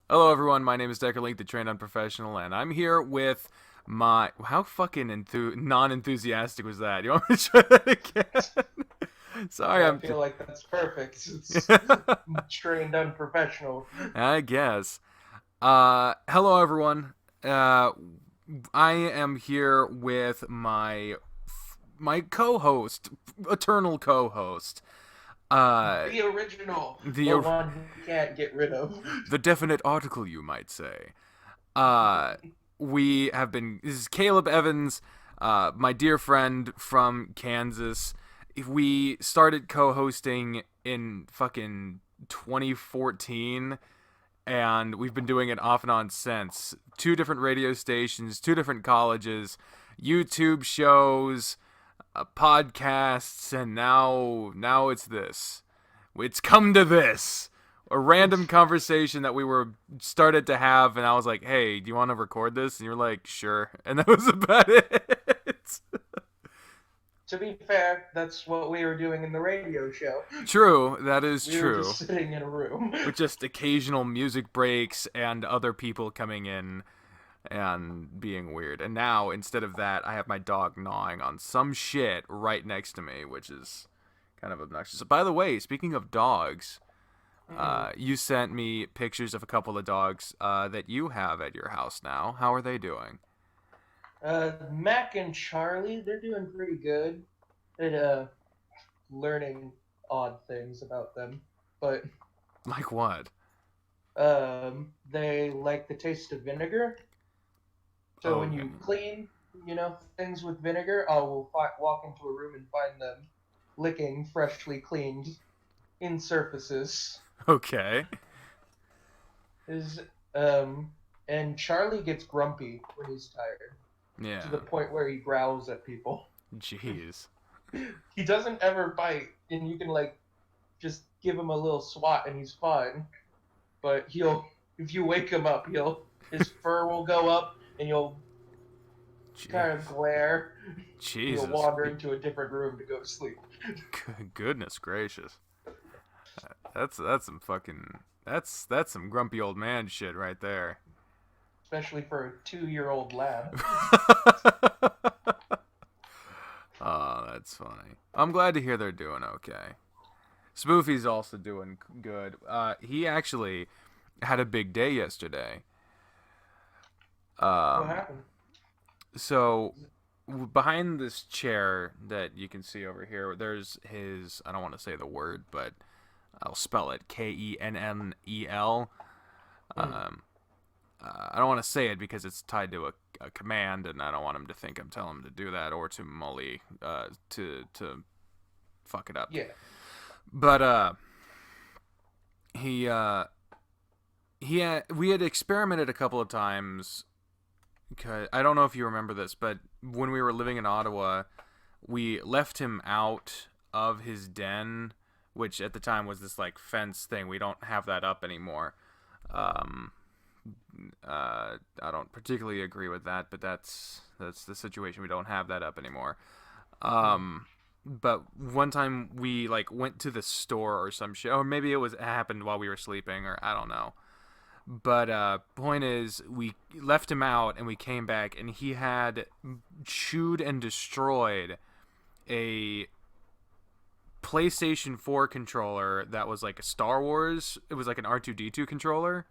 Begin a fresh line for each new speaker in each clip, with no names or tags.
Hello, everyone. My name is Decker Link, the trained unprofessional, and I'm here with my. How fucking non-enthusiastic was that? You want me to try that again? Sorry,
I
I'm.
feel like that's perfect. It's trained unprofessional.
I guess. Hello, everyone. Uh, I am here with my co-host, eternal co-host. Uh,
The original, the
the
one you can't get rid of.
the definite article, you might say. Uh, we have been. This is Caleb Evans, my dear friend from Kansas. We started co-hosting in fucking 2014, and we've been doing it off and on since. Two different radio stations, two different colleges, YouTube shows, podcasts, and now it's this. It's come to this. A random conversation that we were started to have, and I was like, "Hey, do you want to record this?" And you're like, "Sure," and that was about it.
To be fair, that's what we were doing in the radio show.
True, that is
We were just
true.
sitting in a room.
With just occasional music breaks and other people coming in and being weird. And now, instead of that, I have my dog gnawing on some shit right next to me, which is kind of obnoxious. By the way, speaking of dogs, you sent me pictures of a couple of dogs that you have at your house now. How are they doing?
Mac and Charlie, they're doing pretty good at learning odd things about them, but
Like what?
they like the taste of vinegar. So when
Okay.
you clean, things with vinegar, I will walk into a room and find them licking freshly cleaned in surfaces.
Okay.
Is um, and Charlie gets grumpy when he's tired
Yeah.
to the point where he growls at people.
Jeez.
He doesn't ever bite, and you can just give him a little swat and he's fine. But he'll if you wake him up, he'll his fur will go up and you'll kind of
Jeez.
glare. He'll
Jesus.
wander into a different room to go to sleep.
Goodness gracious. That's some fucking that's some grumpy old man shit right there.
Especially for a 2-year-old lab.
Oh, that's funny. I'm glad to hear they're doing okay. Spoofy's also doing good. He actually had a big day yesterday.
What
Um,
happened?
so behind this chair that you can see over here, there's his. I don't want to say the word, but I'll spell it Kennel.
Mm.
Um, I don't want to say it because it's tied to a command, and I don't want him to think I'm telling him to do that or to Molly to fuck it up.
Yeah.
But he we had experimented a couple of times. Cause I don't know if you remember this, but when we were living in Ottawa, we left him out of his den, which at the time was this like fence thing. We don't have that up anymore. Um, I don't particularly agree with that, but that's the situation. We don't have that up anymore.
Mm.
But one time we like went to the store or some shit, or maybe it happened while we were sleeping, or I don't know. But point is, we left him out and we came back, and he had chewed and destroyed a PlayStation 4 controller that was like a Star Wars. It was like an R2D2 controller.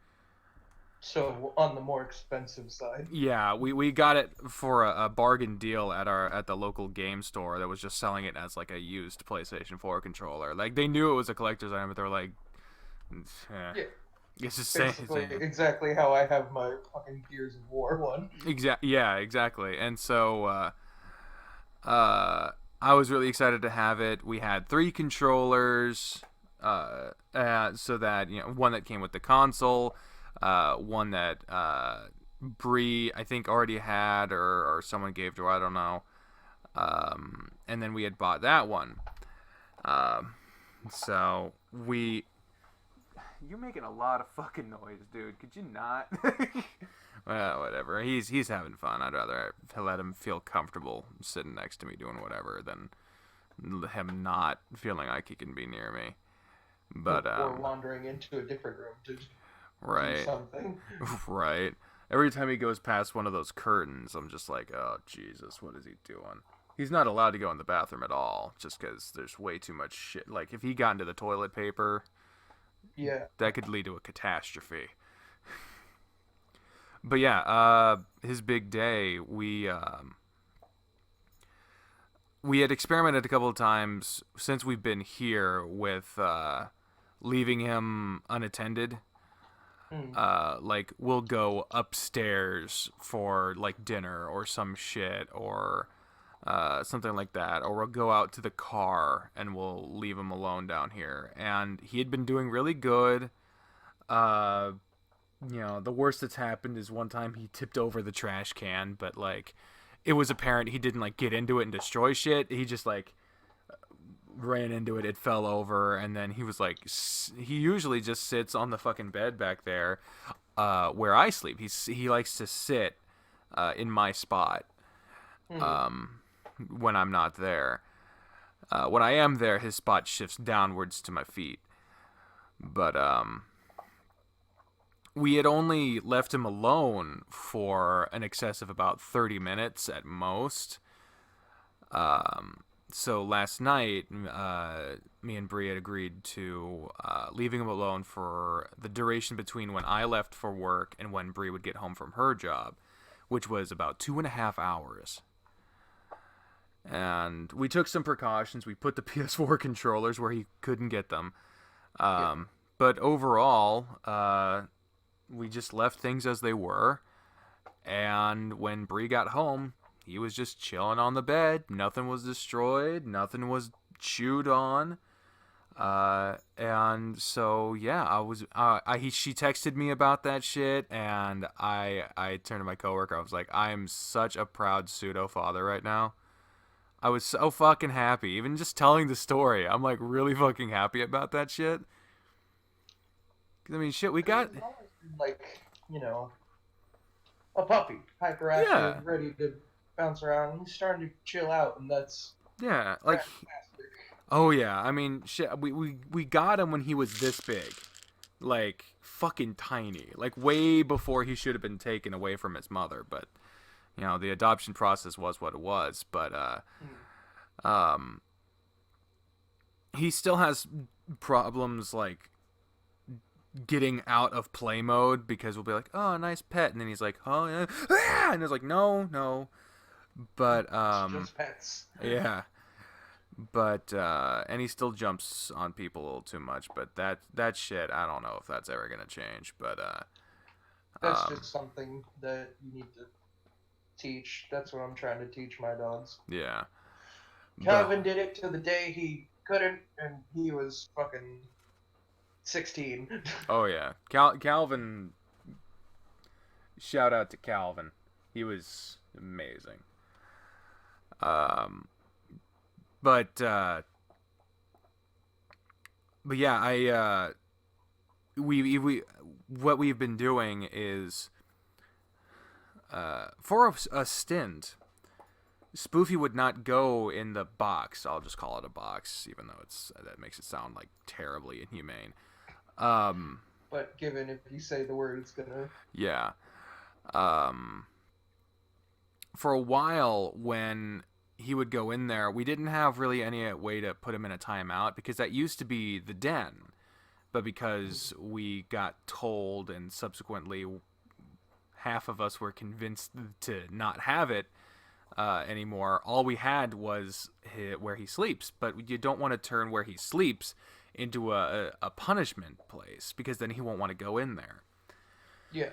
So on the more expensive side.
Yeah, we got it for a bargain deal at the local game store that was just selling it as like a used PlayStation 4 controller. Like they knew it was a collector's item, but they were like, eh.
Yeah.
It's just
Basically
saying.
exactly how I have my fucking Gears of War one.
Yeah, exactly. And so I was really excited to have it. We had three controllers, so that one that came with the console, one that Bree I think already had, or someone gave to her. I don't know. And then we had bought that one. So we. You're making a lot of fucking noise, dude. Could you not? Well, whatever. He's having fun. I'd rather let him feel comfortable sitting next to me doing whatever than him not feeling like he can be near me. But
Or wandering into a different room to do
Right.
something.
Right. Every time he goes past one of those curtains, I'm just like, oh, Jesus, what is he doing? He's not allowed to go in the bathroom at all, just because there's way too much shit. Like, if he got into the toilet paper,
Yeah.
that could lead to a catastrophe. But yeah, his big day, we had experimented a couple of times since we've been here with leaving him unattended.
Mm.
Like we'll go upstairs for like dinner or some shit or something like that, or we'll go out to the car and we'll leave him alone down here. And he had been doing really good. Uh, the worst that's happened is one time he tipped over the trash can, but like it was apparent he didn't like get into it and destroy shit. He just like ran into it, it fell over, and then he was like, he usually just sits on the fucking bed back there, where I sleep. He likes to sit in my spot,
Mm.
um, when I'm not there. When I am there, his spot shifts downwards to my feet. But we had only left him alone for an excess of about 30 minutes at most. So last night, me and Bri had agreed to leaving him alone for the duration between when I left for work and when Bri would get home from her job, which was about 2.5 hours. And we took some precautions. We put the PS4 controllers where he couldn't get them.
Yeah.
But overall, we just left things as they were. And when Bri got home, he was just chilling on the bed. Nothing was destroyed. Nothing was chewed on. And so yeah, she texted me about that shit, and I turned to my coworker. I was like, I am such a proud pseudo father right now. I was so fucking happy, even just telling the story. I'm like really fucking happy about that shit. 'Cause, I mean, shit, we
Because
got
he's always been like, a puppy, hyperactive,
yeah,
ready to bounce around. He's starting to chill out, and that's
yeah, like
fantastic.
oh yeah. I mean, shit, we got him when he was this big, like fucking tiny, like way before he should have been taken away from his mother. But the adoption process was what it was. But
Mm.
um, he still has problems like getting out of play mode because we'll be like, oh, nice pet, and then he's like, oh yeah, ah! And it's like, no, no. But
It's just pets.
yeah. But and he still jumps on people a little too much. But that shit, I don't know if that's ever gonna change. But
That's just something that you need to teach. That's what I'm trying to teach my dogs.
yeah. But
Calvin did it till the day he couldn't, and he was fucking 16.
oh yeah, Calvin. Shout out to Calvin. He was amazing. Um, but yeah, we what we've been doing is for a stint, Spoofy would not go in the box. I'll just call it a box, even though that makes it sound like terribly inhumane.
But given if you say the word, it's gonna.
Yeah. Um, for a while, when he would go in there, we didn't have really any way to put him in a timeout because that used to be the den. But because we got told and subsequently half of us were convinced to not have it anymore, all we had was where he sleeps. But you don't want to turn where he sleeps into a punishment place because then he won't want to go in there.
Yeah.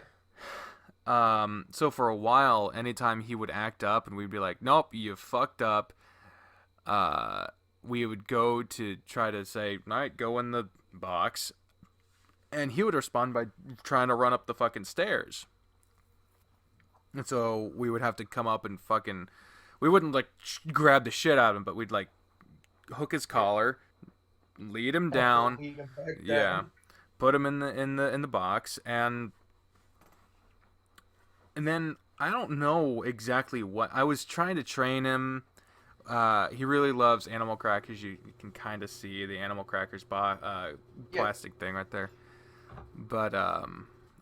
So for a while, anytime he would act up and we'd be like, nope, you fucked up, we would go to try to say, all right, go in the box. And he would respond by trying to run up the fucking stairs. And so we would have to come up and fucking, we wouldn't like grab the shit out of him, but we'd like hook his collar, lead him down.
Lead him back
Yeah.
down.
Put him in the box, and then I don't know exactly what I was trying to train him. He really loves animal crackers. You can kind of see the animal crackers plastic thing right there. But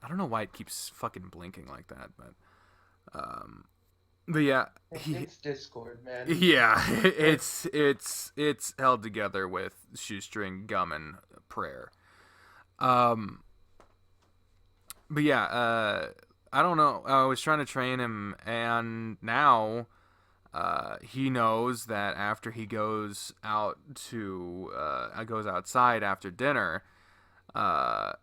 I don't know why it keeps fucking blinking like that, but yeah,
It's Discord, man.
yeah, it's held together with shoestring, gum, and prayer. Um, but yeah, I don't know. I was trying to train him, and now he knows that after he goes out to goes outside after dinner, a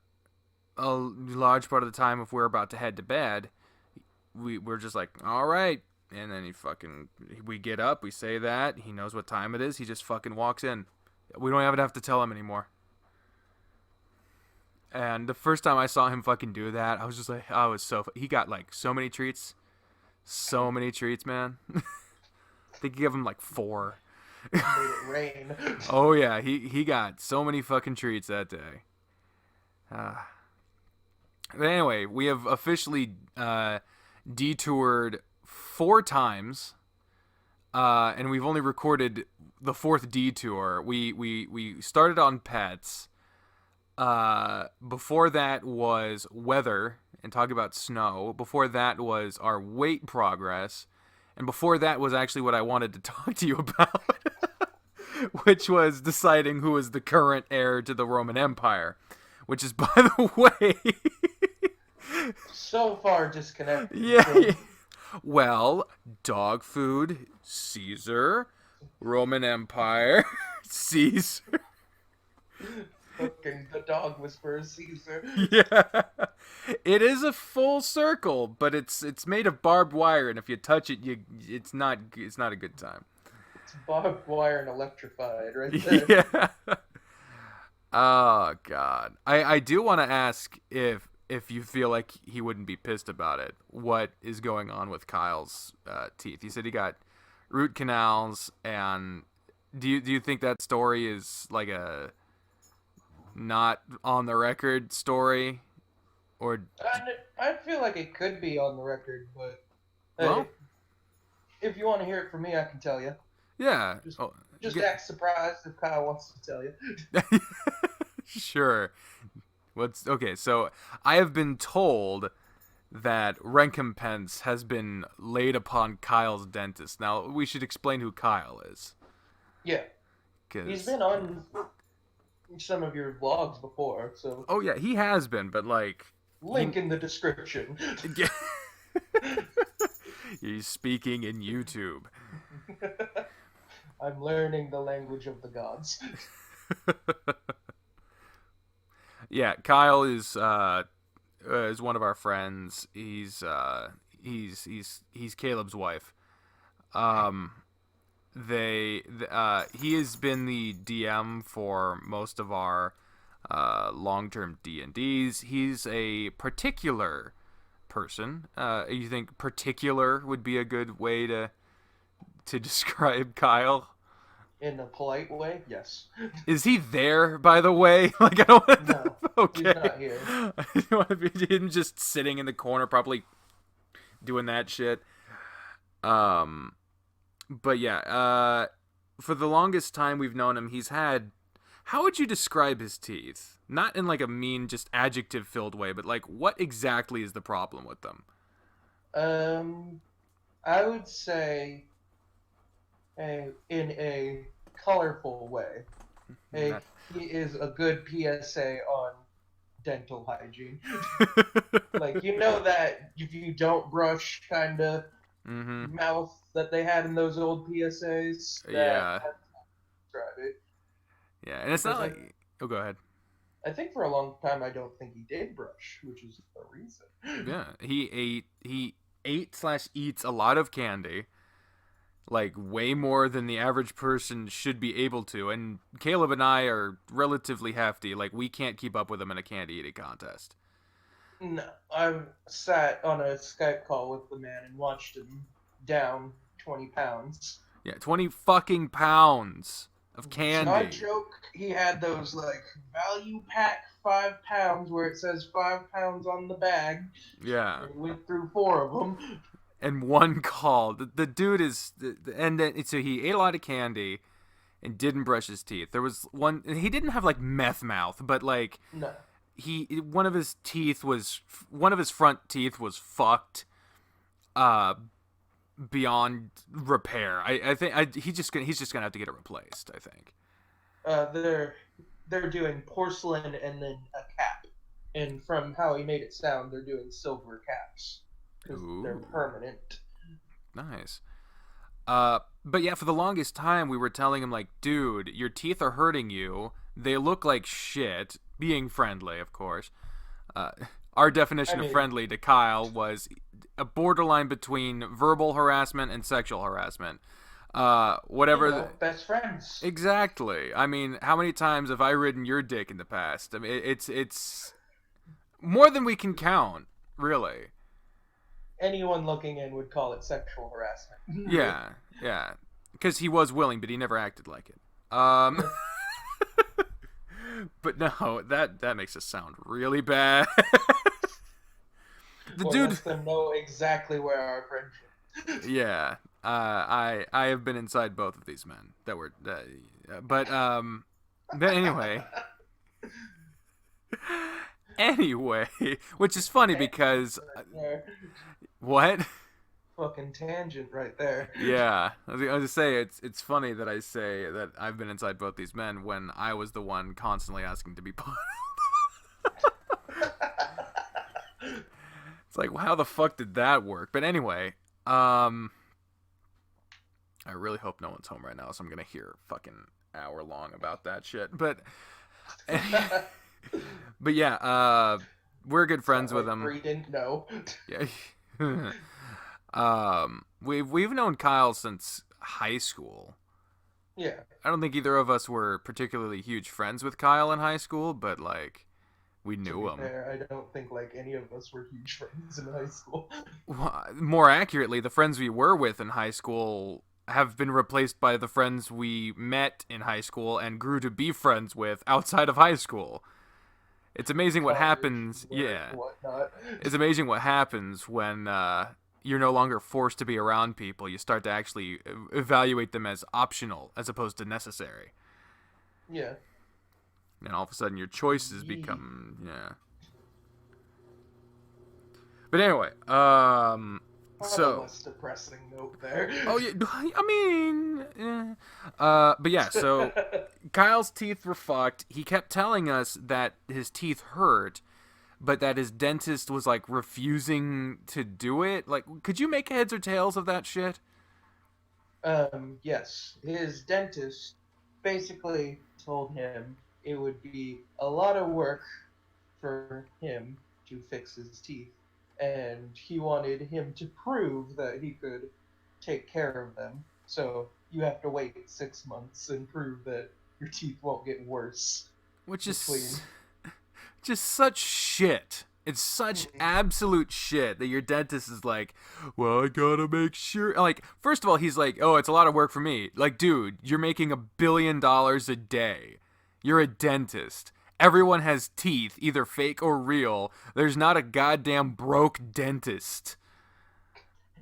large part of the time, if we're about to head to bed, we're just like, all right. And then we get up, we say that, he knows what time it is, he just fucking walks in. We don't even have to tell him anymore. And the first time I saw him fucking do that, I was just like, he got like so many treats. So many treats, man. I think he gave him like 4.
Made it rain.
Oh yeah, he got so many fucking treats that day. But anyway, we have officially detoured 4 times, and we've only recorded the 4th detour. We started on pets. Before that was weather and talking about snow. Before that was our weight progress, and before that was actually what I wanted to talk to you about, which was deciding who is the current heir to the Roman Empire. Which is, by the way,
so far disconnected.
Yeah. Well, dog food, Caesar, Roman Empire, Caesar.
Fucking the dog whisperer, Caesar.
Yeah. It is a full circle, but it's made of barbed wire, and if you touch it, it's not a good time.
It's barbed wire and electrified right there.
Yeah. Oh God. I do want to ask if you feel like he wouldn't be pissed about it. What is going on with Kyle's teeth? He said he got root canals, and do you think that story is like a not on the record story, or
I feel like it could be on the record, but
well,
if you want to hear it from me, I can tell you.
Yeah.
Just act surprised if Kyle wants to tell you.
Sure. Okay? So I have been told that recompense has been laid upon Kyle's dentist. Now we should explain who Kyle is.
Yeah. He's been on some of your vlogs before, so.
Oh yeah, he has been, but like.
Link in the description.
He's speaking in YouTube.
I'm learning the language of the gods.
Yeah, Kyle is one of our friends. He's Caleb's wife. He has been the DM for most of our long-term D&Ds. He's a particular person. You think particular would be a good way to describe Kyle?
In a polite way, yes.
Is he there, by the way? Like, I don't want to...
No,
okay.
he's not here.
I don't want to be him just sitting in the corner, probably doing that shit. But yeah, for the longest time we've known him, he's had... How would you describe his teeth? Not in like a mean, just adjective-filled way, but like, what exactly is the problem with them?
I would say in a colorful way. He is a good PSA on dental hygiene. Like, you know that if you don't brush kind of mouth that they had in those old PSAs?
Yeah.
That's how I describe it.
Yeah, and it's not like... Oh, go ahead.
I think for a long time I don't think he did brush, which is the reason.
Yeah, he ate/eats a lot of candy. Like, way more than the average person should be able to. And Caleb and I are relatively hefty. Like, we can't keep up with him in a candy eating contest.
No, I sat on a Skype call with the man and watched him down 20 pounds.
Yeah, 20 fucking pounds of candy.
Not a joke. He had those, like, value pack 5 pounds where it says 5 pounds on the bag.
Yeah.
And went through 4 of them.
And one call. The dude is... And then, so he ate a lot of candy and didn't brush his teeth. There was one... He didn't have, like, meth mouth, but, like...
No.
one of his front teeth was fucked beyond repair. I think he's just gonna have to get it replaced, I think.
They're doing porcelain and then a cap, and from how he made it sound, they're doing silver caps because they're permanent.
Nice. But yeah, for the longest time we were telling him, like, dude, your teeth are hurting you. They look like shit. Being friendly, of course. Our definition of friendly to Kyle was a borderline between verbal harassment and sexual harassment. Whatever.
Best friends.
Exactly. I mean, how many times have I ridden your dick in the past? I mean, it's more than we can count, really.
Anyone looking in would call it sexual harassment.
Yeah. Because he was willing, but he never acted like it. But no, that makes us sound really bad. Dude,
lets them know exactly where our friendship.
Yeah, I have been inside both of these men that were, but anyway, which is funny because what?
Fucking tangent right there.
Yeah, I was gonna say it's funny that I say that I've been inside both these men when I was the one constantly asking to be part. It's like, well, how the fuck did that work? But anyway, I really hope no one's home right now, so I'm gonna hear fucking hour long about that shit. But but yeah, we're good friends with him.
We didn't know.
Yeah. We've known Kyle since high school.
Yeah.
I don't think either of us were particularly huge friends with Kyle in high school, but like we knew him.
Fair, I don't think like any of us were huge friends in high school.
Well, more accurately, the friends we were with in high school have been replaced by the friends we met in high school and grew to be friends with outside of high school. It's amazing what happens. Yeah. It's amazing what happens when you're no longer forced to be around people. You start to actually evaluate them as optional as opposed to necessary.
Yeah.
And all of a sudden your choices become, yeah. But anyway, so
less depressing note there.
Oh yeah, I mean, but yeah, so Kyle's teeth were fucked. He kept telling us that his teeth hurt, but that his dentist was like refusing to do it. Like, could you make heads or tails of that shit?
Yes. His dentist basically told him it would be a lot of work for him to fix his teeth, and he wanted him to prove that he could take care of them. So you have to wait 6 months and prove that your teeth won't get worse.
Which is just such shit. It's such absolute shit that your dentist is like, well, I gotta make sure. Like, first of all, he's like, oh, it's a lot of work for me. Like, dude, you're making $1 billion a day. You're a dentist. Everyone has teeth, either fake or real. There's not a goddamn broke dentist.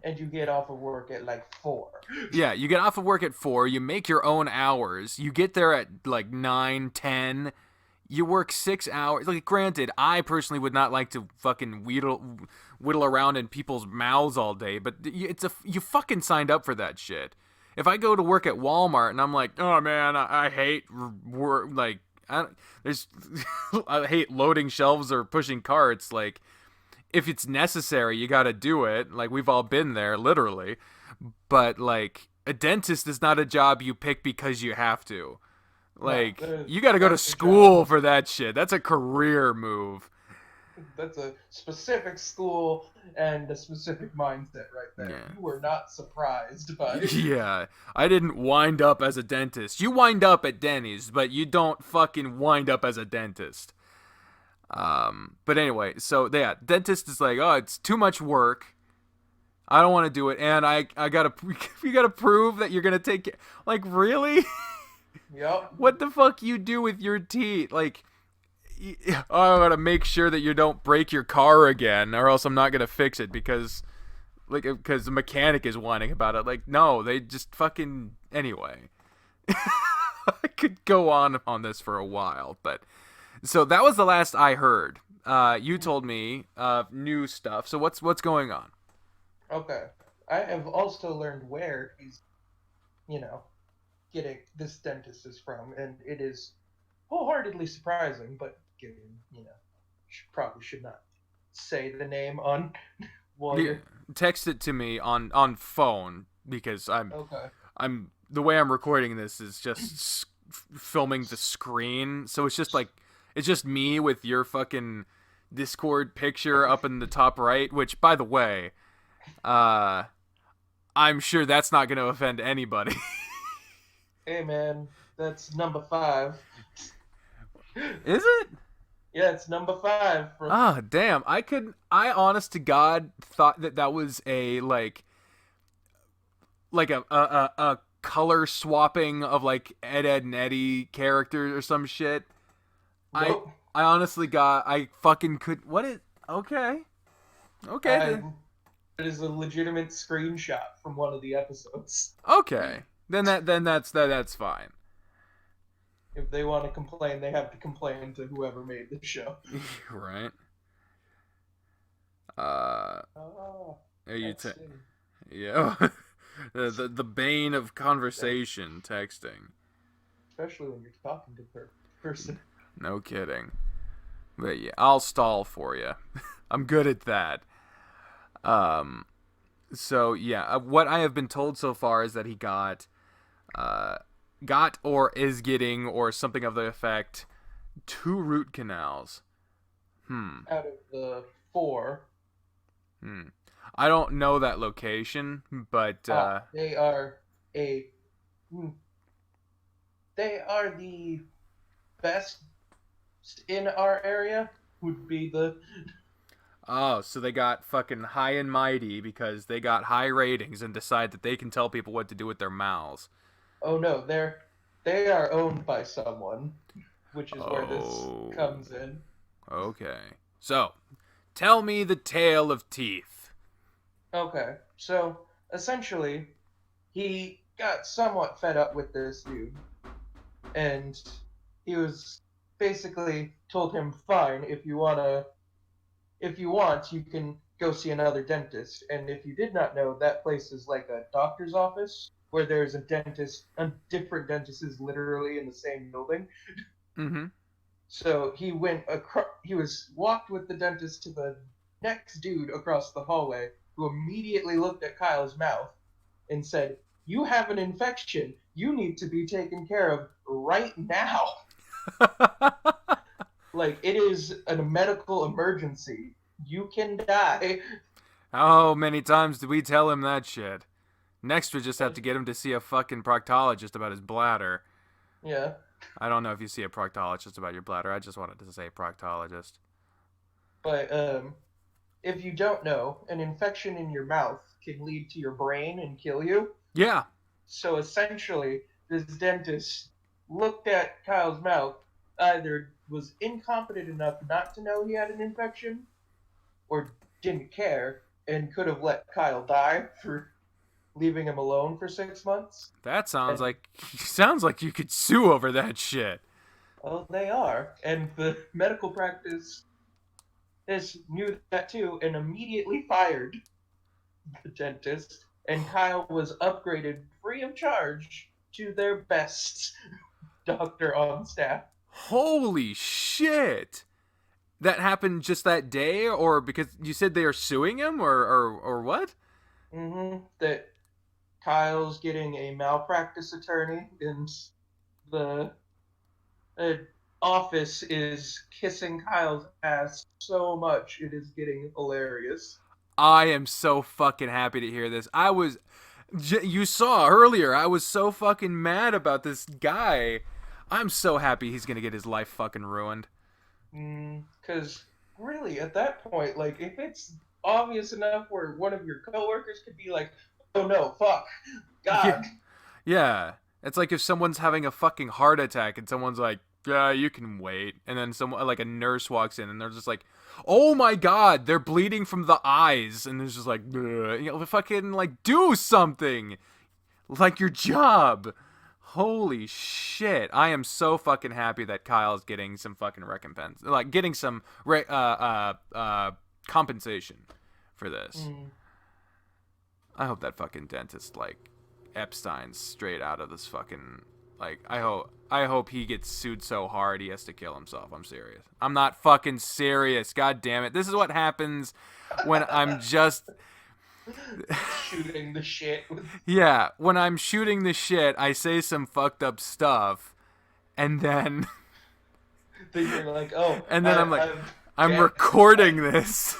And you get off of work at like 4.
Yeah, you get off of work at 4. You make your own hours. You get there at like 9, 10. You work 6 hours. Like, granted, I personally would not like to fucking whittle around in people's mouths all day, but you fucking signed up for that shit. If I go to work at Walmart and I'm like, oh man, I hate work, like, I hate loading shelves or pushing carts. Like, if it's necessary, you gotta do it. Like, we've all been there, literally. But like, a dentist is not a job you pick because you have to. Like, you gotta go to school for that shit. That's a career move.
That's a specific school and a specific mindset right there. Yeah. You were not surprised by it.
Yeah. I didn't wind up as a dentist. You wind up at Denny's, but you don't fucking wind up as a dentist. But anyway, so yeah, dentist is like, oh, it's too much work. I don't want to do it, and I gotta, you gotta prove that you're gonna take it. Like, really?
Yep.
What the fuck you do with your teeth? Like, oh, I gotta make sure that you don't break your car again, or else I'm not gonna fix it because the mechanic is whining about it. Like, no, they just fucking, anyway. I could go on this for a while, but So that was the last I heard. You told me new stuff. So what's going on?
Okay. I have also learned where he's, you know, getting this dentist is from, and it is wholeheartedly surprising, but given, probably should not say the name on while
Yeah,
you're
text it to me on phone because
okay.
I'm the way I'm recording this is just filming the screen, so it's just like it's just me with your fucking Discord picture up in the top right. Which, by the way, uh, I'm sure that's not going to offend anybody.
Hey man, that's number five.
Is it?
Yeah, it's number five from.
Ah, damn. I honest to God thought that that was a like a color swapping of like Ed and Eddie characters or some shit. I
Nope.
I honestly got I fucking could what is okay. Okay
I.
then.
It is a legitimate screenshot from one of the episodes.
Okay. Then that's fine.
If they want to complain, they have to complain to whoever made the show.
Right. Uh
Oh,
are you
that's silly.
yeah. The bane of conversation texting.
Especially when you're talking to the person.
No kidding. But yeah, I'll stall for you. I'm good at that. Um so yeah, what I have been told so far is that he uh got or is getting or something of the effect 2 root canals. Hmm.
Out of the four,
Hmm. I don't know that location, but
they are a. hmm, They are the best in our area. Would be the.
oh, so they got fucking high and mighty because they got high ratings and decide that they can tell people what to do with their mouths.
Oh no, they are owned by someone, which is where this
Oh,
comes in.
okay. So, tell me the tale of teeth.
Okay, so essentially, he got somewhat fed up with this dude, and he was basically told him, "Fine, if you want, you can go see another dentist." And if you did not know, that place is like a doctor's office where there's a different dentist is literally in the same building.
Mm-hmm.
So he went across. He was walked with the dentist to the next dude across the hallway, who immediately looked at Kyle's mouth and said, "You have an infection. You need to be taken care of right now. Like it is a medical emergency. You can die."
How many times did we tell him that shit? Next, we just have to get him to see a fucking proctologist about his bladder.
Yeah,
I don't know if you see a proctologist about your bladder. I just wanted to say proctologist.
but if you don't know, an infection in your mouth can lead to your brain and kill you.
Yeah.
So essentially, this dentist looked at Kyle's mouth, either was incompetent enough not to know he had an infection, or didn't care and could have let Kyle die for leaving him alone for 6 months.
That
And
sounds like you could sue over that shit.
oh, they are. And the medical practice is knew that too and immediately fired the dentist. And Kyle was upgraded free of charge to their best doctor on staff.
Holy shit. That happened just that day, or because you said they are suing him, or what?
That Kyle's getting a malpractice attorney, and the uh, office is kissing Kyle's ass so much it is getting hilarious.
I am so fucking happy to hear this. You saw earlier, I was so fucking mad about this guy. I'm so happy he's gonna get his life fucking ruined.
Because really, at that point, like if it's obvious enough where one of your coworkers could be like, "Oh no, fuck,
Yeah.
God."
Yeah. It's like if someone's having a fucking heart attack and someone's like, yeah, you can wait. And then someone, like a nurse walks in and they're just like, oh my god, they're bleeding from the eyes. And there's just like, fucking, like, do something. Like your job. Holy shit! I am so fucking happy that Kyle's getting some fucking recompense, like getting some compensation for this.
Mm.
I hope that fucking dentist like Epstein's straight out of this fucking like. I hope he gets sued so hard he has to kill himself. I'm serious. I'm not fucking serious. God damn it! This is what happens when I'm just
Shooting the shit.
yeah. When I'm shooting the shit, I say some fucked up stuff, and then
Then you're like, oh,
and then I'm like, I'm
damn.
recording this.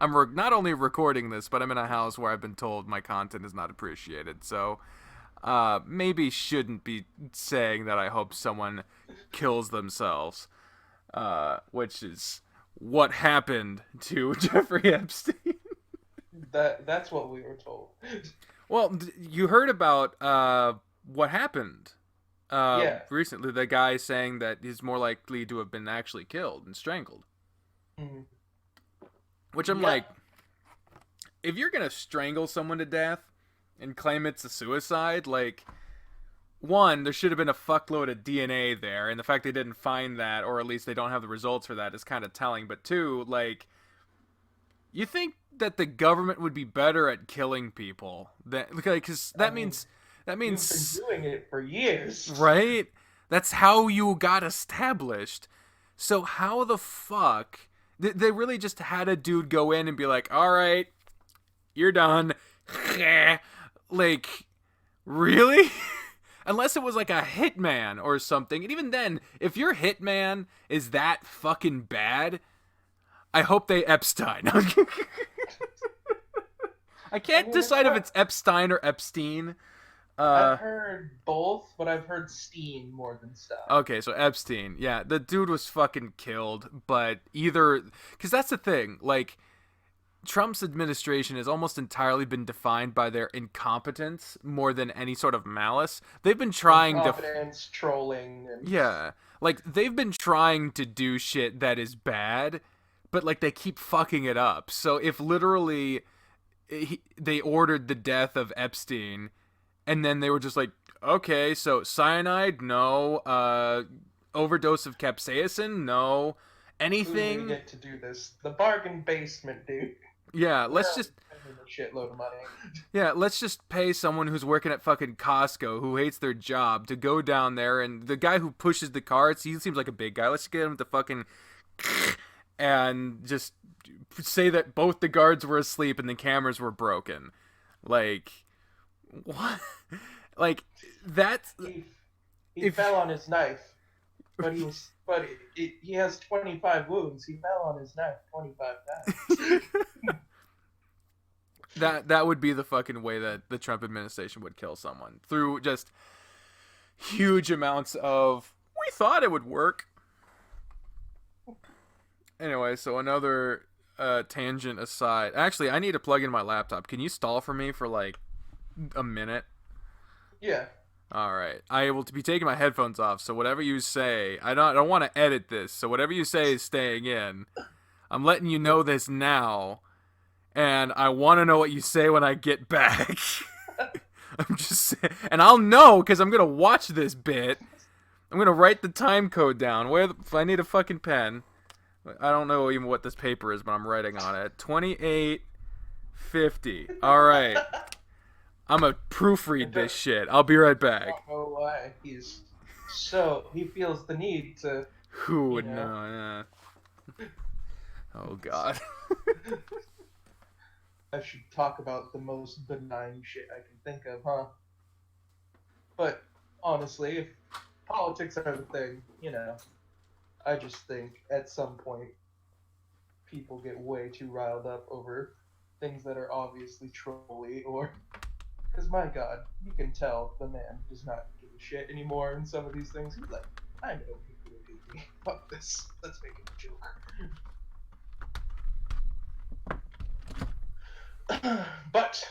Not only recording this, but I'm in a house where I've been told my content is not appreciated. So, maybe shouldn't be saying that I hope someone kills themselves, which is what happened to Jeffrey Epstein.
That's what we were told.
Well, you heard about what happened
Yeah.
recently. The guy saying that he's more likely to have been actually killed and strangled.
Mm.
Which I'm
Yeah.
like, if you're gonna strangle someone to death and claim it's a suicide, like, one, there should have been a fuckload of DNA there, and the fact they didn't find that, or at least they don't have the results for that, is kind of telling. But two, like, you think that the government would be better at killing people? Because
I
that
mean,
means
you've been doing it for years.
right? That's how you got established. So how the fuck they really just had a dude go in and be like, "All right, you're done." Like, really? Unless it was like a hitman or something. And even then, if your hitman is that fucking bad, I hope they Epstein. I can't
mean,
decide if it's Epstein or Epstein.
I've heard both, but I've heard Steen more than stuff.
Okay, so Epstein. Yeah, the dude was fucking killed, but either. Because that's the thing. Like, Trump's administration has almost entirely been defined by their incompetence more than any sort of malice. They've been trying to.
Incompetence, trolling, and
Yeah. Like, they've been trying to do shit that is bad, but, like, they keep fucking it up. So if literally they ordered the death of Epstein, and then they were just like, okay, so cyanide, no. Overdose of capsaicin, no.
Who
Anything.
we get to do this? The bargain basement, dude.
Yeah, let's
We're
just.
spending a shitload of money.
Yeah, let's just pay someone who's working at fucking Costco who hates their job to go down there, and the guy who pushes the carts, he seems like a big guy. Let's get him to fucking and just say that both the guards were asleep and the cameras were broken. Like, what? Like, that's
He fell on his knife, but he has 25 wounds. He fell on his knife 25 times.
that would be the fucking way that the Trump administration would kill someone, through just huge amounts of we thought it would work. Anyway, so another tangent aside. Actually, I need to plug in my laptop. Can you stall for me for like a minute?
Yeah.
All right. I will be taking my headphones off, so whatever you say, I don't want to edit this. So whatever you say is staying in. I'm letting you know this now, and I want to know what you say when I get back. I'm just saying, and I'll know because I'm gonna watch this bit. I'm gonna write the time code down. If I need a fucking pen. I don't know even what this paper is, but I'm writing on it. 2850. All right. I'm gonna proofread this shit. I'll be right
I
back.
don't know why he feels the need to.
Who would know? Oh God.
I should talk about the most benign shit I can think of, huh? But honestly, if politics are the thing, I just think at some point people get way too riled up over things that are obviously trolly, or because my God, you can tell the man does not give a shit anymore in some of these things. He's like, I know people will hate me. Fuck this. Let's make it a joke. But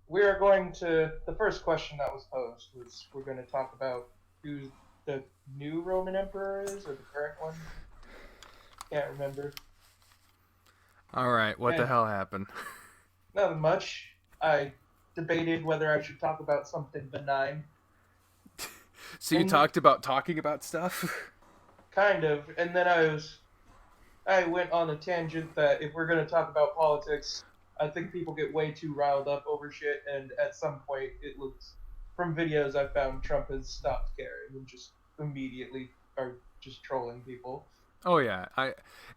we are going to. The first question that was posed was we're going to talk about who the new Roman emperor is, or the current one. Can't remember.
All right. What the hell happened?
Nothing much. I debated whether I should talk about something benign.
So you
And
talked about talking about stuff?
kind of, and then I went on a tangent that if we're going to talk about politics, I think people get way too riled up over shit, and at some point, it looks from videos I found Trump has stopped caring and just immediately are just trolling people.
Oh yeah,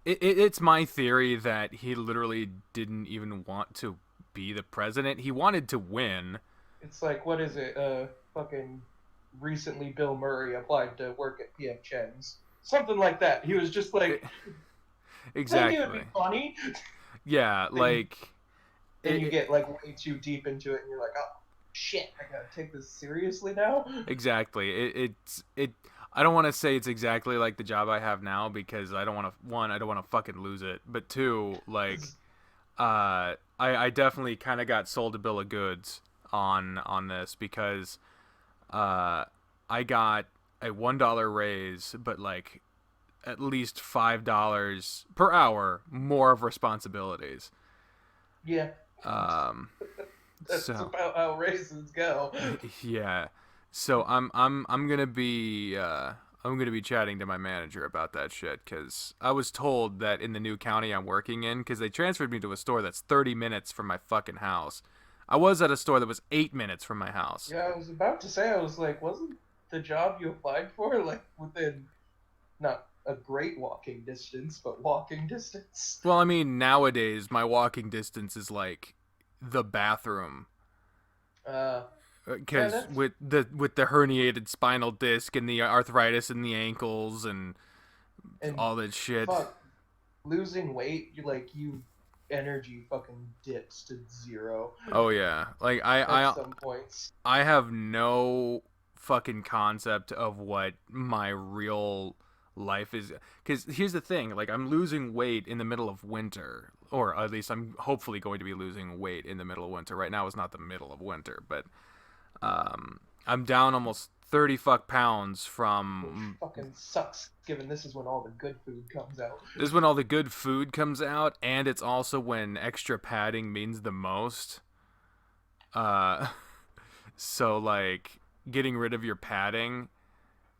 it's my theory that he literally didn't even want to be the president. He wanted to win.
It's like, what is it? Fucking recently Bill Murray applied to work at PF Chang's. Something like that. He was just like, I knew it'd
Exactly.
be funny.
Yeah,
Then
like
then
it,
you
it,
get like way too deep into it, and you're like, oh shit, I gotta take this seriously now.
exactly. It. I don't want to say it's exactly like the job I have now because I don't want to. One, I don't want to fucking lose it. But two, like, I definitely kind of got sold a bill of goods on this because I got a $1 raise, but like at least $5 per hour more of responsibilities.
Yeah,
Um,
that's
so
about how raisins go.
yeah, so I'm gonna be chatting to my manager about that shit because I was told that in the new county I'm working in, because they transferred me to a store that's 30 minutes from my fucking house. I was at a store that was 8 minutes from my house.
Yeah, I was about to say, I was like, wasn't the job you applied for like within not a great walking distance, but walking distance?
Well, I mean, nowadays my walking distance is like the bathroom
Uh, yeah,
because
that's
with the herniated spinal disc and the arthritis in the ankles and
and
all that shit.
fuck, losing weight, you energy fucking dips to zero
Oh yeah, like
at some points.
I have no fucking concept of what my real life is, because here's the thing, like I'm losing weight in the middle of winter, or at least I'm hopefully going to be losing weight in the middle of winter. Right now is not the middle of winter, but I'm down almost 30 fuck pounds
Which
from.
fucking sucks, given this is when all the good food comes out.
This is when all the good food comes out, and it's also when extra padding means the most. uh So like getting rid of your padding,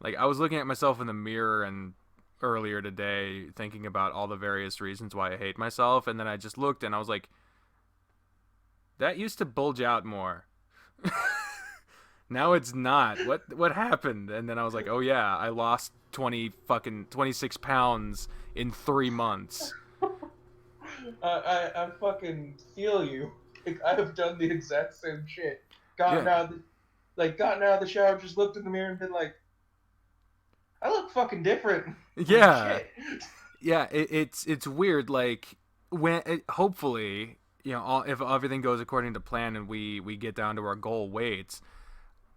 like I was looking at myself in the mirror and earlier today thinking about all the various reasons why I hate myself, and then I just looked and I was like, that used to bulge out more. Now it's not. What happened? And then I was like, oh yeah, I lost 26 pounds in 3 months.
I fucking feel you. Like, I have done the exact same shit. Gotten
Yeah.
out of the, gotten out of the shower, just looked in the mirror and been like, I look fucking different. Like
Yeah.
shit.
Yeah, it's weird. Like hopefully, if everything goes according to plan and we get down to our goal weights,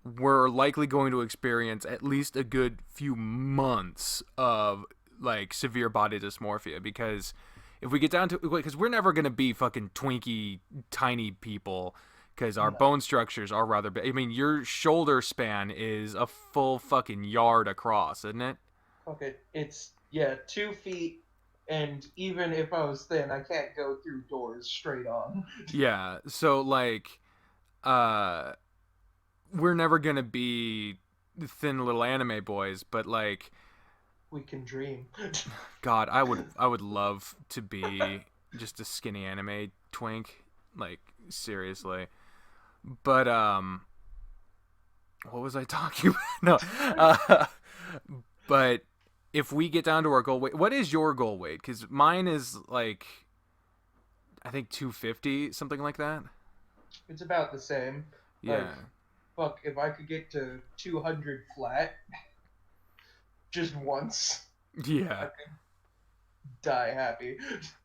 we're likely going to experience at least a good few months of like severe body dysmorphia, because if we get down to, because we're never going to be fucking twinky tiny people, because our
No.
bone structures are rather big. I mean, your shoulder span is a full fucking yard across, isn't it?
Okay, it's yeah, 2 feet, and even if I was thin, I can't go through doors straight on.
Yeah, so like uh we're never going to be thin little anime boys, but like
We can dream.
god, I would love to be just a skinny anime twink, like seriously. But what was I talking about? No. But if we get down to our goal weight, what is your goal weight? Cuz mine is like I think 250, something like that.
It's about the same. Like,
Yeah.
fuck, if I could get to 200 flat just once, I
Yeah.
could die happy.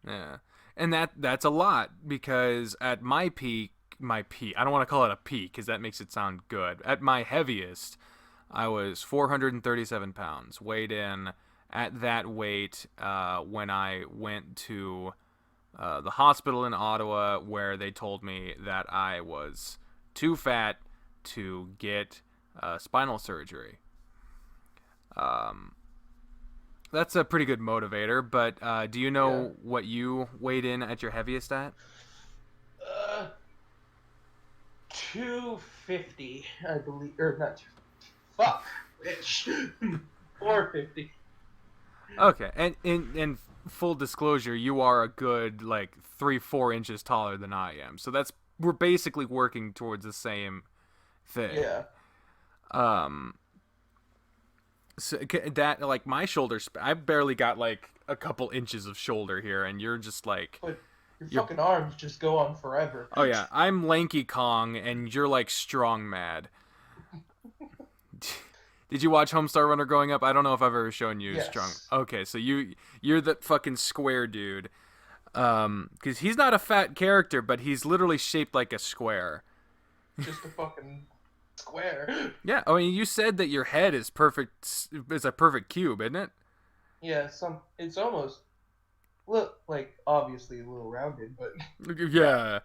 Yeah. And that's a lot, because at my peak, I don't want to call it a peak because that makes it sound good. At my heaviest, I was 437 pounds, weighed in at that weight when I went to the hospital in Ottawa, where they told me that I was too fat to get spinal surgery. Um, that's a pretty good motivator, but do you
Yeah.
know what you weighed in at your heaviest at?
Uh, 250, I believe, or not. Fuck. Wish. 450.
Okay, and in full disclosure, you are a good like 3-4 inches taller than I am, so we're basically working towards the same thing.
Yeah.
Um, so that like my I barely got like a couple inches of shoulder here, and you're just like
But your
you're.
fucking arms just go on forever.
Oh yeah, I'm lanky Kong, and you're like strong mad. Did you watch Homestar Runner growing up? I don't know if I've ever shown you strong.
Yes.
Okay, so you're the fucking square dude. Because he's not a fat character, but he's literally shaped like a square.
Just a fucking square.
Yeah, I mean, you said that your head is perfect. It's a perfect cube, isn't it?
Yeah, it's almost look like obviously a little rounded, but
Yeah,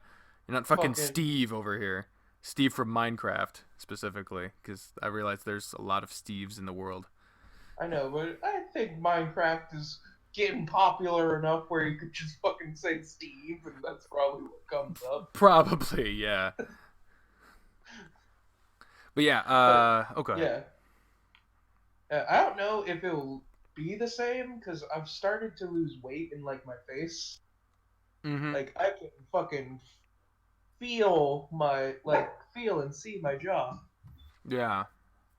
you're not fucking
fucking
Steve over here. Steve from Minecraft specifically, because I realize there's a lot of Steves in the world.
I know, but I think Minecraft is getting popular enough where you could just fucking say Steve, and that's probably what comes up.
Probably, yeah. But yeah,
But
okay.
yeah, I don't know if it will be the same because I've started to lose weight in like my face.
Mm-hmm.
Like I can fucking feel and see my jaw.
Yeah.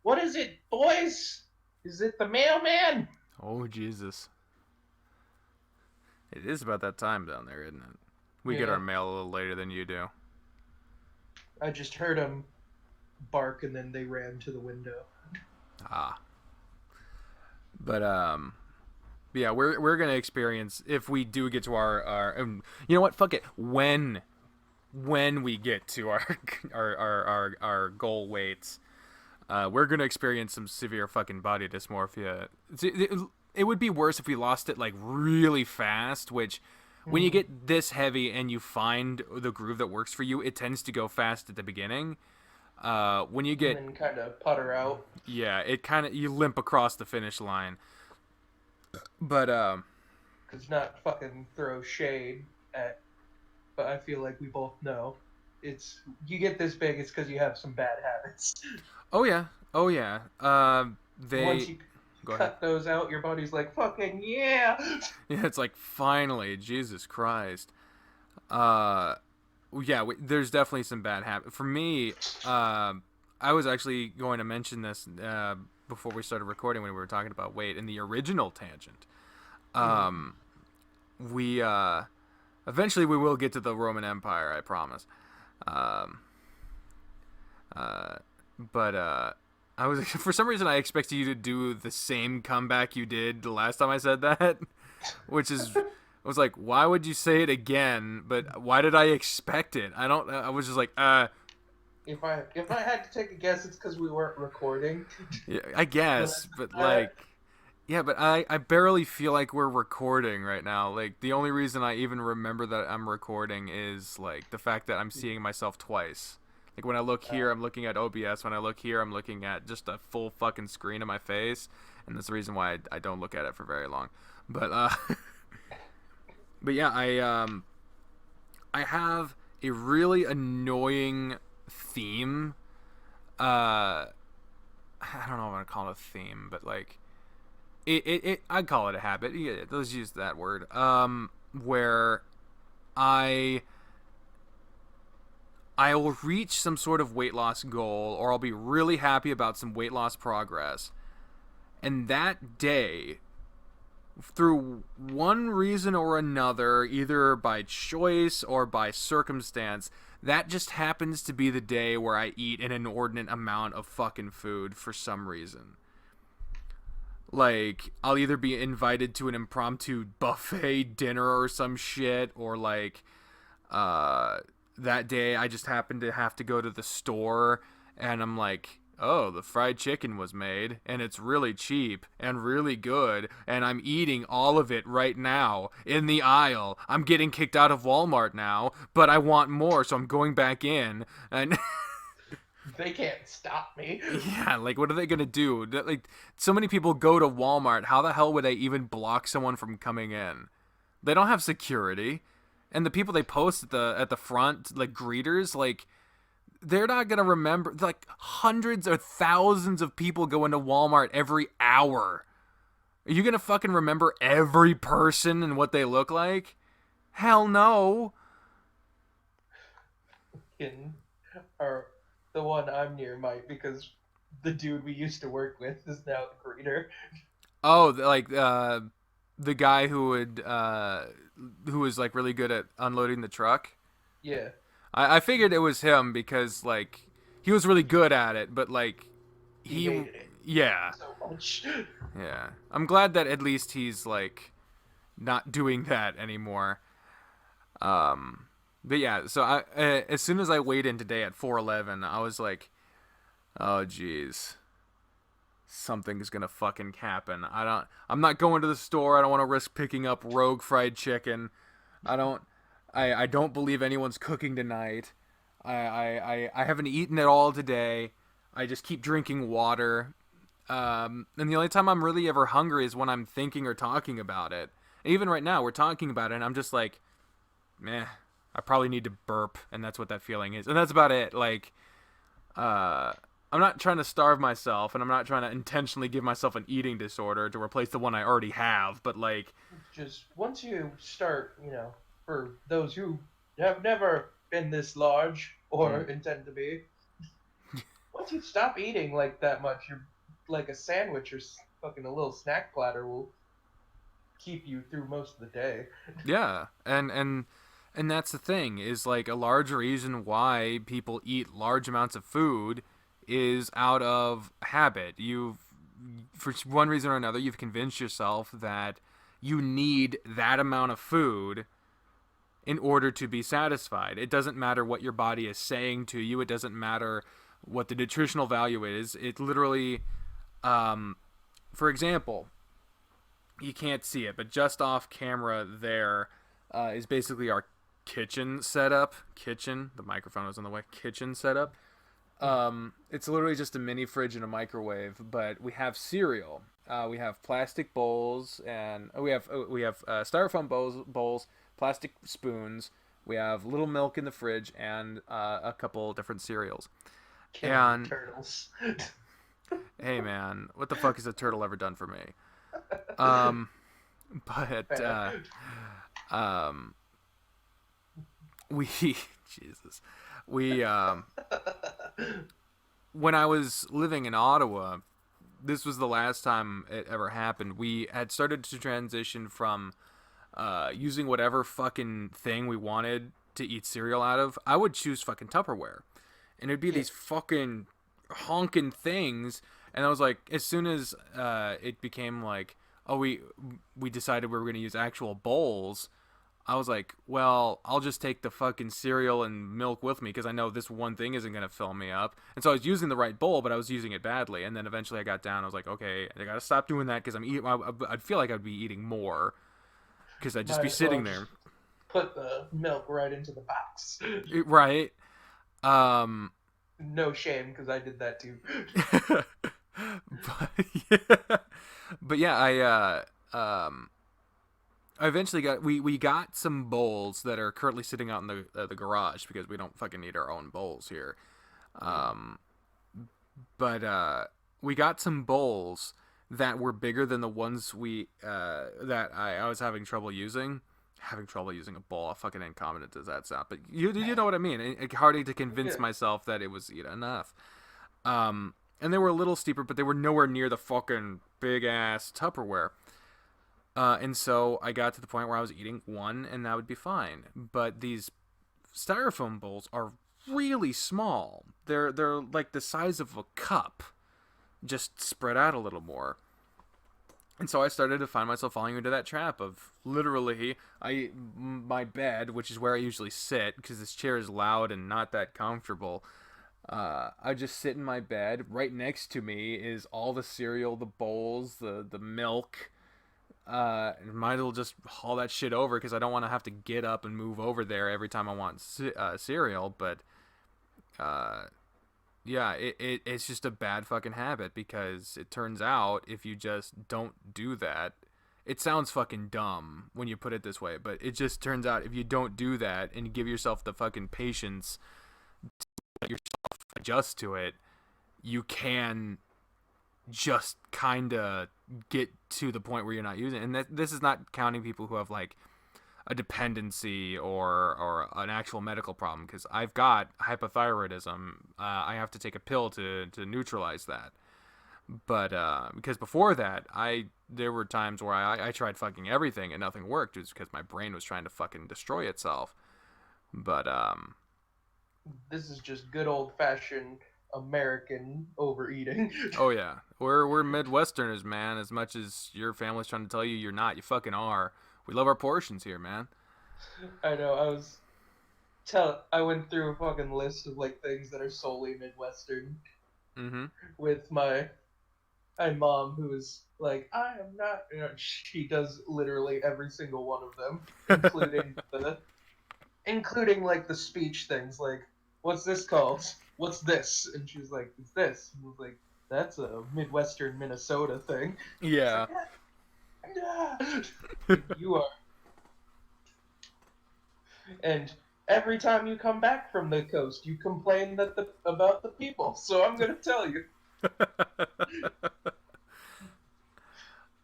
What is it, boys? Is it the mailman?
Oh Jesus. It is about that time down there, isn't it? We get
Yeah.
our mail a little later than you do.
I just heard him bark and then they ran to the window.
Ah. But yeah, we're gonna experience if we do get to our you know what? Fuck it. When we get to our our goal weights, we're gonna experience some severe fucking body dysmorphia. It would be worse if we lost it like really fast, which when you
Mm-hmm.
get this heavy and you find the groove that works for you, it tends to go fast at the beginning. When you
And
get
then kind of putter out.
yeah, it kind of you limp across the finish line. But
Cause not fucking throw shade at, but I feel like we both know it's you get this big, it's because you have some bad habits.
oh yeah, oh yeah.
Once
They
you
go ahead.
cut those out, your body's like fucking yeah.
Yeah, it's like finally, Jesus Christ. Uh, yeah, there's definitely some bad habit for me. I was actually going to mention this before we started recording when we were talking about weight in the original tangent.
Mm-hmm.
Um, we eventually we will get to the Roman Empire, I promise. Um, uh, but I was for some reason I expected you to do the same comeback you did the last time I said that, which is I was like, why would you say it again? But why did I expect it? I don't. I was just like,
If I had to take a guess, it's because we weren't recording.
yeah, I guess, but like, yeah, but I barely feel like we're recording right now. Like the only reason I even remember that I'm recording is like the fact that I'm seeing myself twice. Like when I look here, I'm looking at OBS. When I look here, I'm looking at just a full fucking screen of my face, and that's the reason why I don't look at it for very long. But but yeah, I have a really annoying theme. I don't know if I want to call it a theme, but like it I'd call it a habit. Yeah, let's use that word. Where I will reach some sort of weight loss goal, or I'll be really happy about some weight loss progress, and that day, through one reason or another, either by choice or by circumstance, that just happens to be the day where I eat an inordinate amount of fucking food for some reason. Like, I'll either be invited to an impromptu buffet dinner or some shit, or like, that day I just happen to have to go to the store and I'm like, oh, the fried chicken was made and it's really cheap and really good and I'm eating all of it right now in the aisle. I'm getting kicked out of Walmart now, but I want more, so I'm going back in and
They can't stop me.
yeah, like what are they gonna do? Like so many people go to Walmart. How the hell would they even block someone from coming in? They don't have security, and the people they post at the front, like greeters, like they're not gonna remember. Like hundreds or thousands of people go into Walmart every hour. Are you gonna fucking remember every person and what they look like? Hell no.
In or the one I'm near might because the dude we used to work with is now the greeter.
Oh, like the guy who was like really good at unloading the truck.
Yeah,
I figured it was him because like he was really good at it, but like
he
he
hated it
yeah
so much.
yeah. I'm glad that at least he's like not doing that anymore. Um, but yeah, so as soon as I weighed in today at 411, I was like, oh jeez, something's gonna fucking happen. I'm not going to the store. I don't want to risk picking up rogue fried chicken. I don't. I don't believe anyone's cooking tonight. I haven't eaten at all today. I just keep drinking water. And the only time I'm really ever hungry is when I'm thinking or talking about it. And even right now, we're talking about it, and I'm just like, meh. I probably need to burp, and that's what that feeling is, and that's about it. Like, I'm not trying to starve myself, and I'm not trying to intentionally give myself an eating disorder to replace the one I already have. But like,
Just once you start, for those who have never been this large or
mm,
intend to be, once you stop eating like that much, you're like a sandwich or fucking a little snack platter will keep you through most of the day.
yeah, and that's the thing is like a large reason why people eat large amounts of food is out of habit. You've for one reason or another you've convinced yourself that you need that amount of food in order to be satisfied. It doesn't matter what your body is saying to you. It doesn't matter what the nutritional value is. It literally, for example, you can't see it, but just off camera there is basically our kitchen setup. Kitchen. The microphone was in the way. Kitchen setup. It's literally just a mini fridge and a microwave, but we have cereal. We have plastic bowls, and we have styrofoam bowls, plastic spoons. We have little milk in the fridge, and a couple different cereals.
Killing
And
turtles.
hey, man, what the fuck has a turtle ever done for me? Um, but
Fair.
um, we Jesus, we when I was living in Ottawa, this was the last time it ever happened. We had started to transition from using whatever fucking thing we wanted to eat cereal out of. I would choose fucking Tupperware, and it'd be
Yeah,
these fucking honking things. And I was like, as soon as it became like, oh, we decided we were gonna use actual bowls. I was like, well, I'll just take the fucking cereal and milk with me because I know this one thing isn't going to fill me up. And so I was using the right bowl, but I was using it badly. And then eventually I got down. I was like, okay, I got to stop doing that because I'm eating. I'd feel like I'd be eating more because I'd just
might
be
as well
sitting
just
there.
put the milk right into the box.
Right. Um,
No shame, because I did that too.
but yeah, but yeah, I eventually we got some bowls that are currently sitting out in the garage because we don't fucking need our own bowls here. Um, but we got some bowls that were bigger than the ones we that I was having trouble using. Having trouble using a bowl, how fucking incompetent does that sound? But you know what I mean. Hard to convince
Yeah.
myself that it was enough. And they were a little steeper, but they were nowhere near the fucking big ass Tupperware. And so I got to the point where I was eating one, and that would be fine. But these styrofoam bowls are really small. They're like the size of a cup, just spread out a little more. And so I started to find myself falling into that trap of literally my bed, which is where I usually sit because this chair is loud and not that comfortable. I just sit in my bed. Right next to me is all the cereal, the bowls, the milk. Might as well just haul that shit over because I don't want to have to get up and move over there every time I want cereal. But uh, yeah, it's just a bad fucking habit because it turns out if you just don't do that, it sounds fucking dumb when you put it this way, but it just turns out if you don't do that and you give yourself the fucking patience let yourself adjust to it, you can just kind of get to the point where you're not using it. And this is not counting people who have like a dependency or an actual medical problem, because I've got hypothyroidism. I have to take a pill to neutralize that. But because before that, there were times where I tried fucking everything and nothing worked, just because my brain was trying to fucking destroy itself. But
This is just good old fashioned American overeating.
oh yeah, we're Midwesterners, man. As much as your family's trying to tell you you're not, you fucking are. We love our portions here, man.
I know. I went through a fucking list of like things that are solely Midwestern
Mm-hmm.
with my mom, who is like, I am not. You know, she does literally every single one of them, including like the speech things, like, what's this called? What's this? And she was like, it's this. And I was like, that's a Midwestern Minnesota thing.
Yeah.
Like, yeah. You are. And every time you come back from the coast, you complain about the people. So I'm gonna tell you.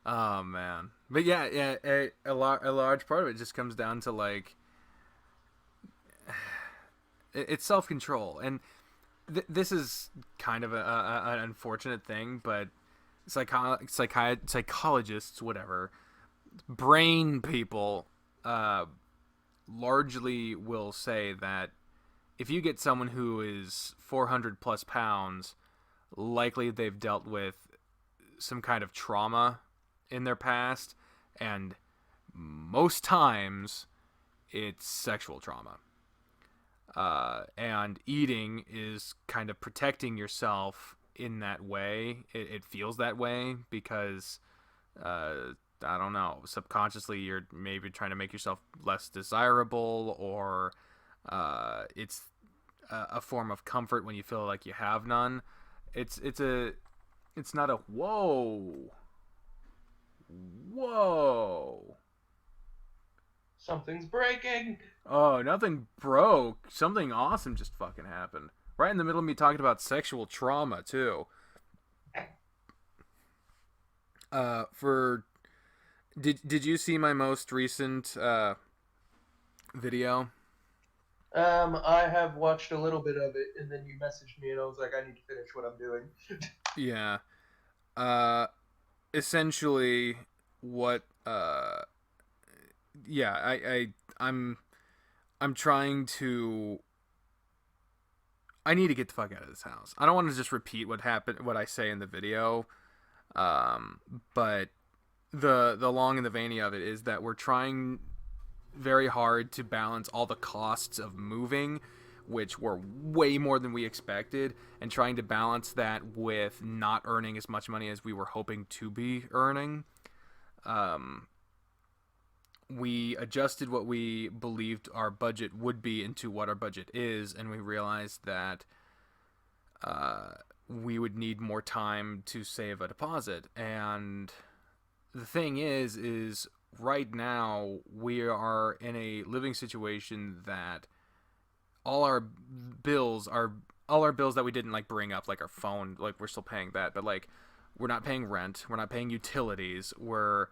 Oh man, but yeah, a large part of it just comes down to like it's self control, and this is kind of an unfortunate thing, but psychologists, whatever, brain people, largely will say that if you get someone who is 400 plus pounds, likely they've dealt with some kind of trauma in their past, and most times it's sexual trauma. And eating is kind of protecting yourself in that way. It feels that way because, I don't know, subconsciously you're maybe trying to make yourself less desirable, or it's a form of comfort when you feel like you have none. It's not a whoa.
Something's breaking.
Oh, nothing broke. Something awesome just fucking happened. Right in the middle of me talking about sexual trauma, too. For did you see my most recent video?
I have watched a little bit of it, and then you messaged me, and I was like, I need to finish what I'm doing.
Yeah. Uh, essentially, what yeah, I'm trying to. I need to get the fuck out of this house. I don't want to just repeat what happened, what I say in the video. But the long and the veiny of it is that we're trying very hard to balance all the costs of moving, which were way more than we expected, and trying to balance that with not earning as much money as we were hoping to be earning. We adjusted what we believed our budget would be into what our budget is, and we realized that we would need more time to save a deposit. And the thing is right now we are in a living situation that all our bills that we didn't like bring up, like our phone, like we're still paying that, but like we're not paying rent, we're not paying utilities, we're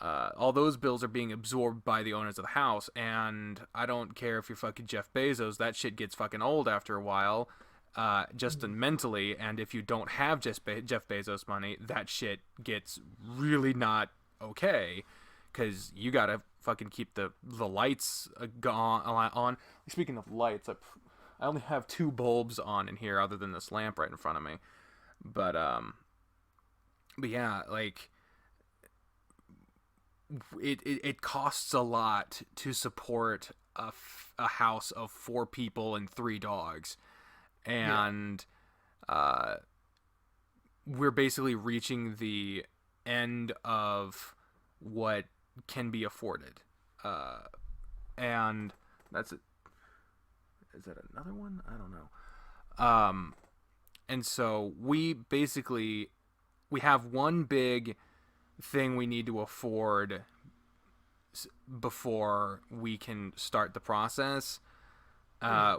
all those bills are being absorbed by the owners of the house. And I don't care if you're fucking Jeff Bezos, that shit gets fucking old after a while, just mentally. And if you don't have Jeff Bezos money, that shit gets really not okay, because you gotta fucking keep the lights on. Speaking of lights, I only have 2 bulbs on in here other than this lamp right in front of me. But yeah, like it costs a lot to support a house of 4 people and 3 dogs, and we're basically reaching the end of what can be afforded, and that's it. Is that another one? I don't know. And so we have one big thing we need to afford before we can start the process,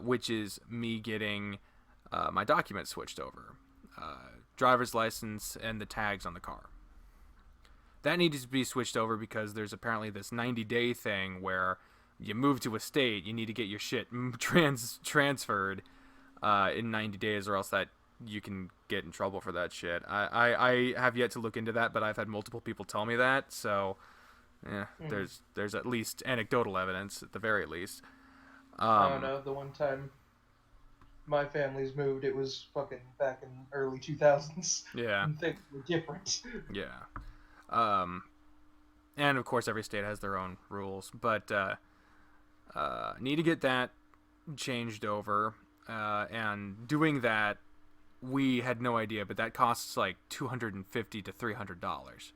which is me getting my documents switched over. Driver's license and the tags on the car. That needed to be switched over because there's apparently this 90-day thing where you move to a state, you need to get your shit transferred in 90 days, or else that you can get in trouble for that shit. I have yet to look into that, but I've had multiple people tell me that, so there's at least anecdotal evidence at the very least.
I don't know, the one time my family's moved, it was fucking back in early 2000s.
Yeah.
And things were different.
Yeah. And of course every state has their own rules, but need to get that changed over. And doing that, we had no idea, but that costs like $250 to $300.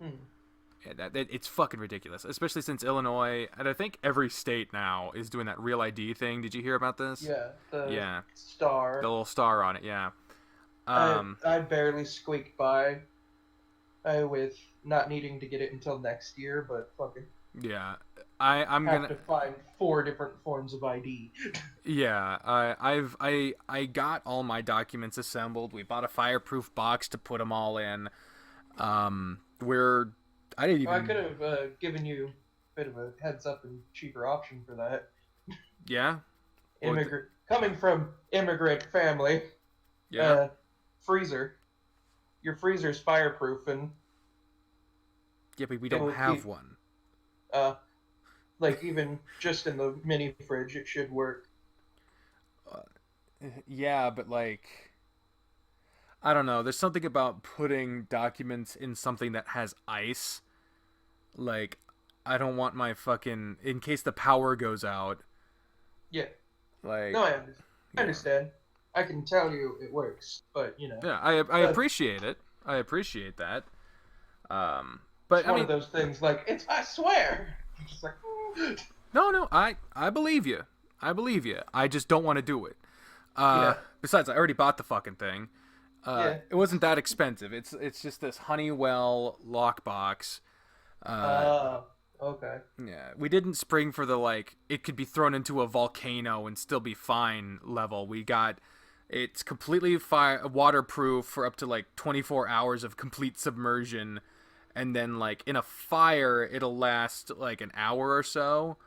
Yeah, it's fucking ridiculous, especially since Illinois, and I think every state now is doing that Real ID thing. Did you hear about this?
Yeah,
the
star.
The little star on it, yeah.
I barely squeaked by with not needing to get it until next year, but fucking
yeah. I'm gonna
have to find 4 different forms of ID.
Yeah, I got all my documents assembled. We bought a fireproof box to put them all in. I didn't even.
I could have given you a bit of a heads up and cheaper option for that.
Yeah.
Coming from immigrant family.
Yeah.
Freezer. Your freezer's fireproof, and
yeah, but we don't have one.
Like even just in the mini fridge, it should work.
Yeah, but like, I don't know. There's something about putting documents in something that has ice. Like, I don't want my fucking, in case the power goes out.
Yeah.
Like.
No, I understand. I can tell you it works, but you know.
Yeah, I appreciate it. I appreciate that. But
it's one of those things like I swear. It's like.
No, I believe you. I just don't want to do it. Besides, I already bought the fucking thing. It wasn't that expensive. It's just this Honeywell lockbox.
Okay.
Yeah, we didn't spring for the like it could be thrown into a volcano and still be fine level. We got it's completely waterproof for up to like 24 hours of complete submersion, and then like in a fire it'll last like an hour or so.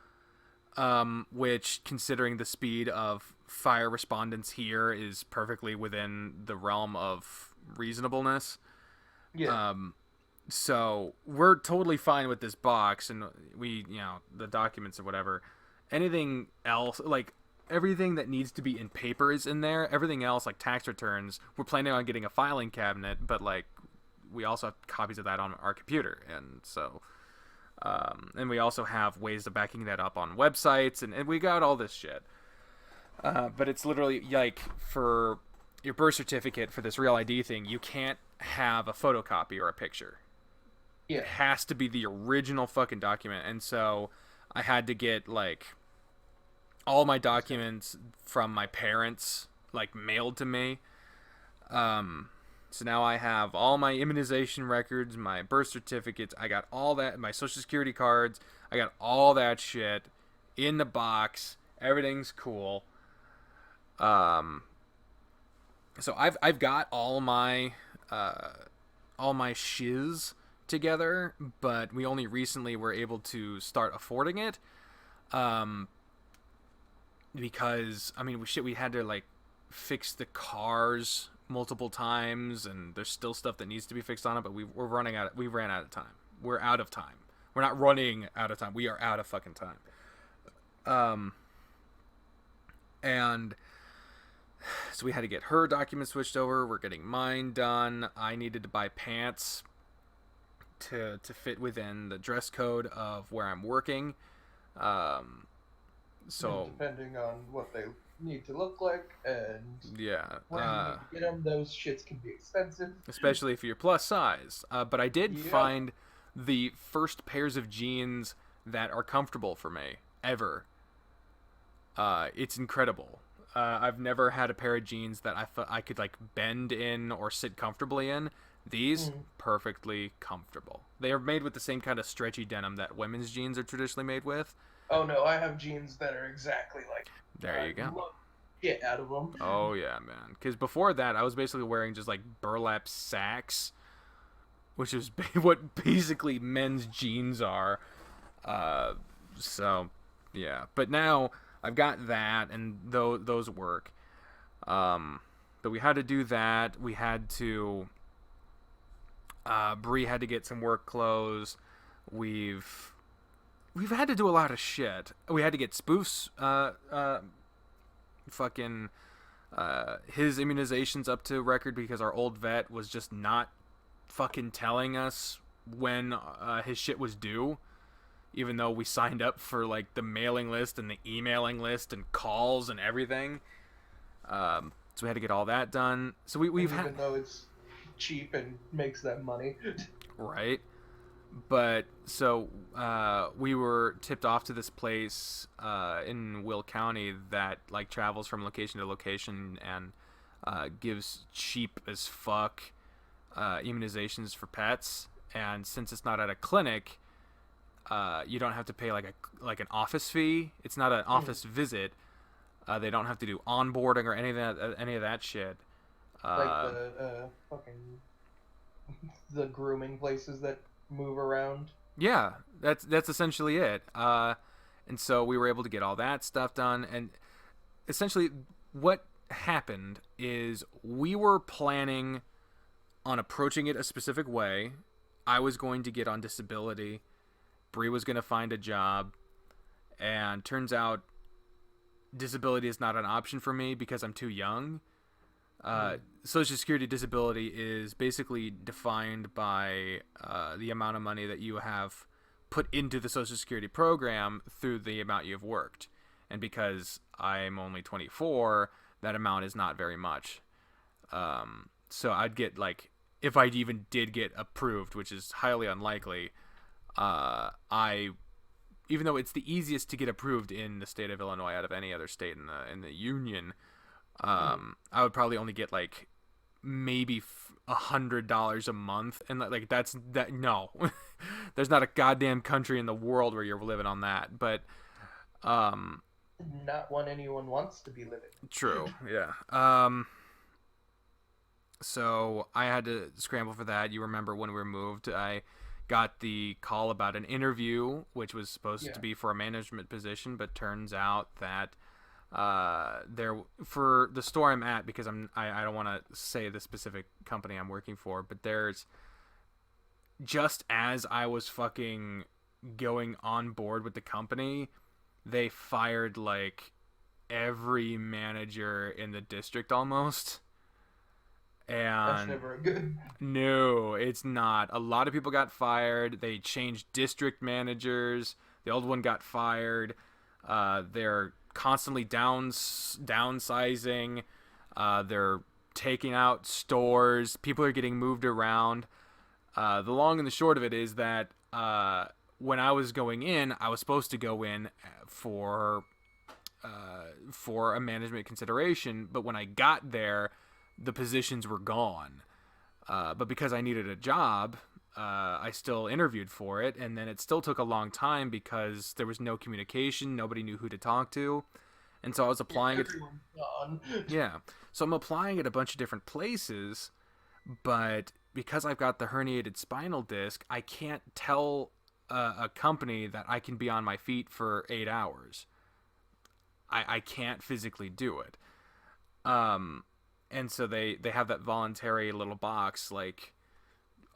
Which, considering the speed of fire respondents here, is perfectly within the realm of reasonableness.
Yeah.
So we're totally fine with this box, and we, the documents or whatever. Anything else, like everything that needs to be in paper is in there. Everything else, like tax returns, we're planning on getting a filing cabinet, but like we also have copies of that on our computer, and so. And we also have ways of backing that up on websites, and we got all this shit. But it's literally like for your birth certificate for this Real ID thing, you can't have a photocopy or a picture.
Yeah.
It has to be the original fucking document. And so I had to get like all my documents from my parents like mailed to me. So now I have all my immunization records, my birth certificates, I got all that, my social security cards, I got all that shit in the box. Everything's cool. So I've got all my shiz together, but we only recently were able to start affording it. Because we had to like fix the cars multiple times, and there's still stuff that needs to be fixed on it, but we ran out of time. We're out of time. We're not running out of time. We are out of fucking time. And so we had to get her documents switched over. We're getting mine done. I needed to buy pants to fit within the dress code of where I'm working. So
depending on what they need to look like, and when you get them, those shits can be expensive,
especially if you're plus size. But I did find the first pairs of jeans that are comfortable for me ever. It's incredible. I've never had a pair of jeans that I could like bend in or sit comfortably in. These perfectly comfortable. They are made with the same kind of stretchy denim that women's jeans are traditionally made with.
Oh no, I have jeans that are exactly like.
There you go.
shit out of them.
Oh yeah, man. Because before that, I was basically wearing just like burlap sacks, which is what basically men's jeans are. Uh, so yeah, but now I've got that, and those work. Um, but we had to do that. We had to. Bree had to get some work clothes. We've had to do a lot of shit. We had to get spoofs. Fucking his immunizations up to record because our old vet was just not fucking telling us when his shit was due, even though we signed up for like the mailing list and the emailing list and calls and everything. So we had to get all that done. So we've
And
had
even though it's cheap and makes them money.
right, but so we were tipped off to this place in Will County that like travels from location to location and gives cheap as fuck immunizations for pets. And since it's not at a clinic, you don't have to pay like an office fee. It's not an office visit. They don't have to do onboarding or any of that shit.
Like the fucking the grooming places that move around.
Yeah, that's essentially it. And so we were able to get all that stuff done. And essentially, what happened is we were planning on approaching it a specific way. I was going to get on disability. Bree was going to find a job. And turns out disability is not an option for me because I'm too young. Social Security disability is basically defined by the amount of money that you have put into the Social Security program through the amount you've worked. And because I'm only 24, that amount is not very much. So I'd get like, if I even did get approved, which is highly unlikely, even though it's the easiest to get approved in the state of Illinois out of any other state in the union, I would probably only get like maybe $100 a month, and like that's that. No, there's not a goddamn country in the world where you're living on that. But
Not one anyone wants to be living.
true, yeah. So I had to scramble for that. You remember when we moved, I got the call about an interview, which was supposed to be for a management position, but turns out that there for the store I'm at, because I don't want to say the specific company I'm working for, but there's, just as I was fucking going on board with the company, they fired like every manager in the district almost.
That's
And
never a good.
no, it's not. A lot of people got fired. They changed district managers. The old one got fired. They're constantly downsizing. They're taking out stores. People are getting moved around. The long and the short of it is that when I was going in, I was supposed to go in for a management consideration, but when I got there, the positions were gone. But because I needed a job, I still interviewed for it, and then it still took a long time because there was no communication. Nobody knew who to talk to. And so I was applying it.
Everyone's gone.
Yeah. So I'm applying at a bunch of different places, but because I've got the herniated spinal disc, I can't tell a company that I can be on my feet for 8 hours. I can't physically do it. And so they have that voluntary little box like,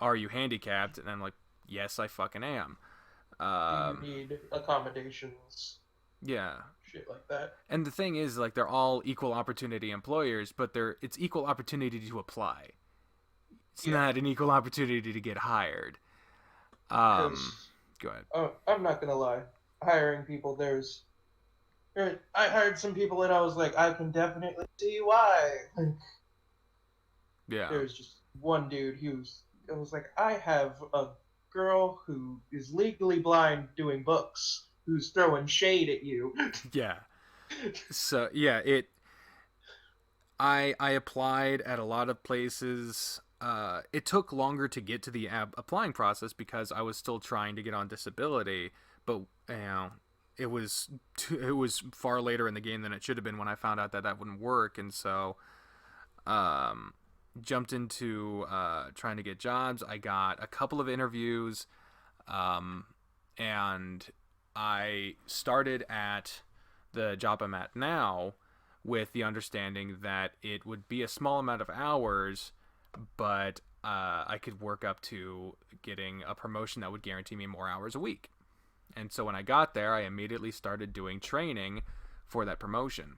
are you handicapped? And I'm like, yes, I fucking am.
Do you need accommodations?
Yeah.
Shit like that.
And the thing is, like, they're all equal opportunity employers, but it's equal opportunity to apply. It's not an equal opportunity to get hired. Go ahead.
I'm not gonna lie. Hiring people, I hired some people and I was like, I can definitely see why.
Yeah.
There's just one dude I was like, I have a girl who is legally blind doing books who's throwing shade at you.
Yeah. So yeah, I applied at a lot of places. It took longer to get to the applying process because I was still trying to get on disability, but it was far later in the game than it should have been when I found out that that wouldn't work, and so um, jumped into trying to get jobs. I got a couple of interviews, um, and I started at the job I'm at now with the understanding that it would be a small amount of hours, but I could work up to getting a promotion that would guarantee me more hours a week. And so when I got there, I immediately started doing training for that promotion.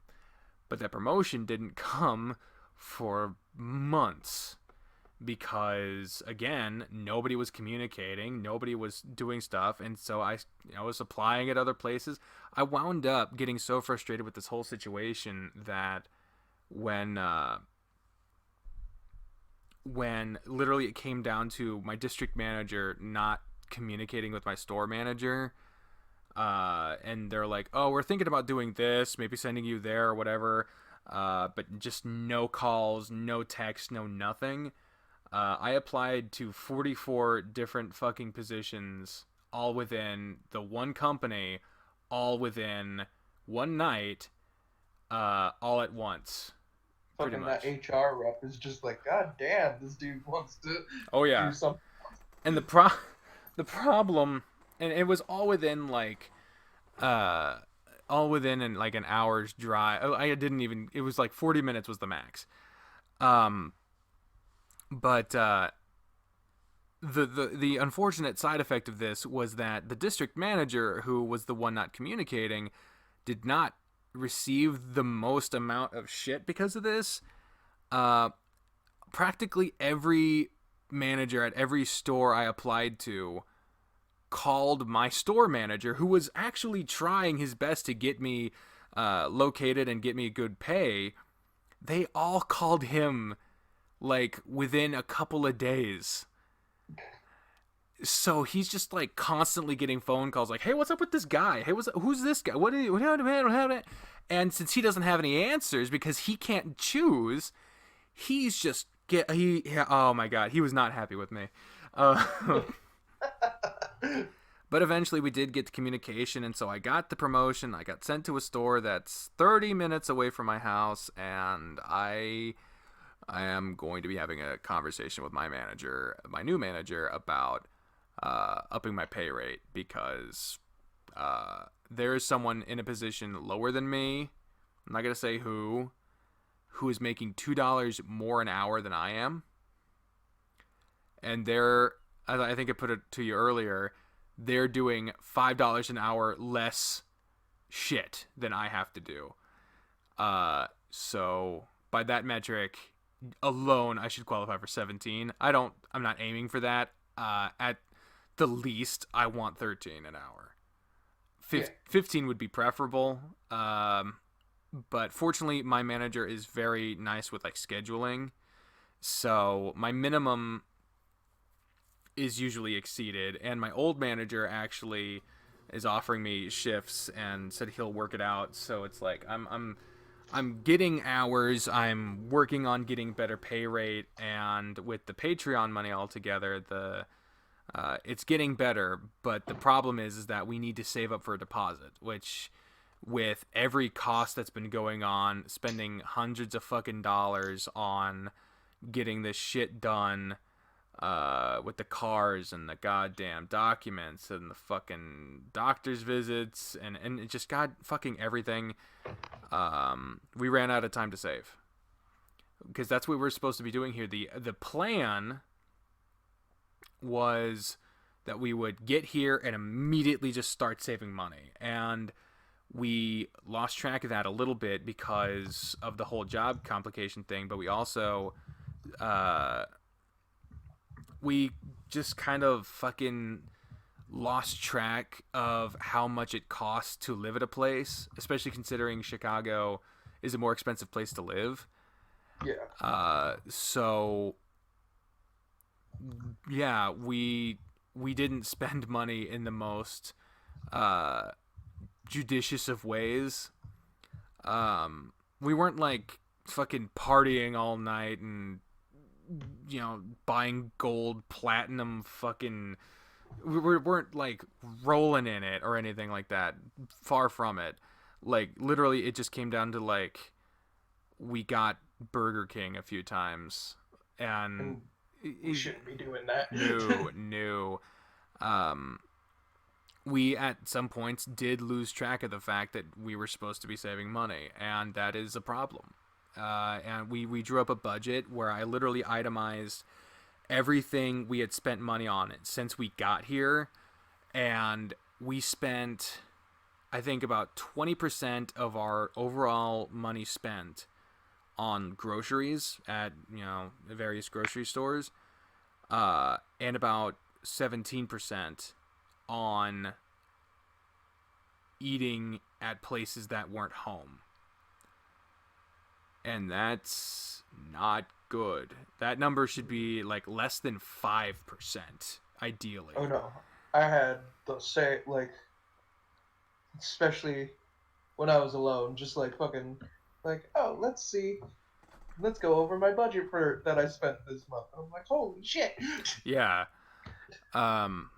But that promotion didn't come for months because, again, nobody was communicating, nobody was doing stuff, and so I was applying at other places. I wound up getting so frustrated with this whole situation that when when literally it came down to my district manager not communicating with my store manager, and they're like, oh, we're thinking about doing this, maybe sending you there or whatever, but just no calls, no text, no nothing. I applied to 44 different fucking positions, all within the one company, all within one night, all at once. Pretty
Fucking that
much.
HR rep is just like, God damn, this dude wants to
Oh
do
yeah.
something.
And the problem, and it was uh all within like an hour's drive. I didn't even, it was like 40 minutes was the max. Um but the unfortunate side effect of this was that the district manager, who was the one not communicating, did not receive the most amount of shit because of this. Uh Practically every manager at every store I applied to called my store manager, who was actually trying his best to get me located and get me good pay. They all called him like within a couple of days. So he's just like constantly getting phone calls like, hey, what's up with this guy? Hey, who's this guy? And since he doesn't have any answers because he can't choose, he's just oh my god, he was not happy with me. Uh, but eventually we did get the communication, and so I got the promotion. I got sent to a store that's 30 minutes away from my house, and I am going to be having a conversation with my manager, my new manager, about upping my pay rate because there is someone in a position lower than me. I'm not gonna say who is making $2 more an hour than I am, and they're, I think I put it to you earlier, they're doing $5 an hour less shit than I have to do. So by that metric alone, I should qualify for 17. I'm not aiming for that. At the least, I want 13 an hour. 15 would be preferable. But fortunately, my manager is very nice with like scheduling, so my minimum is usually exceeded. And my old manager actually is offering me shifts and said he'll work it out. So it's like I'm getting hours. I'm working on getting better pay rate, and with the Patreon money altogether, it's getting better. But the problem is that we need to save up for a deposit, which, with every cost that's been going on, spending hundreds of fucking dollars on getting this shit done, with the cars and the goddamn documents and the fucking doctor's visits and it just got fucking everything. We ran out of time to save because that's what we're supposed to be doing here. The plan was that we would get here and immediately just start saving money, and we lost track of that a little bit because of the whole job complication thing, but we also we just kind of fucking lost track of how much it costs to live at a place, especially considering Chicago is a more expensive place to live. So yeah, we didn't spend money in the most judicious of ways. We weren't like fucking partying all night and buying gold, platinum, fucking we weren't like rolling in it or anything like that. Far from it. Like literally, it just came down to like we got Burger King a few times, and
And we shouldn't be doing that.
no. Um, we at some points did lose track of the fact that we were supposed to be saving money, and that is a problem. And we drew up a budget where I literally itemized everything we had spent money on it since we got here, and we spent, I think, about 20% of our overall money spent on groceries at various grocery stores, and about 17% on eating at places that weren't home. And that's not good. That number should be like less than 5%, ideally.
Oh no, I had the say like, especially when I was alone, just like fucking, like, oh, let's go over my budget for that I spent this month. And I'm like, holy shit.
Yeah. Um,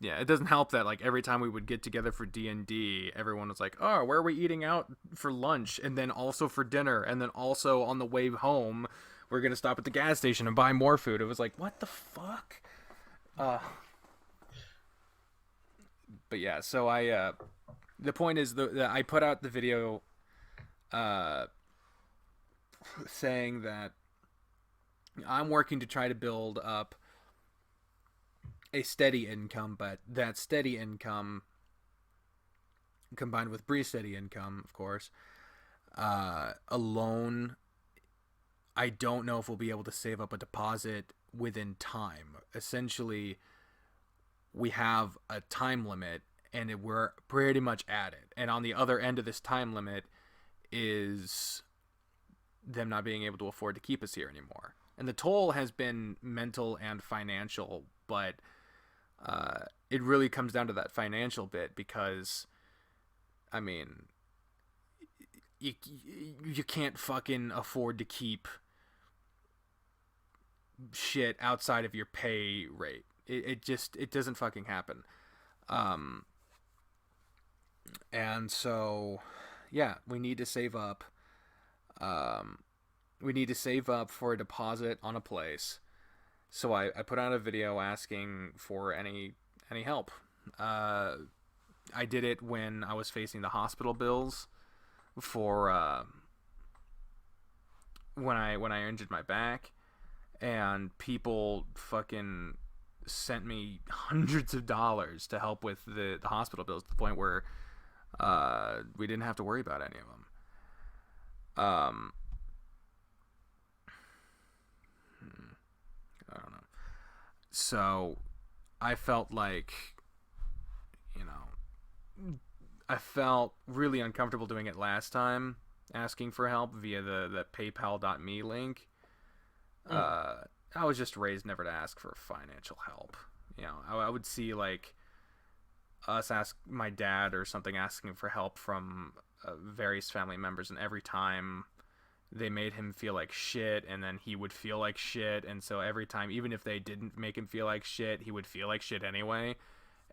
yeah, it doesn't help that like every time we would get together for D&D, everyone was like, "Oh, where are we eating out for lunch and then also for dinner and then also on the way home, we're going to stop at the gas station and buy more food." It was like, "What the fuck?" Uh but yeah, so I the point is I put out the video uh saying that I'm working to try to build up a steady income, but that steady income combined with Bree's steady income, of course, alone, I don't know if we'll be able to save up a deposit within time. Essentially, we have a time limit, and we're pretty much at it. And on the other end of this time limit is them not being able to afford to keep us here anymore. And the toll has been mental and financial, but it really comes down to that financial bit because, I mean, you can't fucking afford to keep shit outside of your pay rate. It doesn't fucking happen. Um, and so, yeah, we need to save up. Um, we need to save up for a deposit on a place. So I put out a video asking for any help. I did it when I was facing the hospital bills for when I injured my back, and people fucking sent me hundreds of dollars to help with the hospital bills to the point where we didn't have to worry about any of them. I don't know. So I felt like, you know, I felt really uncomfortable doing it last time, asking for help via the PayPal.me link. I was just raised never to ask for financial help. I would see like us ask my dad or something asking for help from various family members, and every time they made him feel like shit, and then he would feel like shit, and so every time, even if they didn't make him feel like shit, he would feel like shit anyway.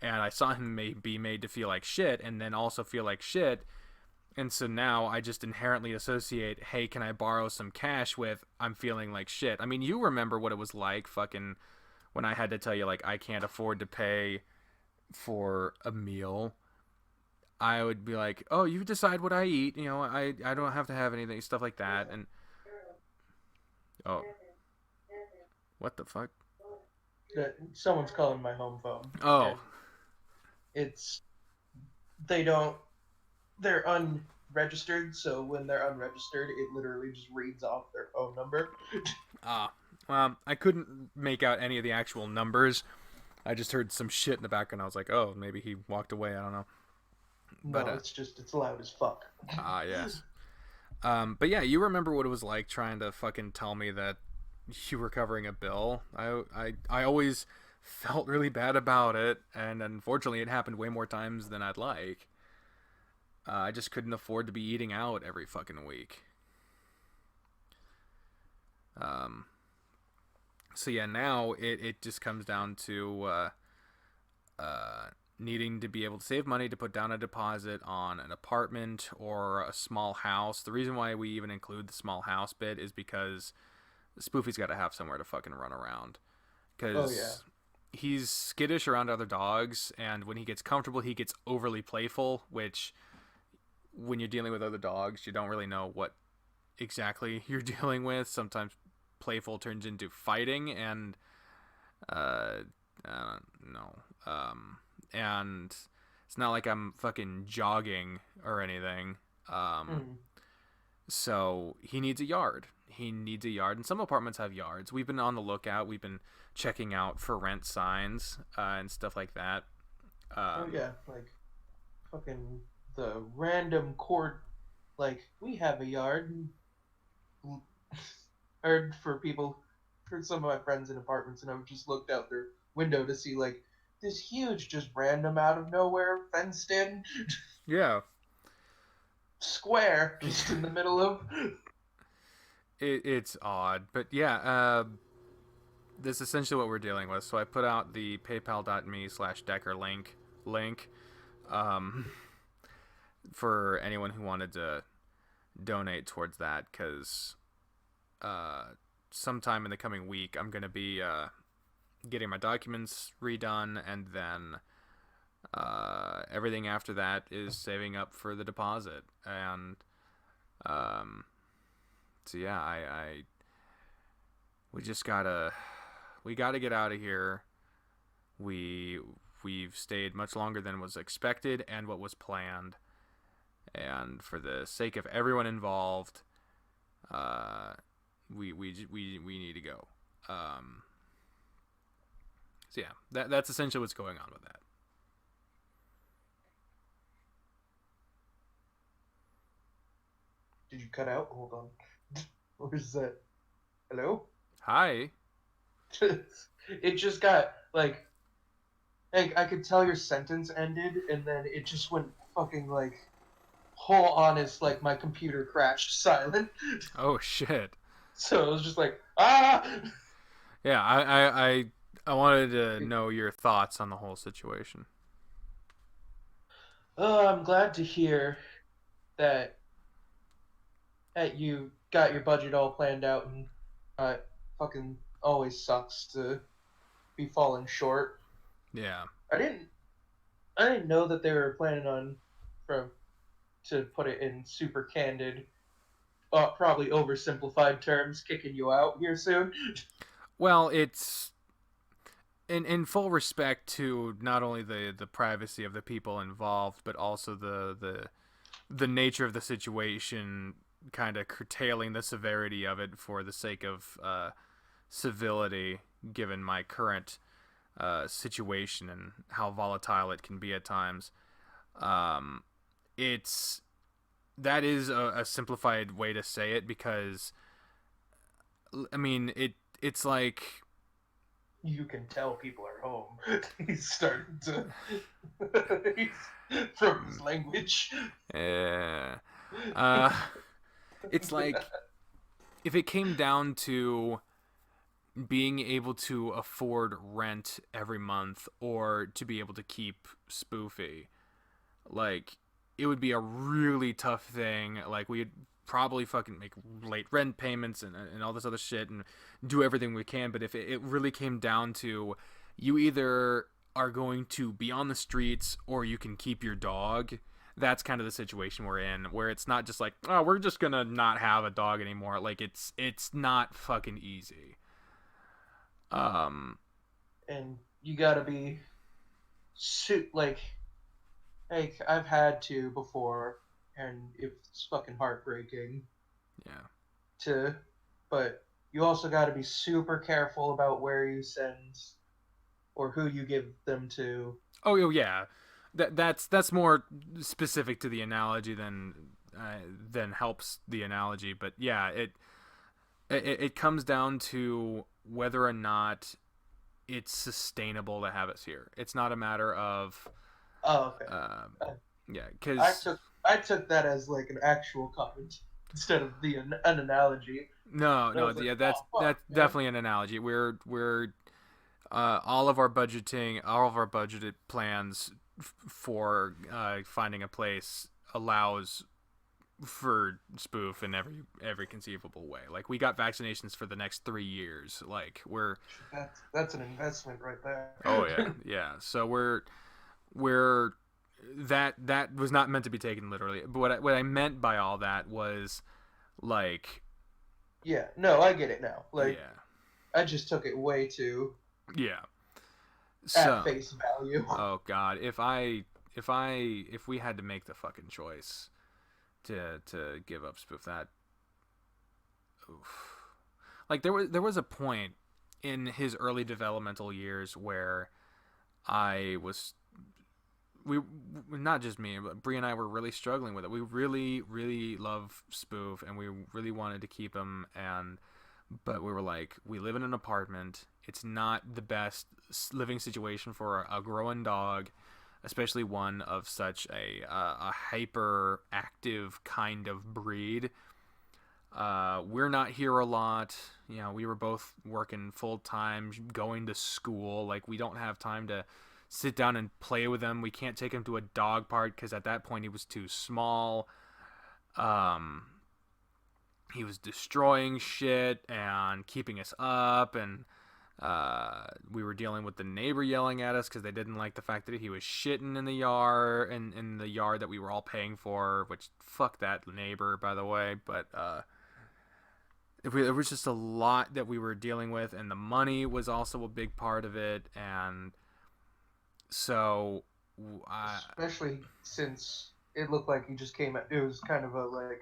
And I saw him be made to feel like shit, and then also feel like shit. And so now I just inherently associate, hey, can I borrow some cash with I'm feeling like shit. I mean, you remember what it was like fucking when I had to tell you, like, I can't afford to pay for a meal. I would be like, oh, you decide what I eat. I don't have to have anything, stuff like that. And, oh, what the fuck?
Someone's calling my home phone.
Oh,
And it's, they don't, they're unregistered, so when they're unregistered, it literally just reads off their phone number.
well, I couldn't make out any of the actual numbers. I just heard some shit in the background. I was like, oh, maybe he walked away. I don't know.
No, it's loud as fuck.
Yes. But yeah, you remember what it was like trying to fucking tell me that you were covering a bill. I always felt really bad about it, and unfortunately it happened way more times than I'd like. I just couldn't afford to be eating out every fucking week. So yeah, now it just comes down to uh, needing to be able to save money to put down a deposit on an apartment or a small house. The reason why we even include the small house bit is because Spoofy's got to have somewhere to fucking run around.
Oh yeah.
Because he's skittish around other dogs, and when he gets comfortable, he gets overly playful, which, when you're dealing with other dogs, you don't really know what exactly you're dealing with. Sometimes playful turns into fighting, and I don't know. And it's not like I'm fucking jogging or anything.
Mm.
So he needs a yard. He needs a yard, and some apartments have yards. We've been on the lookout. We've been checking out for rent signs and stuff like that.
Oh
Um,
yeah, like fucking the random court. Like we have a yard. Heard for people, for some of my friends in apartments, and I've just looked out their window to see like this huge, just random out of nowhere fenced in
yeah,
square just in the middle of.
it's odd, but yeah, this is essentially what we're dealing with. So I put out the PayPal.me/Decker link um, for anyone who wanted to donate towards that, because uh, sometime in the coming week I'm going to be getting my documents redone, and then everything after that is saving up for the deposit. And um, so yeah, we just gotta get out of here. We've stayed much longer than was expected and what was planned, and for the sake of everyone involved, uh, we need to go. So yeah, that's essentially what's going on with that.
Did you cut out? Hold on. What was that? Hello?
Hi.
It just got like I could tell your sentence ended, and then it just went fucking like whole honest, like my computer crashed silent.
Oh shit.
So it was just like ah.
Yeah, I wanted to know your thoughts on the whole situation.
Oh, I'm glad to hear that you got your budget all planned out, and fucking always sucks to be falling short.
Yeah.
I didn't I didn't know that they were planning on, from to put it in super candid, probably oversimplified terms, kicking you out here soon.
Well, it's in full respect to not only the privacy of the people involved, but also the nature of the situation, kind of curtailing the severity of it for the sake of civility, given my current situation and how volatile it can be at times. Um, it's that is a simplified way to say it, because I mean it's like
You can tell people are home. He's starting to. From his language.
uh, uh it's like if it came down to being able to afford rent every month or to be able to keep Spoofy, like it would be a really tough thing. Like we'd probably fucking make late rent payments and all this other shit and do everything we can. But if it really came down to, you either are going to be on the streets or you can keep your dog, that's kind of the situation we're in, where it's not just like, oh, we're just gonna not have a dog anymore. Like it's not fucking easy. um
And you gotta be like I've had to before, and it's fucking heartbreaking
yeah.
to, but you also got to be super careful about where you send or who you give them to.
Oh yeah, that's more specific to the analogy than helps the analogy. But yeah, it comes down to whether or not it's sustainable to have us here. It's not a matter of
Oh, okay.
uh,
Uh,
yeah,
I
because
took I took that as like an actual comment instead of an analogy.
no,
And I
no,
was like,
yeah,
oh
that's
fuck, man.
definitely an analogy. We're all of our budgeting, all of our budgeted plans for finding a place allows for spoof in every conceivable way. Like we got vaccinations for the next 3 years. Like we're
That's an investment right there.
oh yeah yeah. So we're that was not meant to be taken literally. But what I meant by all that was like
Yeah, no, I get it now. Like
yeah
I just took it way too
yeah.
at
So
face value.
oh god, if we had to make the fucking choice to give up spoof, that oof. Like there was a point in his early developmental years where I was we not just me but Bree and I were really struggling with it. We really love spoof and we really wanted to keep him, and but we were like, we live in an apartment, it's not the best living situation for a growing dog, especially one of such a hyper active kind of breed. We're not here a lot. You know, we were both working full time, going to school. Like, we don't have time to sit down and play with him. We can't take him to a dog park because at that point he was too small. Um, he was destroying shit and keeping us up, and we were dealing with the neighbor yelling at us because they didn't like the fact that he was shitting in the yard, in the yard that we were all paying for. Which fuck that neighbor, by the way. But it was just a lot that we were dealing with, and the money was also a big part of it, and so
Especially since it looked like he just came out. It was kind of a like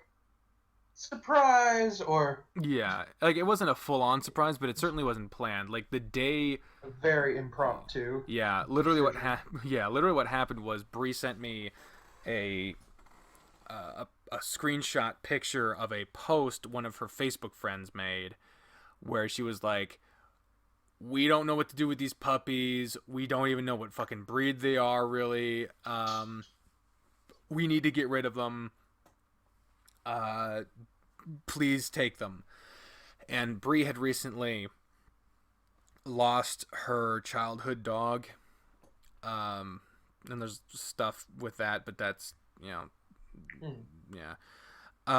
surprise or
yeah, like it wasn't a full on surprise, but it certainly wasn't planned. Like the day,
a very impromptu
yeah, literally
decision.
literally what happened was Bree sent me a a screenshot picture of a post one of her Facebook friends made, where she was like, "We don't know what to do with these puppies. We don't even know what fucking breed they are, really. We need to get rid of them. Uh, please take them." And Bree had recently lost her childhood dog. And there's stuff with that, but that's, you know,
Hmm.
yeah.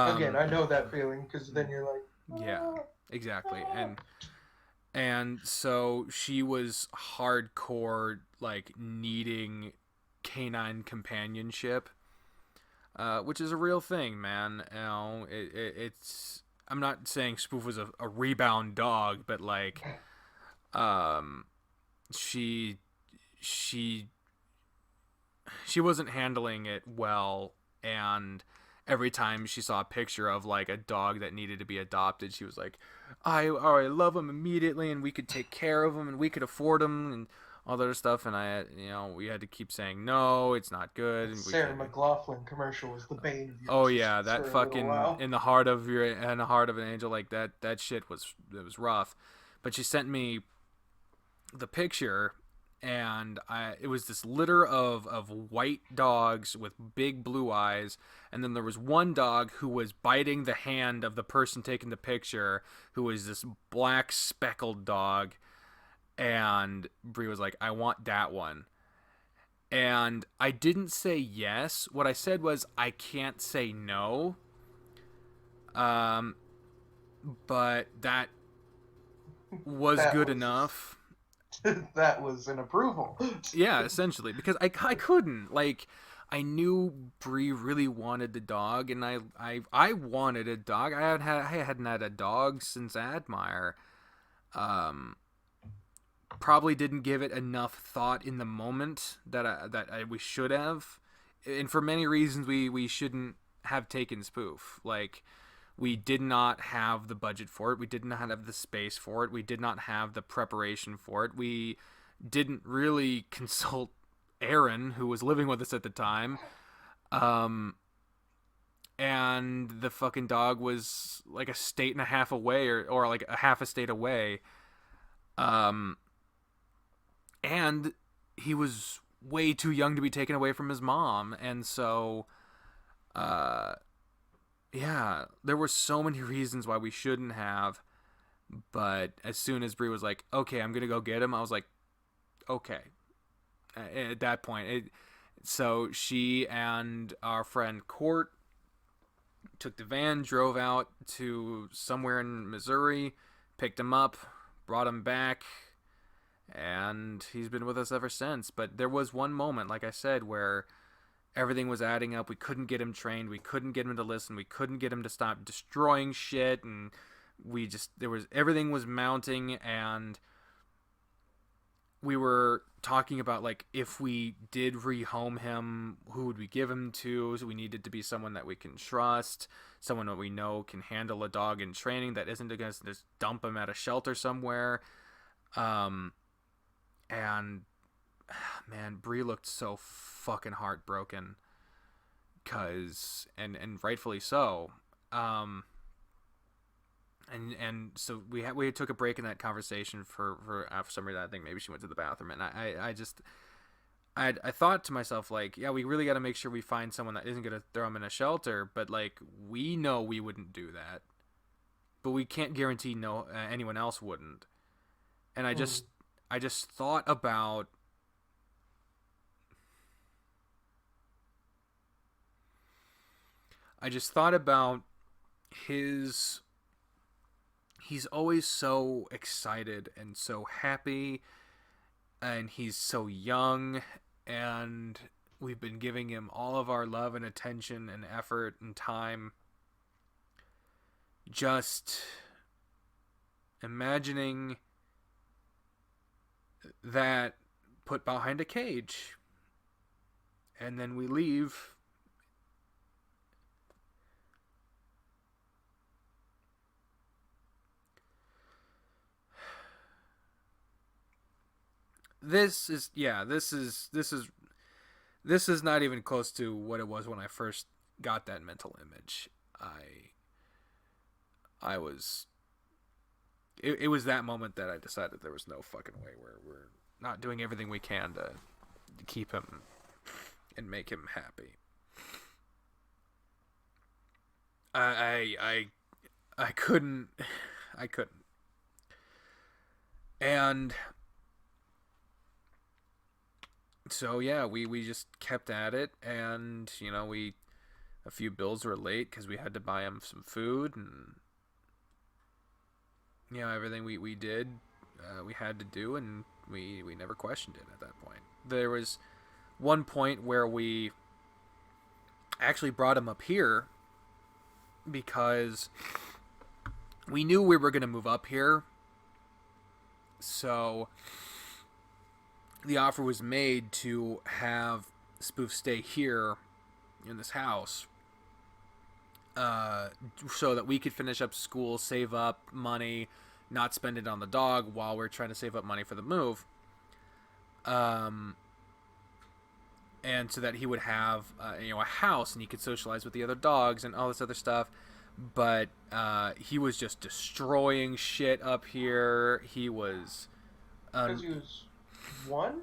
Again,
Um,
I know that feeling because then you're like,
yeah,
"Ah,
exactly.
ah."
And so she was hardcore, like needing canine companionship, which is a real thing, man. You know, it's. I'm not saying Spoof was a rebound dog, but like, um, she she she wasn't handling it well, and every time she saw a picture of like a dog that needed to be adopted, she was like, I love him immediately, and we could take care of him, and we could afford him, and all that other stuff." And we had to keep saying no, it's not good,
The
and we
Sarah
can't.
McLaughlin commercial was the bane of your
Oh yeah,
existence
that
for a little
fucking
while.
in the heart of an angel, like that shit was, it was rough. But she sent me the picture, and it was this litter of white dogs with big blue eyes, and then there was one dog who was biting the hand of the person taking the picture, who was this black speckled dog. And Brie was like, "I want that one." And I didn't say yes. What I said was, "I can't say no." Um, but that was
That
good
was
enough.
that was an approval.
Yeah, essentially, because I couldn't, like, I knew Bree really wanted the dog, and I wanted a dog. I hadn't had a dog since Admire. Um, Probably didn't give it enough thought in the moment we should have, and for many reasons we shouldn't have taken Spoof. Like, we did not have the budget for it. We did not have the space for it. We did not have the preparation for it. We didn't really consult Aaron, who was living with us at the time. Um, and the fucking dog was like a state and a half away, or like a half a state away. Um, and he was way too young to be taken away from his mom. And so, uh, yeah, there were so many reasons why we shouldn't have. But as soon as Bree was like, "Okay, I'm gonna go get him," I was like, okay. At that point, so she and our friend Court took the van, drove out to somewhere in Missouri, picked him up, brought him back, and he's been with us ever since. But there was one moment, like I said, where everything was adding up. We couldn't get him trained. We couldn't get him to listen. We couldn't get him to stop destroying shit. And everything was mounting, and we were talking about, like, if we did rehome him, who would we give him to? So we needed to be someone that we can trust, someone that we know can handle a dog in training, that isn't going to just dump him at a shelter somewhere. And man, Bree looked so fucking heartbroken, and rightfully so. And so we took a break in that conversation for some reason. I think maybe she went to the bathroom, and I thought to myself, like, yeah, we really got to make sure we find someone that isn't gonna throw him in a shelter. But like, we know we wouldn't do that, but we can't guarantee anyone else wouldn't. And I just thought about his. He's always so excited and so happy, and he's so young, and we've been giving him all of our love and attention and effort and time. Just imagining that put behind a cage, and then we leave. This is not even close to what it was when I first got that mental image. I was it was that moment that I decided there was no fucking way we're not doing everything we can to keep him and make him happy. I couldn't. And so yeah, we just kept at it, and a few bills were late because we had to buy him some food, and everything we did, we had to do, and we never questioned it at that point. There was one point where we actually brought him up here because we knew we were going to move up here, so the offer was made to have Spoof stay here in this house, so that we could finish up school, save up money, not spend it on the dog while we're trying to save up money for the move. And so that he would have a house, and he could socialize with the other dogs and all this other stuff. But he was just destroying shit up here. He was
because he was 1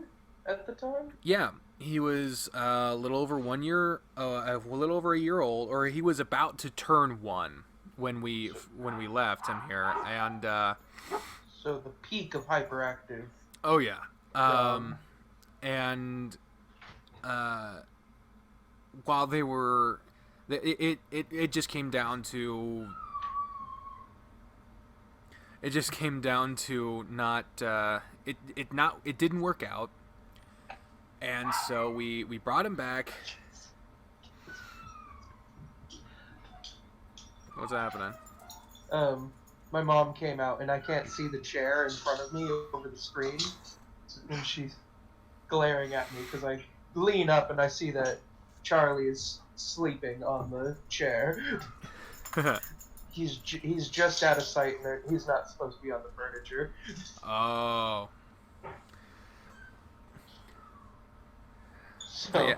at the time?
Yeah, he was a little over 1 year, a little over a year old, or he was about to turn 1 when we left him here, and
so the peak of hyperactive.
Oh yeah, and while they were, it just came down to. It just came down to not it didn't work out, and so we brought him back. What's happening?
My mom came out, and I can't see the chair in front of me over the screen, and she's glaring at me because I lean up and I see that Charlie is sleeping on the chair. He's just out of sight, and he's not supposed to be on the furniture.
Oh.
So yeah.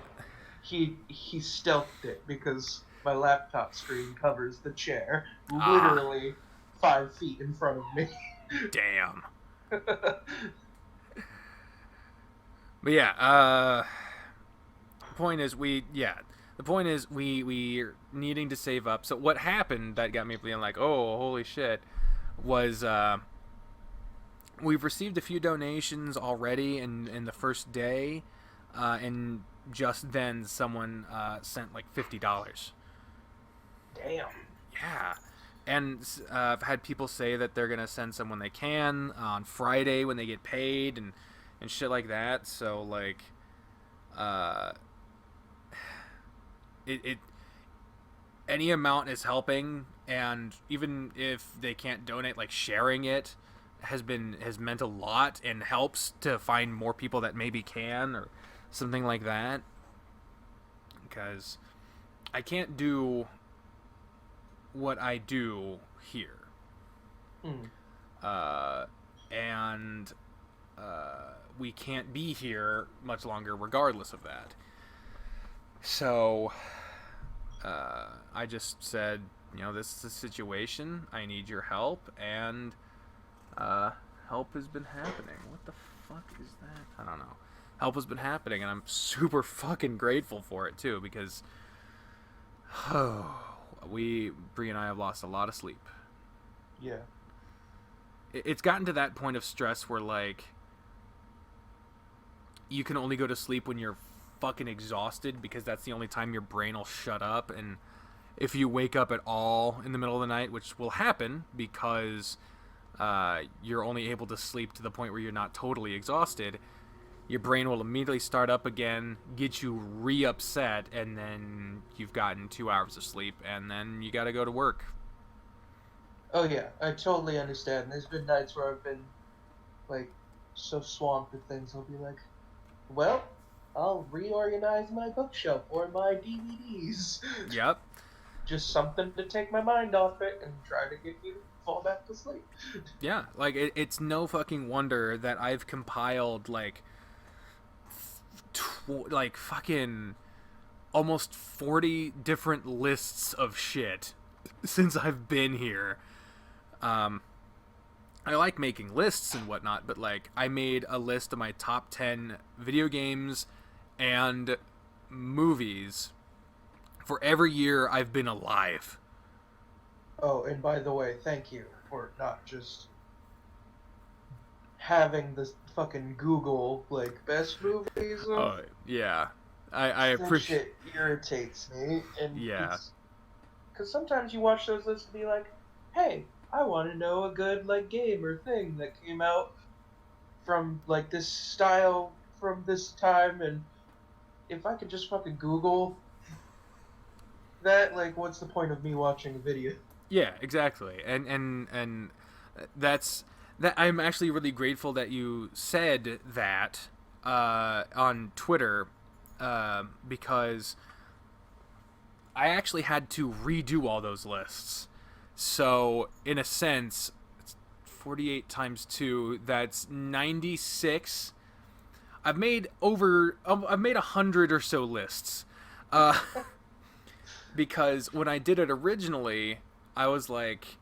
He stealthed it because my laptop screen covers the chair, literally 5 feet in front of me.
Damn. But yeah, the point is we're needing to save up. So what happened that got me feeling like, oh, holy shit, was we've received a few donations already in the first day, and just then someone sent like $50.
Damn.
Yeah. And I've had people say that they're gonna send some when they can on Friday when they get paid and shit like that. So like, uh, it any amount is helping, and even if they can't donate, like sharing it has meant a lot and helps to find more people that maybe can or something like that. Because I can't do what I do here.
Hmm.
And we can't be here much longer regardless of that. So I just said, this is a situation. I need your help, and help has been happening. What the fuck is that? I don't know. Help has been happening, and I'm super fucking grateful for it too, because Bree and I have lost a lot of sleep.
Yeah.
It's gotten to that point of stress where like you can only go to sleep when you're fucking exhausted, because that's the only time your brain will shut up. And if you wake up at all in the middle of the night, which will happen because you're only able to sleep to the point where you're not totally exhausted, your brain will immediately start up again, get you re-upset, and then you've gotten 2 hours of sleep, and then you gotta go to work.
Oh yeah, I totally understand. There's been nights where I've been like so swamped with things. I'll be like, well, I'll reorganize my bookshelf or my DVDs.
Yep.
Just something to take my mind off it and try to get me to fall back to sleep.
Yeah, like it's no fucking wonder that I've compiled like like fucking almost 40 different lists of shit since I've been here. I like making lists and whatnot, but like I made a list of my top 10 video games and movies for every year I've been alive.
Oh, and by the way, thank you for not just having this fucking Google like best movies.
Oh yeah, I
That
appreciate.
shit irritates me, and
Yeah,
it's because sometimes you watch those lists and be like, "Hey, I want to know a good like game or thing that came out from like this style from this time," and if I could just fucking Google that, like, what's the point of me watching a video?
yeah, exactly, and that's that. I'm actually really grateful that you said that on Twitter, because I actually had to redo all those lists. So, in a sense, 48 times 2, that's 96. I've made 100 or so lists. Uh, because when I did it originally, I was like,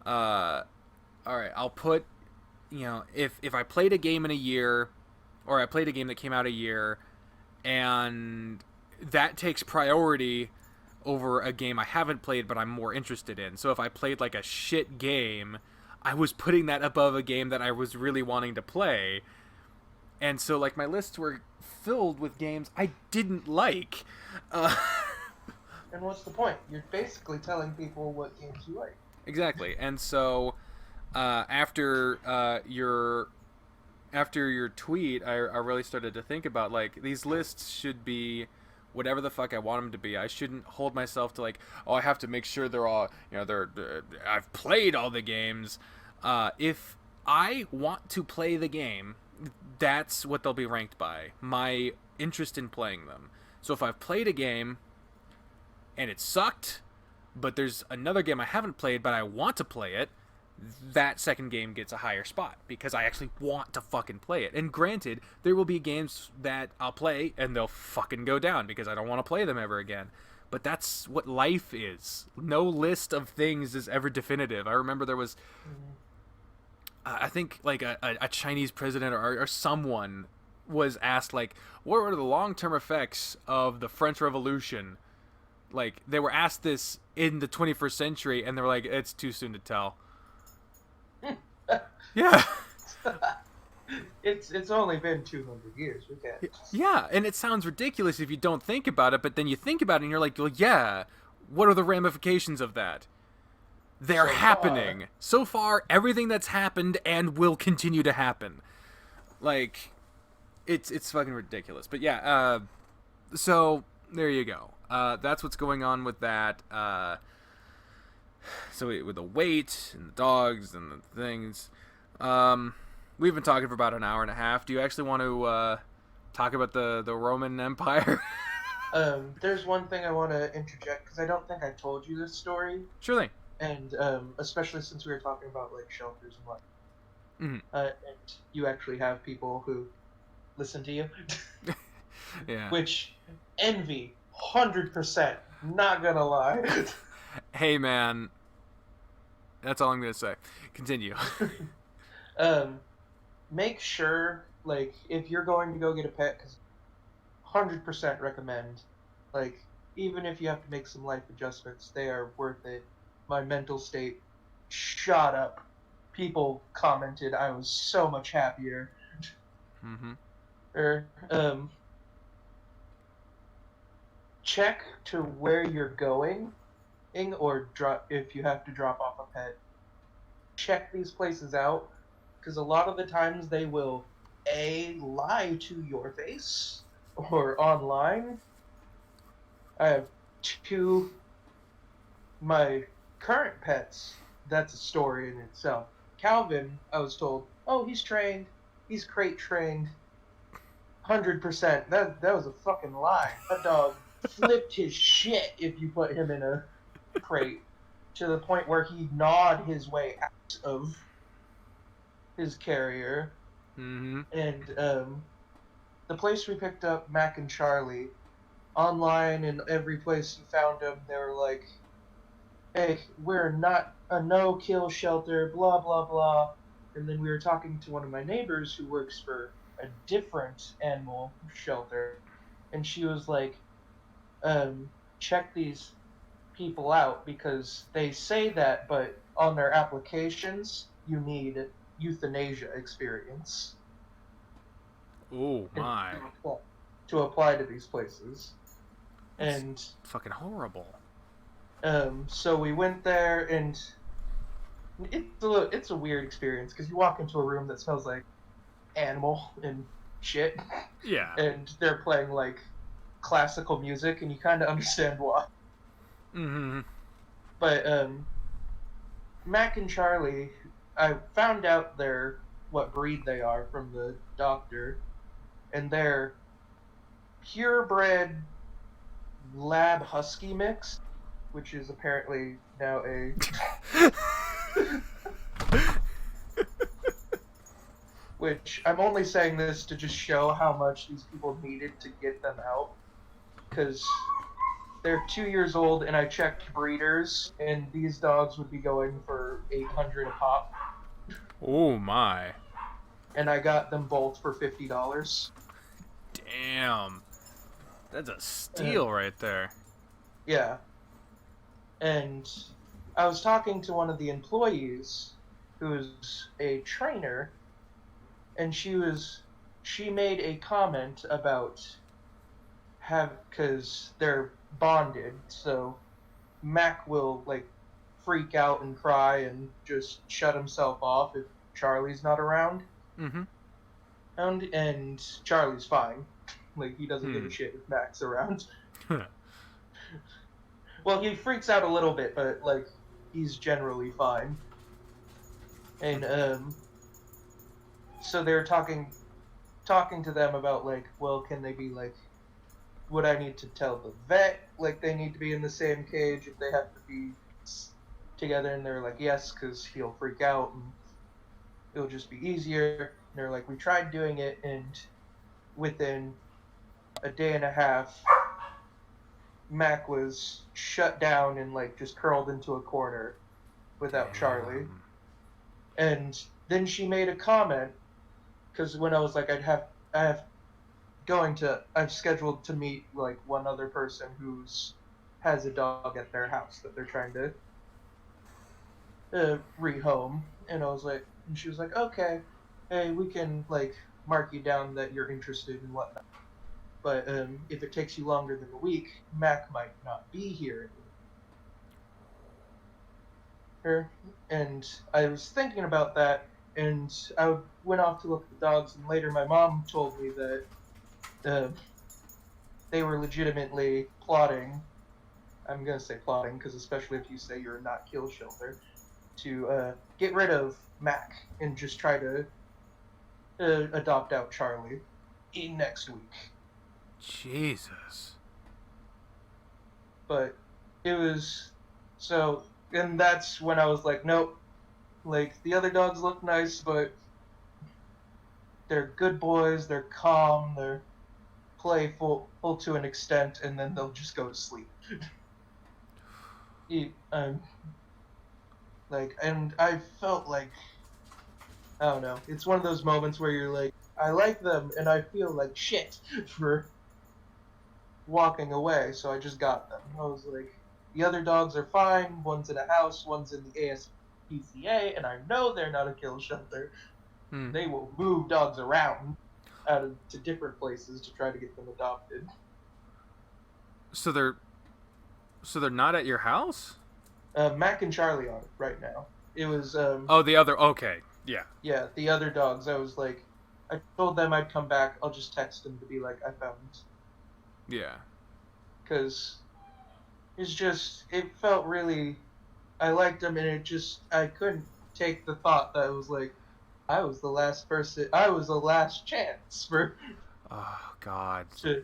all right, I'll put, if I played a game in a year, or I played a game that came out a year, and that takes priority over a game I haven't played but I'm more interested in. So if I played like a shit game, I was putting that above a game that I was really wanting to play. And so like my lists were filled with games I didn't like. Uh,
And what's the point? You're basically telling people what games you like.
exactly. And so after your tweet, I really started to think about like these lists should be whatever the fuck I want them to be. I shouldn't hold myself to like, oh, I have to make sure they're all, I've played all the games. If I want to play the game, that's what they'll be ranked by. My interest in playing them. So if I've played a game and it sucked, but there's another game I haven't played but I want to play it, that second game gets a higher spot because I actually want to fucking play it. And granted, there will be games that I'll play and they'll fucking go down because I don't want to play them ever again. But that's what life is. No list of things is ever definitive. I remember there was, I think, like a Chinese president or someone was asked, like, what were the long-term effects of the French Revolution? Like, they were asked this in the 21st century, and they were like, it's too soon to tell. Yeah.
It's only been 200 years. We can't.
Yeah, and it sounds ridiculous if you don't think about it, but then you think about it and you're like, well, yeah, what are the ramifications of that? They're
So far,
happening. So far, everything that's happened and will continue to happen. Like, it's fucking ridiculous. But yeah, so there you go. That's what's going on with that. So with the weight and the dogs and the things, we've been talking for about an hour and a half. Do you actually want to talk about the Roman Empire?
there's one thing I want to interject because I don't think I told you this story,
Sure thing.
and especially since we were talking about like shelters and what,
Mm-hmm.
and you actually have people who listen to you,
Yeah.
which envy, 100%. Not gonna lie.
Hey man, that's all I'm gonna say. Continue.
um, make sure like if you're going to go get a pet, because 100% recommend. Like, even if you have to make some life adjustments, they are worth it. My mental state shot up. People commented I was so much happier.
Mm-hmm.
Or, check to where you're going, or drop if you have to drop off a pet. Check these places out, because a lot of the times they will lie to your face or online. I have two my current pets. That's a story in itself. Calvin, I was told, oh, he's trained, he's crate trained, 100%. That was a fucking lie. That dog flipped his shit if you put him in a crate, to the point where he gnawed his way out of his carrier.
Mm-hmm.
And the place we picked up Mac and Charlie, online and every place you found them, they were like, hey, we're not a no-kill shelter, blah, blah, blah. And then we were talking to one of my neighbors who works for a different animal shelter, and she was like, check these people out because they say that, but on their applications, you need euthanasia experience
Oh my.
to apply to these places.
That's
And
fucking horrible.
so we went there, and it's a weird experience because you walk into a room that smells like animal and shit,
Yeah.
and they're playing like classical music, and you kind of understand why.
Mm-hmm.
But Mac and Charlie, I found out they're what breed they are from the doctor, and they're purebred lab husky mix, which is apparently now a which I'm only saying this to just show how much these people needed to get them out, because they're 2 years old, and I checked breeders, and these dogs would be going for 800 a pop,
Oh my.
and I got them both for $50.
Damn. That's a
Uh,
steal right there.
yeah, and I was talking to one of the employees who's a trainer, and she made a comment about have because they're bonded, so Mac will like freak out and cry and just shut himself off if Charlie's not around.
Mm-hmm.
And Charlie's fine. Like, he doesn't give a
Hmm.
shit if Mac's around. Well, he freaks out a little bit, but like he's generally fine. And so they're talking to them about like, well, can they be like, would I need to tell the vet like they need to be in the same cage if they have to be together? And they're like, yes, because he'll freak out and it'll just be easier. And they're like, we tried doing it, and within a day and a half, Mac was shut down and like just curled into a corner without Charlie.
Damn.
And then she made a comment because when I was like, I've scheduled to meet like one other person who's has a dog at their house that they're trying to rehome, and I was like, and she was like, okay. hey, we can like mark you down that you're interested and whatnot. But if it takes you longer than a week, Mac might not be here anymore. And I was thinking about that, and I went off to look at the dogs, and later my mom told me that uh, they were legitimately plotting. I'm gonna say plotting because especially if you say you're a not kill shelter, to get rid of Mac and just try to adopt out Charlie in next week.
Jesus.
But it was so, and that's when I was like, nope. Like the other dogs look nice, but they're good boys. They're calm. They're playful to an extent, and then they'll just go to sleep. Um, like, and I felt like I don't know. It's one of those moments where you're like, I like them, and I feel like shit for walking away. So I just got them. I was like, the other dogs are fine. One's in a house. One's in the ASPCA, and I know they're not a kill shelter.
Hmm.
They will move dogs around to different places to try to get them adopted.
So they're not at your house?
Mac and Charlie on it right now. It was
Oh, the other. Okay, yeah,
yeah, the other dogs. I was like, I told them I'd come back. I'll just text them to be like, I found,
yeah,
because it's just it felt really. I liked them, and it just I couldn't take the thought that it was like I was the last person. I was the last chance for
oh God,
to.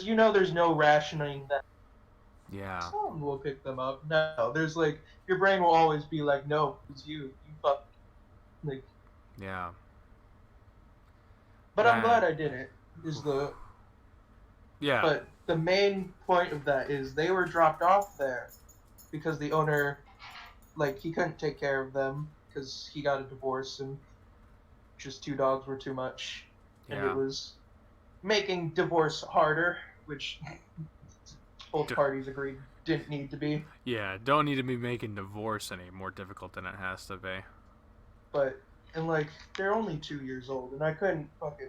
You know, there's no rationing that
yeah,
someone will pick them up. No, there's like your brain will always be like, no, it's you. You fuck. Like,
yeah,
but I'm glad
that,
I did it. Is the
yeah,
But the main point of that is they were dropped off there because the owner, like, he couldn't take care of them because he got a divorce and just two dogs were too much, and it
yeah.
was making divorce harder, which both
D-
parties agreed didn't need to be.
yeah, don't need to be making divorce any more difficult than it has to be.
But and like they're only 2 years old, and I couldn't fucking.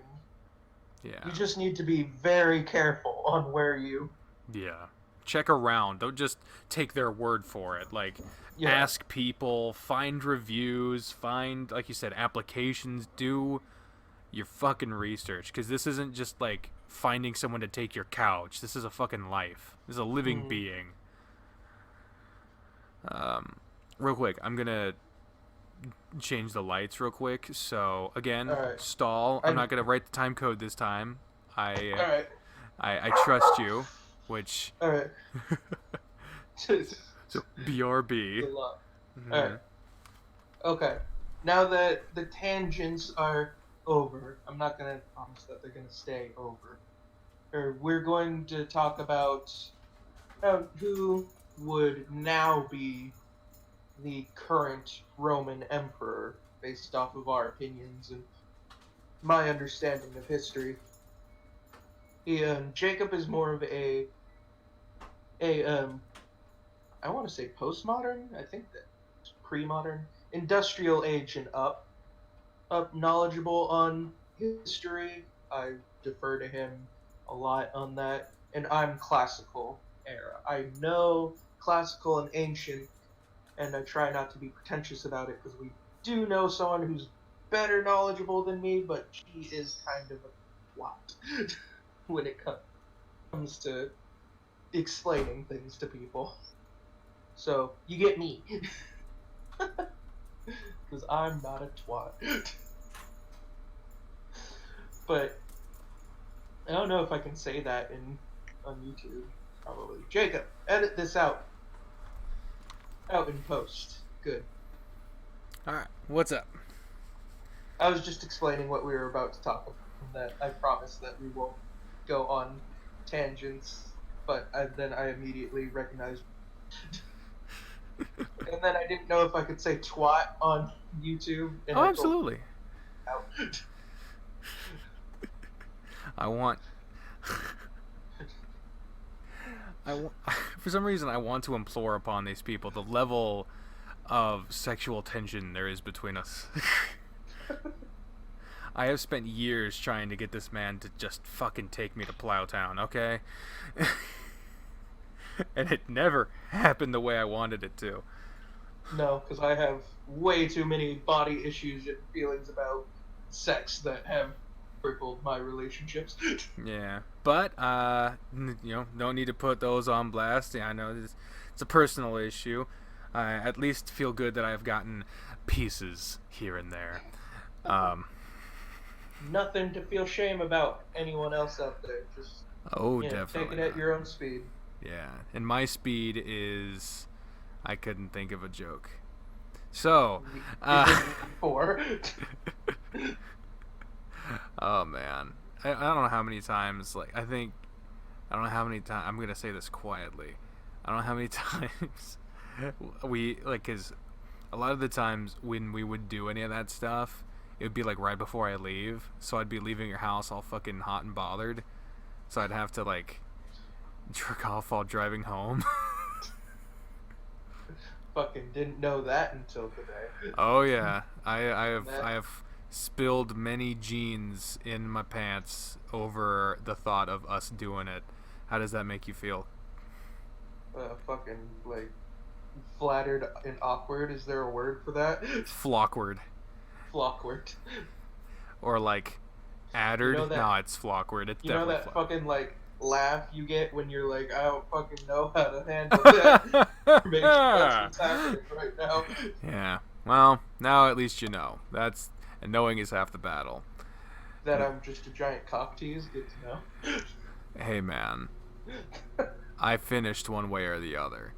Yeah,
You just need to be very careful on where you.
yeah. Check around. Don't just take their word for it. Like,
Yeah.
ask people, find reviews, find, like you said, applications. Do your fucking research, because this isn't just like finding someone to take your couch. This is a fucking life. This is a living
Mm.
being. Um, Real quick, I'm gonna change the lights real quick. So
All
again,
right.
stall. I'm
I.
not gonna write the time code this time. I
All right.
I trust you, which
All right.
so
It's
BRB.
a lot. All
Mm-hmm.
right. Okay. Now that the tangents are over, I'm not gonna promise that they're gonna stay over. Or we're going to talk about who would now be the current Roman emperor based off of our opinions and my understanding of history. Jacob is more of a I want to say postmodern. I think that pre-modern, industrial age and up knowledgeable on history. I defer to him a lot on that. And I'm classical era. I know classical and ancient, and I try not to be pretentious about it because we do know someone who's better knowledgeable than me, but she is kind of a twat when it comes to explaining things to people. So you get me, because I'm not a twat. But I don't know if I can say that in on YouTube. Probably. Jacob, edit this out in post. Good.
All right, what's up?
I was just explaining what we were about to talk about. And that I promise that we won't go on tangents. But then I immediately recognized, and then I didn't know if I could say twat on YouTube, and
Oh,
I told
absolutely.
you out.
I want. For some reason, I want to implore upon these people the level of sexual tension there is between us. I have spent years trying to get this man to just fucking take me to Plowtown, okay? And it never happened the way I wanted it to.
No, because I have way too many body issues and feelings about sex that have crippled my relationships.
Yeah, but no need to put those on blast. Yeah, I know it's a personal issue. I at least feel good that I've gotten pieces here and there.
Nothing to feel shame about anyone else out there. Just
Definitely
take it at your own speed.
Yeah, and my speed is, I couldn't think of a joke. So,
Four.
Oh man, I don't know how many times. I don't know how many times. I'm gonna say this quietly. I don't know how many times because a lot of the times when we would do any of that stuff, it would be right before I leave. So I'd be leaving your house all fucking hot and bothered. So I'd have to jerk off while driving home.
Fucking didn't know that until today.
Oh yeah, I have spilled many jeans in my pants over the thought of us doing it. How does that make you feel?
Fucking flattered and awkward. Is there a word for that?
Flockward.
Flockward.
Or addered. No, it's flockward. It's definitely
that
flock.
fucking laugh you get when you're I don't fucking know how to handle that. Maybe that's what's happening right now.
Yeah. Well, now at least you know. And knowing is half the battle.
That I'm just a giant cock tease. Good to know.
Hey man, I finished one way or the other.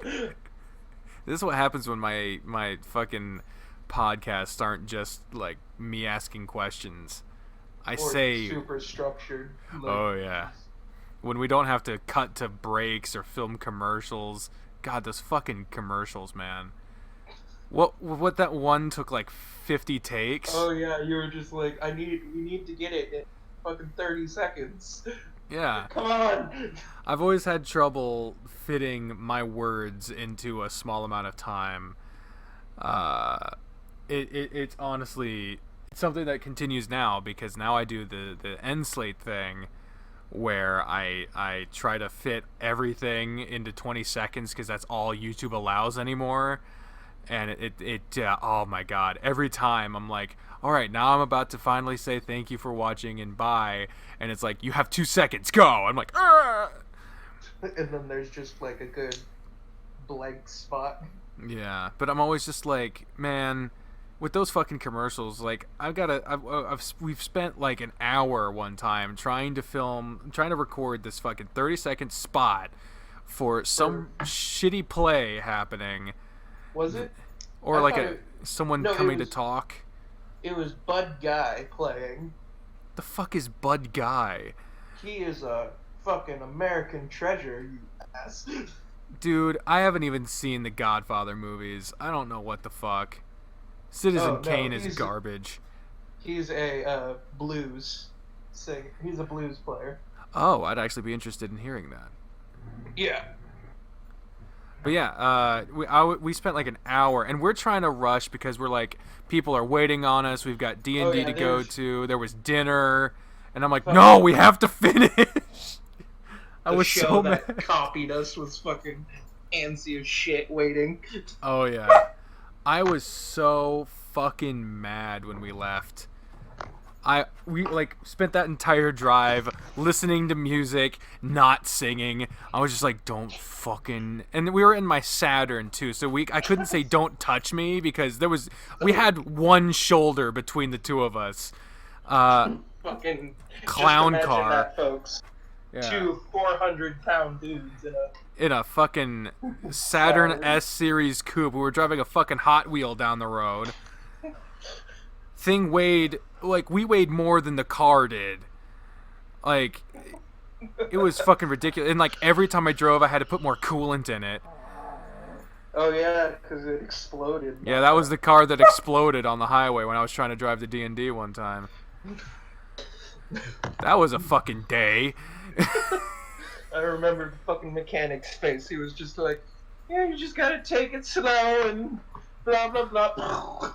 This is what happens when my fucking podcasts aren't just me asking questions. I say
super structured.
Oh yeah. When we don't have to cut to breaks or film commercials. God, those fucking commercials, man. What that one took 50 takes?
Oh yeah, you were just we need to get it in fucking 30 seconds.
Yeah.
Come on.
I've always had trouble fitting my words into a small amount of time. It's honestly something that continues now because now I do the end slate thing where I try to fit everything into 20 seconds because that's all YouTube allows anymore. And it oh my god, every time I'm all right, now I'm about to finally say thank you for watching and bye, and it's you have 2 seconds, go. I'm Argh!
And then there's just a good blank spot.
Yeah, but I'm always just man, with those fucking commercials, we've spent an hour one time trying to record this fucking 30-second spot for some shitty play happening.
Was it?
Or someone coming to talk.
It was Bud Guy playing.
The fuck is Bud Guy?
He is a fucking American treasure, you ass.
Dude, I haven't even seen the Godfather movies. I don't know what the fuck. Citizen Kane is garbage.
He's a blues singer. He's a blues player.
Oh, I'd actually be interested in hearing that.
Yeah.
But yeah, we spent an hour, and we're trying to rush because we're people are waiting on us. We've got D&D to go to. There was dinner, and I'm no, we have to finish. I was so mad.
The show that copied us was fucking antsy as shit waiting.
Oh yeah, I was so fucking mad when we left. We spent that entire drive listening to music, not singing. I was just don't fucking. And we were in my Saturn too, so I couldn't say don't touch me because we had one shoulder between the two of us.
Fucking
clown
just
car,
that, folks.
Yeah.
2 400-pound dudes
in a fucking Saturn S series coupe. We were driving a fucking Hot Wheel down the road. Thing weighed we weighed more than the car did. It was fucking ridiculous. And every time I drove, I had to put more coolant in it.
Oh yeah, because it exploded.
Yeah, that was the car that exploded on the highway when I was trying to drive the D&D one time. That was a fucking day.
I remember the fucking mechanic's face. He was just yeah, you just gotta take it slow and blah blah blah.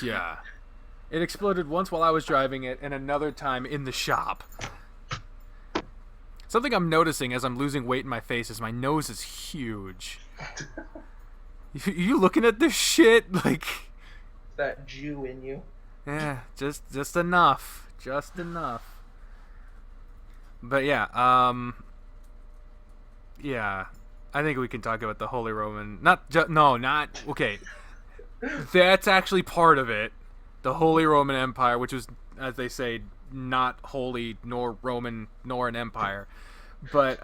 Yeah. It exploded once while I was driving it, and another time in the shop. Something I'm noticing as I'm losing weight in my face is my nose is huge. You looking at this shit? Like,
That Jew in you.
yeah, just enough. Just enough. But yeah, yeah, I think we can talk about the Holy Roman. Not okay. That's actually part of it. The Holy Roman Empire, which was, as they say, not holy nor Roman nor an empire. But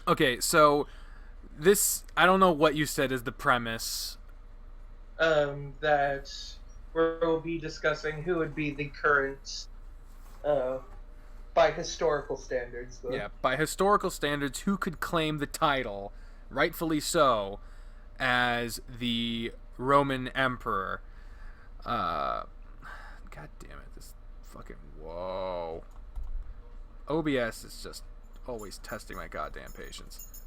okay, so this, I don't know what you said is the premise.
That we'll be discussing who would be the current, by historical standards, though.
Yeah, by historical standards, who could claim the title, rightfully so, as the Roman emperor? God damn it! This fucking whoa. OBS is just always testing my goddamn patience.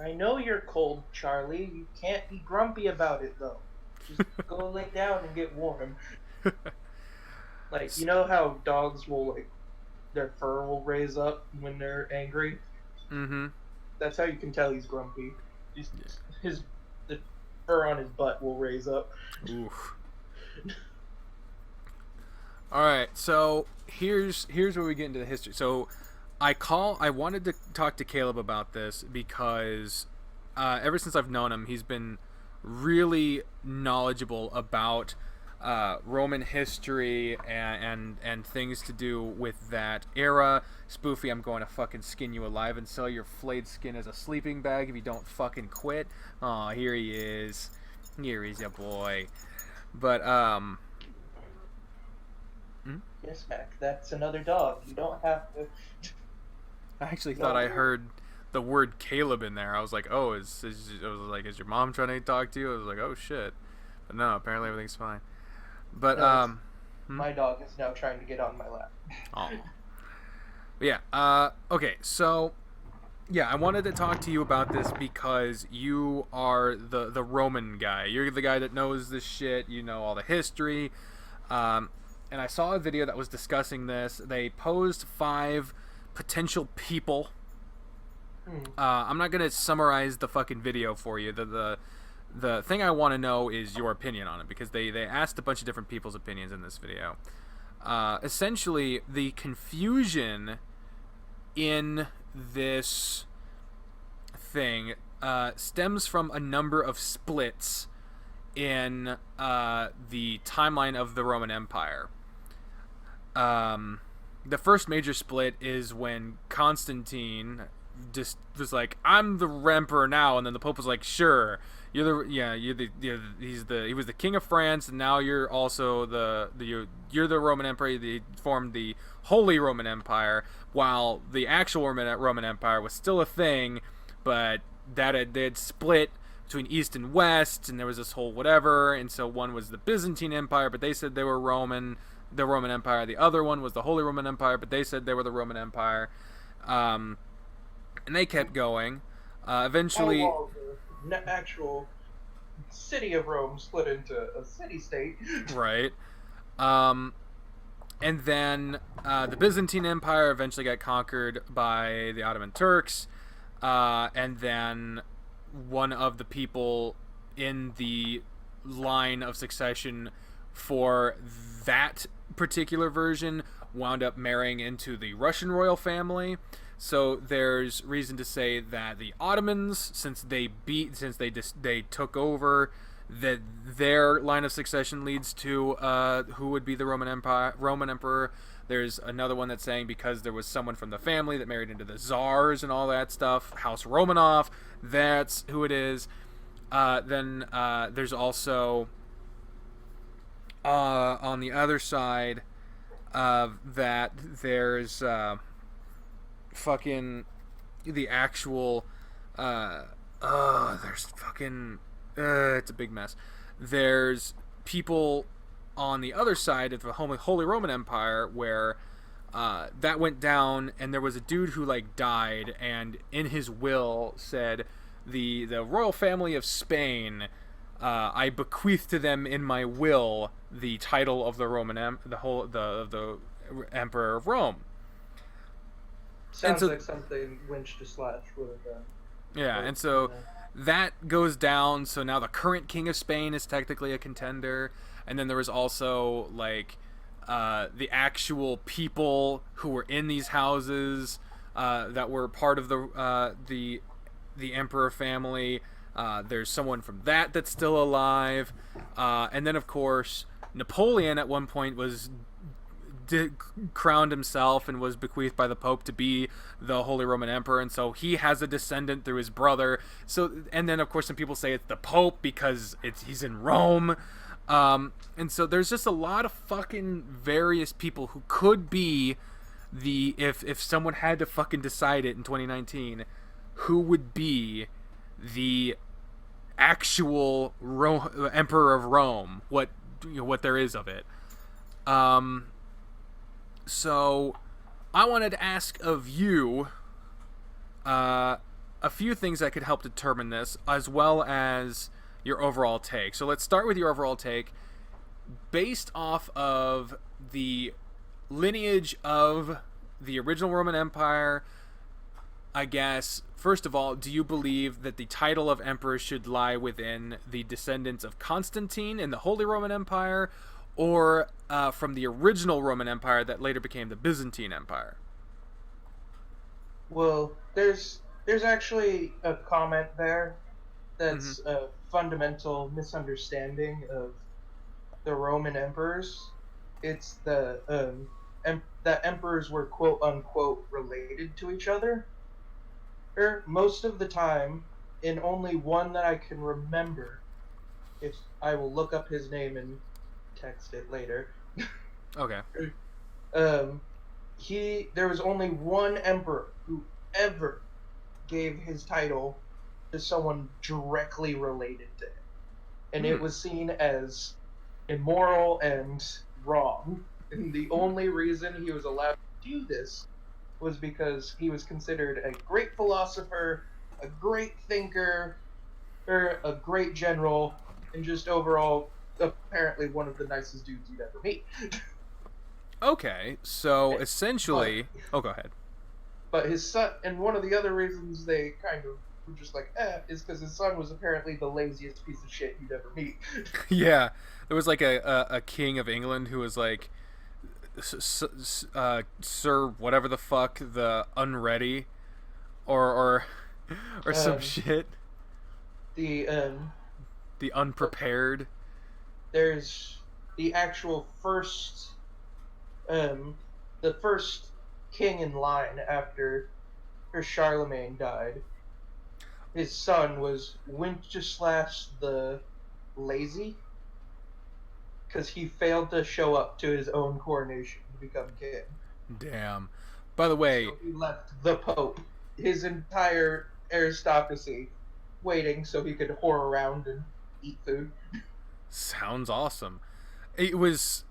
I know you're cold, Charlie. You can't be grumpy about it, though. Just go lay down and get warm. Like, you know how dogs will, like, their fur will raise up when they're angry?
Mm-hmm.
That's how you can tell he's grumpy. The fur on his butt will raise up.
Oof. All right, so here's where we get into the history. So I wanted to talk to Caleb about this because ever since I've known him, he's been really knowledgeable about Roman history and things to do with that era. Spoofy, I'm going to fucking skin you alive and sell your flayed skin as a sleeping bag if you don't fucking quit. Oh, here he is. Here he's your boy. But
Yes, Mac, that's another dog. You don't have to.
I actually thought I heard the word Caleb in there. I was like, oh, is your mom trying to talk to you? I was like, oh shit. But no, apparently everything's fine. But
No, my dog is now trying to get on my lap.
Oh. Yeah. Okay. So, yeah, I wanted to talk to you about this because you are the Roman guy. You're the guy that knows this shit. You know all the history. And I saw a video that was discussing this. They posed 5 potential people. I'm not gonna summarize the fucking video for you. The thing I want to know is your opinion on it because they asked a bunch of different people's opinions in this video. Essentially, the confusion in this thing stems from a number of splits in the timeline of the Roman Empire. The first major split is when Constantine just was like, "I'm the emperor now," and then the Pope was like, "Sure, he was the king of France, and now you're also you're the Roman emperor." They formed the Holy Roman Empire, while the actual Roman Empire was still a thing, but they had split between East and West, and there was this whole whatever, and so one was the Byzantine Empire, but they said they were the Roman Empire. The other one was the Holy Roman Empire, but they said they were the Roman Empire. And they kept going. Eventually,
the actual city of Rome split into a city-state.
Right. And then the Byzantine Empire eventually got conquered by the Ottoman Turks. And then one of the people in the line of succession for that particular version wound up marrying into the Russian royal family. So there's reason to say that the Ottomans, since they took over, that their line of succession leads to who would be the Roman emperor. There's another one that's saying because there was someone from the family that married into the czars and all that stuff, House Romanov, that's who it is. Then there's also on the other side of that, there's fucking the actual there's fucking it's a big mess. There's people on the other side of the Holy Roman Empire where that went down, and there was a dude who like died, and in his will said the royal family of Spain, I bequeath to them in my will the title of the the Emperor of Rome. And
Sounds
so
like something Winch to Slash would have done.
yeah,
But,
and so that goes down. So now the current king of Spain is technically a contender, and then there was also like the actual people who were in these houses that were part of the emperor family. There's someone from that's still alive, and then of course Napoleon at one point was crowned himself and was bequeathed by the Pope to be the Holy Roman Emperor, and so he has a descendant through his brother. So, and then of course some people say it's the Pope because he's in Rome, and so there's just a lot of fucking various people who could be if someone had to fucking decide it in 2019, who would be the actual Emperor of Rome, what there is of it. So, I wanted to ask of you a few things that could help determine this, as well as your overall take. So, let's start with your overall take. Based off of the lineage of the original Roman Empire, I guess, first of all, do you believe that the title of emperor should lie within the descendants of Constantine in the Holy Roman Empire, or from the original Roman Empire that later became the Byzantine Empire?
well, there's actually a comment there that's a fundamental misunderstanding of the Roman emperors. It's that emperors were quote unquote related to each other. Most of the time, in only one that I can remember, if I will look up his name and text it later.
Okay.
There was only one emperor who ever gave his title to someone directly related to him, and it was seen as immoral and wrong. And the only reason he was allowed to do this was because he was considered a great philosopher, a great thinker, or a great general, and just overall apparently one of the nicest dudes you'd ever meet.
Okay, so essentially... Oh, go ahead.
But his son, and one of the other reasons they kind of were just like, is because his son was apparently the laziest piece of shit you'd ever meet.
Yeah, there was like a king of England who was like, Sir whatever the fuck, the unready, or some shit.
The
unprepared.
There's the actual first, the first king in line after Charlemagne died. His son was Wenceslas the Lazy, because he failed to show up to his own coronation to become king.
Damn. By the way,
so he left the Pope, his entire aristocracy, waiting so he could whore around and eat food.
Sounds awesome. It was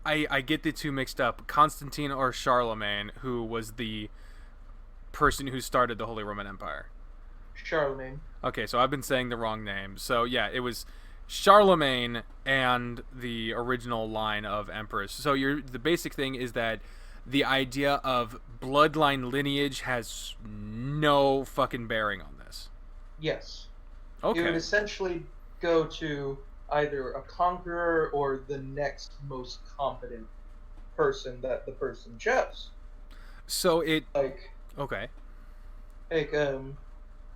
I get the two mixed up. Constantine or Charlemagne, who was the person who started the Holy Roman Empire.
Charlemagne.
Okay, so I've been saying the wrong name. So yeah, it was Charlemagne and the original line of emperors. So the basic thing is that the idea of bloodline lineage has no fucking bearing on this.
Yes.
Okay.
It would essentially go to either a conqueror or the next most competent person that the person chose.
So it
like
okay.
Like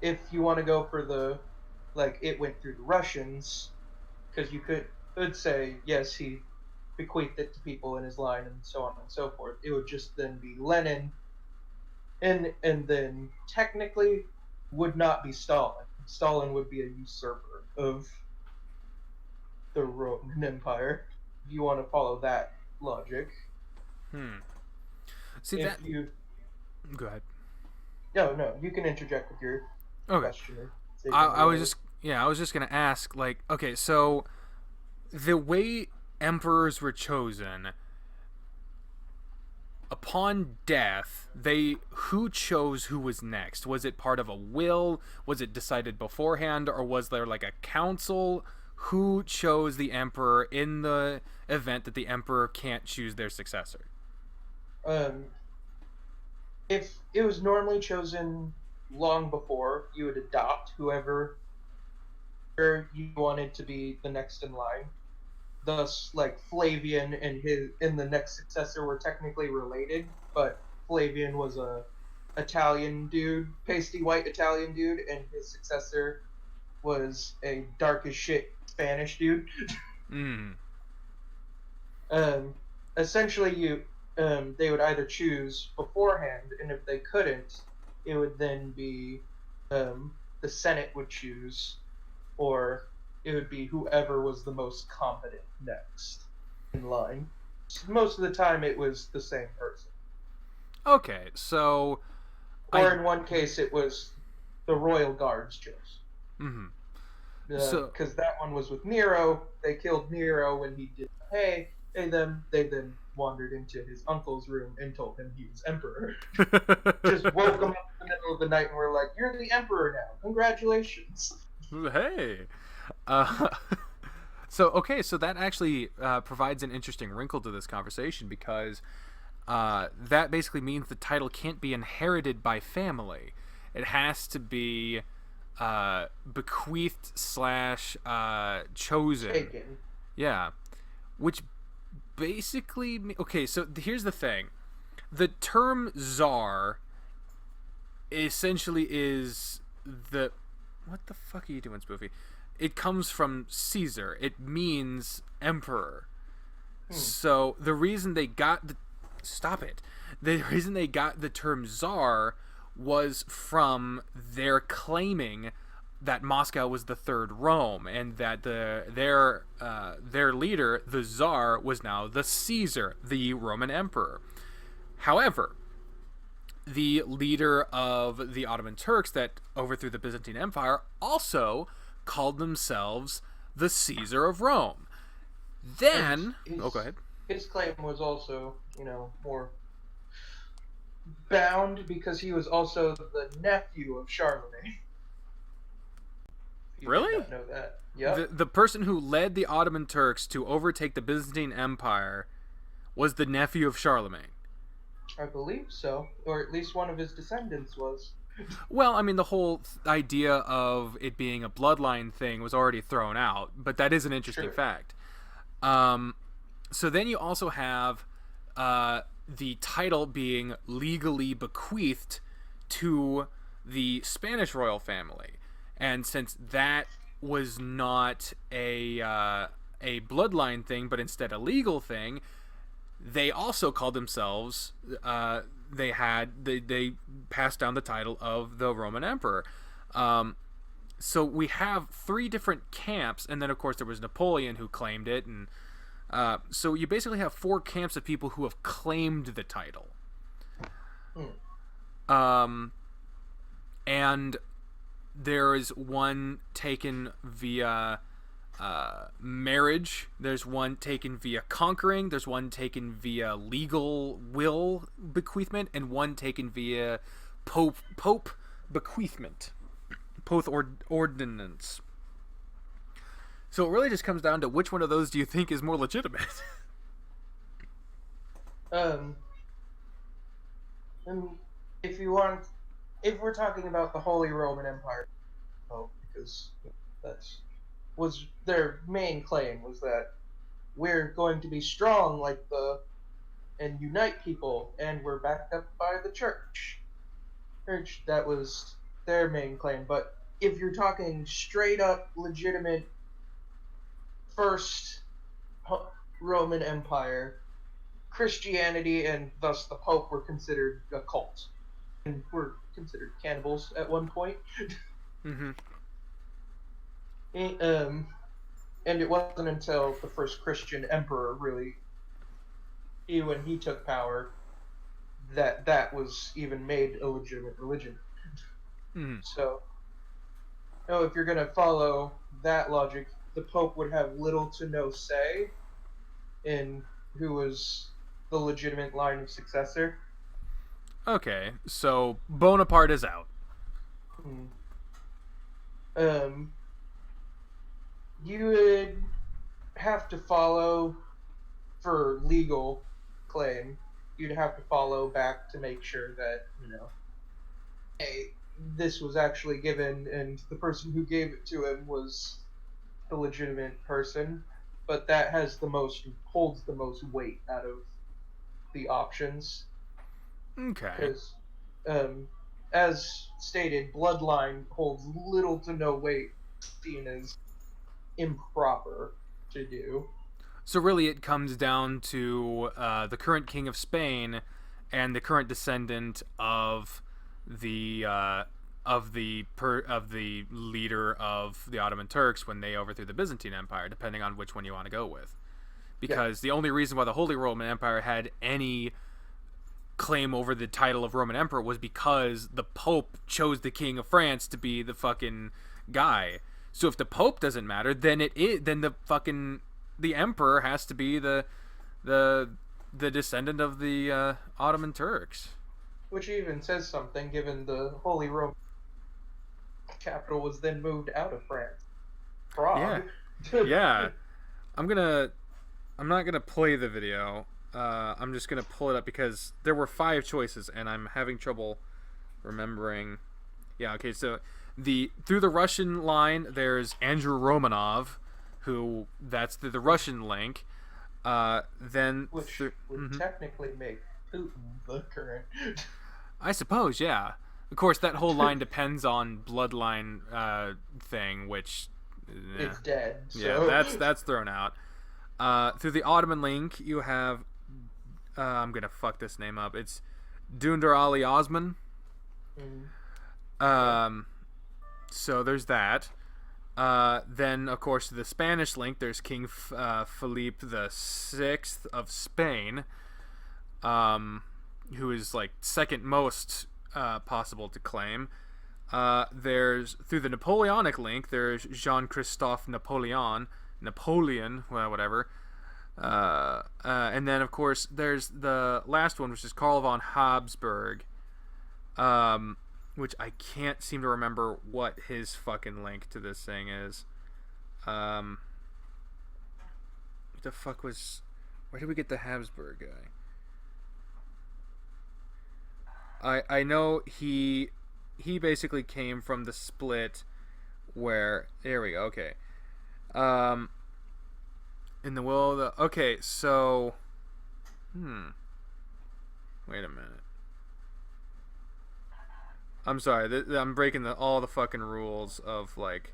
if you want to go for the it went through the Russians, because you could say yes, he bequeathed it to people in his line and so on and so forth. It would just then be Lenin, and then technically would not be Stalin. Stalin would be a usurper of the Roman Empire, if you want to follow that logic.
See
if
that
you
go ahead.
No, you can interject with your question.
I was just gonna ask, okay, so the way emperors were chosen, upon death, who chose who was next? Was it part of a will? Was it decided beforehand, or was there like a council? Who chose the emperor in the event that the emperor can't choose their successor?
Um, if it was normally chosen long before, you would adopt whoever you wanted to be the next in line. Thus, like Flavian and the next successor were technically related, but Flavian was a Italian dude, pasty white Italian dude, and his successor was a dark as shit Spanish dude.
Mm.
Um, essentially, they would either choose beforehand, and if they couldn't, it would then be the Senate would choose, or it would be whoever was the most competent next in line. Most of the time, it was the same person.
Okay, so.
Or in one case, it was the royal guards chose.
Mm-hmm.
Because that one was with Nero. They killed Nero when he did pay. They then wandered into his uncle's room and told him he was emperor. Just woke him up in the middle of the night and were like, "You're the emperor now. Congratulations."
Hey. So that actually provides an interesting wrinkle to this conversation, because that basically means the title can't be inherited by family. It has to be bequeathed / chosen.
Taken.
Yeah. Which basically... Okay, so here's the thing. The term czar essentially is the... What the fuck are you doing, Spoofy? It comes from Caesar. It means emperor. So the reason they got the... Stop it. The reason they got the term czar was from their claiming that Moscow was the third Rome, and that their leader, the Tsar, was now the Caesar, the Roman emperor. However, the leader of the Ottoman Turks that overthrew the Byzantine Empire also called themselves the Caesar of Rome. Then... go ahead.
His claim was also, more bound because he was also the nephew of Charlemagne. You
Really?
did not know that. Yeah.
The person who led the Ottoman Turks to overtake the Byzantine Empire was the nephew of Charlemagne.
I believe so, or at least one of his descendants was.
Well, I mean, the whole idea of it being a bloodline thing was already thrown out, but that is an interesting fact. So then you also have the title being legally bequeathed to the Spanish royal family. And since that was not a bloodline thing, but instead a legal thing, they also called themselves... They passed down the title of the Roman Emperor. So we have 3 different camps, and then of course there was Napoleon who claimed it, and so you basically have 4 camps of people who have claimed the title. And there is one taken via marriage, there's one taken via conquering, there's one taken via legal will bequeathment, and one taken via pope bequeathment, pope ordinance. So it really just comes down to which one of those do you think is more legitimate?
And if we're talking about the Holy Roman Empire, because was their main claim was that we're going to be strong and unite people, and we're backed up by the church. That was their main claim. But if you're talking straight up legitimate first Roman Empire, Christianity and thus the Pope were considered a cult, and were considered cannibals at one point.
Mm-hmm.
And it wasn't until the first Christian emperor, really, when he took power, that was even made a legitimate religion.
Mm-hmm.
So, if you're going to follow that logic, the Pope would have little to no say in who was the legitimate line of successor.
Okay, so Bonaparte is out.
Hmm. Um, you would have to follow for legal claim. You'd have to follow back to make sure that hey, this was actually given, and the person who gave it to him was the legitimate person. But that holds the most weight out of the options
Okay.
because, um, as stated, bloodline holds little to no weight, seen as improper to do.
So really, it comes down to the current king of Spain and the current descendant of the leader of the Ottoman Turks when they overthrew the Byzantine Empire, depending on which one you want to go with.
Yeah.
Because the only reason why the Holy Roman Empire had any claim over the title of Roman Emperor was because the Pope chose the King of France to be the fucking guy. So if the Pope doesn't matter, then the Emperor has to be the descendant of the Ottoman Turks.
Which even says something, given the Holy Roman capital was then moved out of France.
Yeah,
Prague.
yeah. I'm not gonna play the video. I'm just gonna pull it up because there were 5 choices and I'm having trouble remembering. Yeah, okay. So through the Russian line, there's Andrew Romanov, who that's the Russian link. Then
Which would technically make Putin the current.
I suppose, yeah. Of course, that whole line depends on bloodline thing, which
It's dead. So.
Yeah, that's thrown out. Through the Ottoman link, you have I'm gonna fuck this name up. It's Dündar Ali Osman. So there's that. Then, of course, the Spanish link, there's King Philippe VI of Spain, who is like second most possible to claim. There's through the Napoleonic link, there's Jean-Christophe Napoleon, well, whatever. And then, of course, there's the last one, which is Karl von Habsburg, which I can't seem to remember what his fucking link to this thing is. What the fuck was... Where did we get the Habsburg guy? I know he basically came from the split where... There we go, okay. In the will of the... Okay, so... Wait a minute. I'm sorry, I'm breaking all the fucking rules of, like,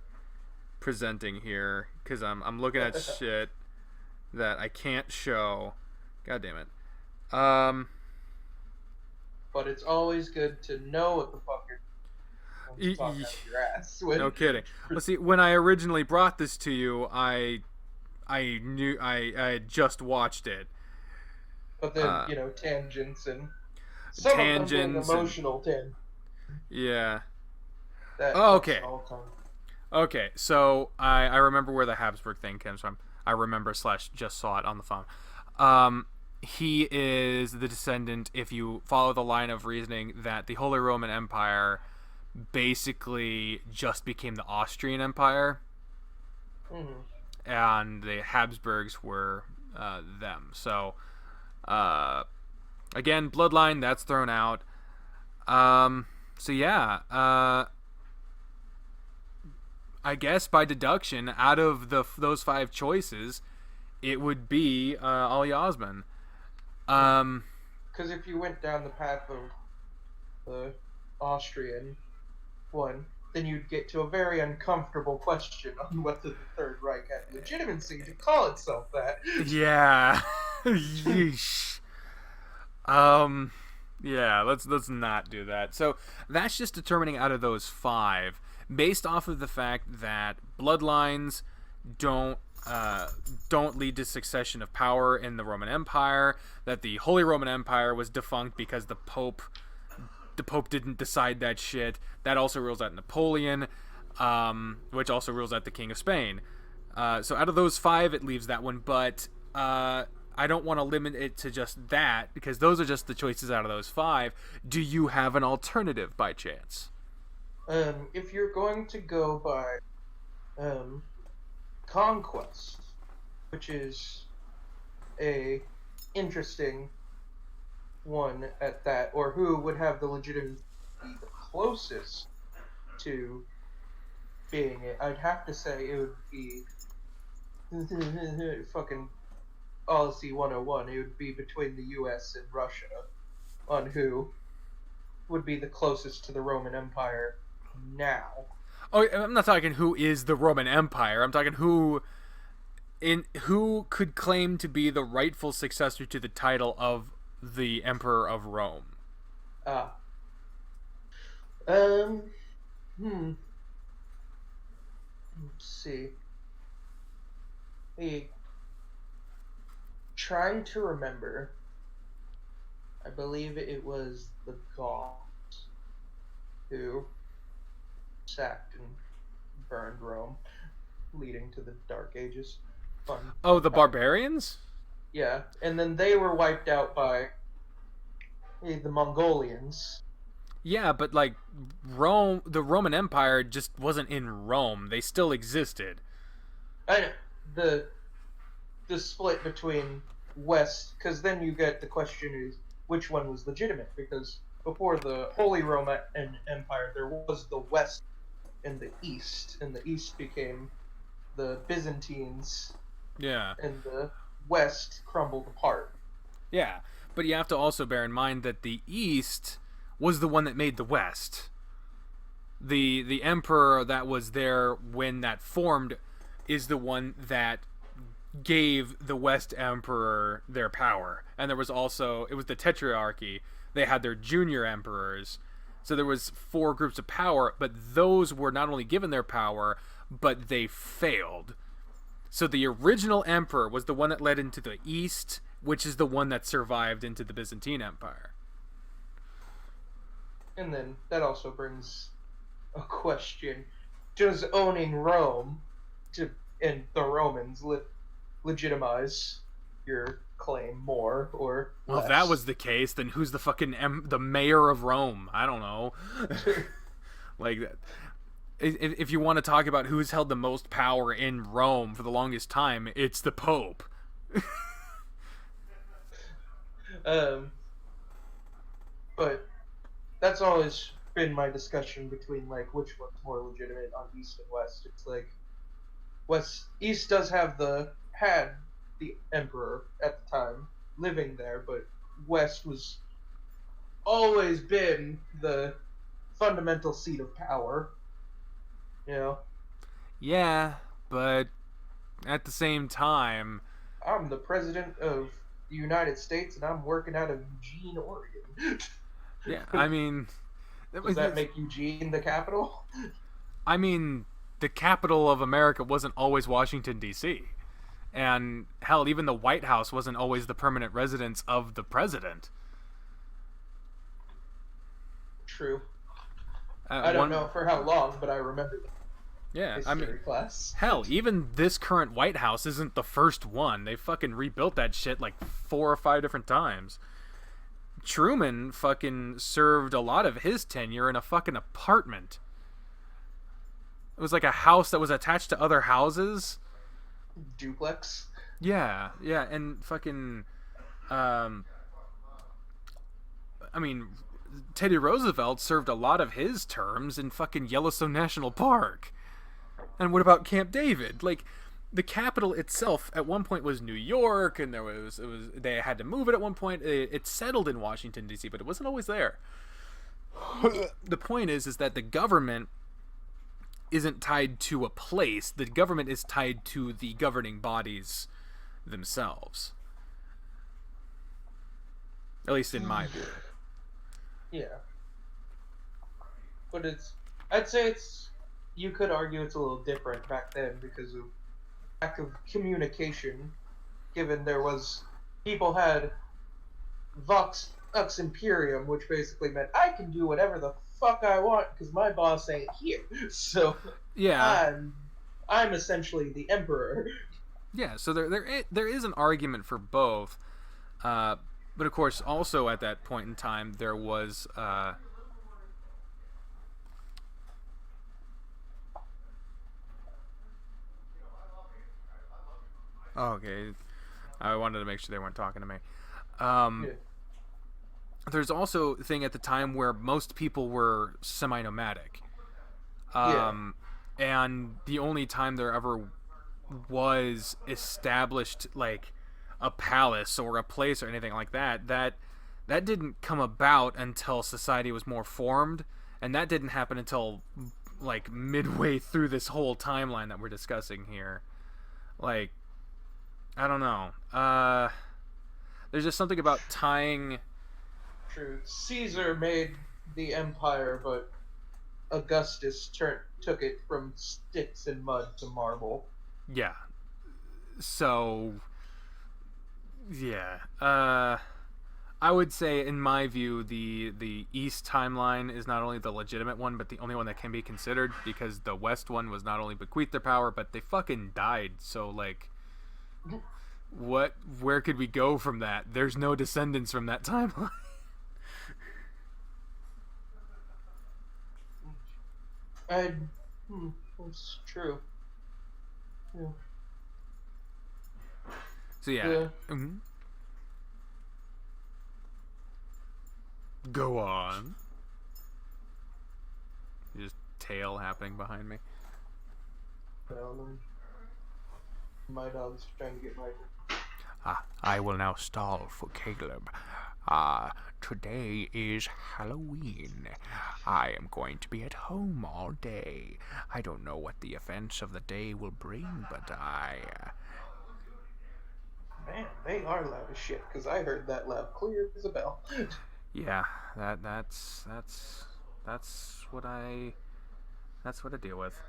presenting here, because I'm looking at shit that I can't show. God damn it.
But it's always good to know what the fuck you're talking out your ass.
No kidding. Well, see, when I originally brought this to you, I knew I had just watched it.
But then, tangents and some of them emotional tangents.
Yeah.
Okay.
Okay, so I remember where the Habsburg thing comes from. I remember / just saw it on the phone. He is the descendant, if you follow the line of reasoning, that the Holy Roman Empire basically just became the Austrian Empire.
Mm-hmm.
And the Habsburgs were them. So, again, bloodline, that's thrown out. So yeah, I guess by deduction, out of those 5 choices, it would be Ali Osman.
Because if you went down the path of the Austrian one, then you'd get to a very uncomfortable question on whether the Third Reich had legitimacy to call itself that.
Yeah. Yeesh. Yeah, let's not do that. So that's just determining out of those 5, based off of the fact that bloodlines don't lead to succession of power in the Roman Empire, that the Holy Roman Empire was defunct because the Pope didn't decide that shit. That also rules out Napoleon, which also rules out the King of Spain. So out of those 5, it leaves that one. But I I don't want to limit it to just that, because those are just the choices out of those 5. Do you have an alternative by chance?
If you're going to go by conquest, which is a interesting one at that, or who would have the legitimacy the closest to being it, I'd have to say it would be fucking policy 101. It would be between the US and Russia on who would be the closest to the Roman Empire now.
Oh, I'm not talking who is the Roman Empire. I'm talking who could claim to be the rightful successor to the title of the Emperor of Rome.
Ah. Let's see. Trying to remember. I believe it was the Goths who sacked and burned Rome, leading to the Dark Ages. Fun.
Oh, the barbarians?
Yeah, and then they were wiped out by the Mongolians.
Yeah, but like Rome, the Roman Empire just wasn't in Rome. They still existed.
I know the split between West, because then you get the question is which one was legitimate, because before the Holy Roman Empire there was the West and the East, and the East became the Byzantines.
Yeah.
And the West crumbled apart.
Yeah, but you have to also bear in mind that the East was the one that made the West. The emperor that was there when that formed is the one that gave the West Emperor their power. And there was also, it was the Tetrarchy. They had their junior emperors. So there was 4 groups of power, but those were not only given their power, but they failed. So the original emperor was the one that led into the East, which is the one that survived into the Byzantine Empire.
And then that also brings a question. Does owning Rome and the Romans legitimize your claim more or less?
Well, if that was the case, then who's the fucking the mayor of Rome? I don't know. Like, if you want to talk about who's held the most power in Rome for the longest time, it's the Pope.
But that's always been my discussion between like which one's more legitimate on East and West. It's like East does had the emperor at the time living there, but West was always been the fundamental seat of power. You know?
Yeah, but at the same time,
I'm the president of the United States and I'm working out of Eugene, Oregon.
Yeah, I mean,
does that make Eugene the capital?
I mean, the capital of America wasn't always Washington, D.C. And hell, even the White House wasn't always the permanent residence of the president.
True. I don't know for how long, but I remember that.
Yeah,
History class.
Hell, even this current White House isn't the first one. They fucking rebuilt that shit like 4 or 5 different times. Truman fucking served a lot of his tenure in a fucking apartment. It was like a house that was attached to other houses.
Duplex.
Yeah, and fucking, I mean, Teddy Roosevelt served a lot of his terms in fucking Yellowstone National Park. And what about Camp David? Like, the capital itself at one point was New York, and they had to move it at one point. It settled in Washington, D.C., but it wasn't always there. The point is that the government isn't tied to a place. The government is tied to the governing bodies themselves. At least in my view.
Yeah. But I'd say you could argue it's a little different back then because of lack of communication, given people had Vox Imperium, which basically meant I can do whatever the fuck I want because my boss ain't here. So
yeah,
I'm essentially the emperor.
Yeah, so there is an argument for both, but of course, also at that point in time, there was. Oh, okay, I wanted to make sure they weren't talking to me.
Yeah.
There's also a thing at the time where most people were semi-nomadic,
Yeah.
and the only time there ever was established like a palace or a place or anything like that didn't come about until society was more formed, and that didn't happen until like midway through this whole timeline that we're discussing here. Like, I don't know. There's just something about tying.
True. Caesar made the empire, but Augustus took it from sticks and mud to marble.
Yeah. So, yeah. I would say, in my view, the East timeline is not only the legitimate one, but the only one that can be considered, because the West one was not only bequeathed their power, but they fucking died. So, like, where could we go from that? There's no descendants from that timeline.
And that's true. Yeah.
So yeah.
Yeah.
Mm-hmm. Go on. Just tail happening behind me.
My dog's trying to get my.
I will now stall for Caleb. Today is Halloween. I am going to be at home all day. I don't know what the events of the day will bring, but
Man, they are loud as shit, because I heard that loud clear as a bell.
Yeah, that's what I deal with.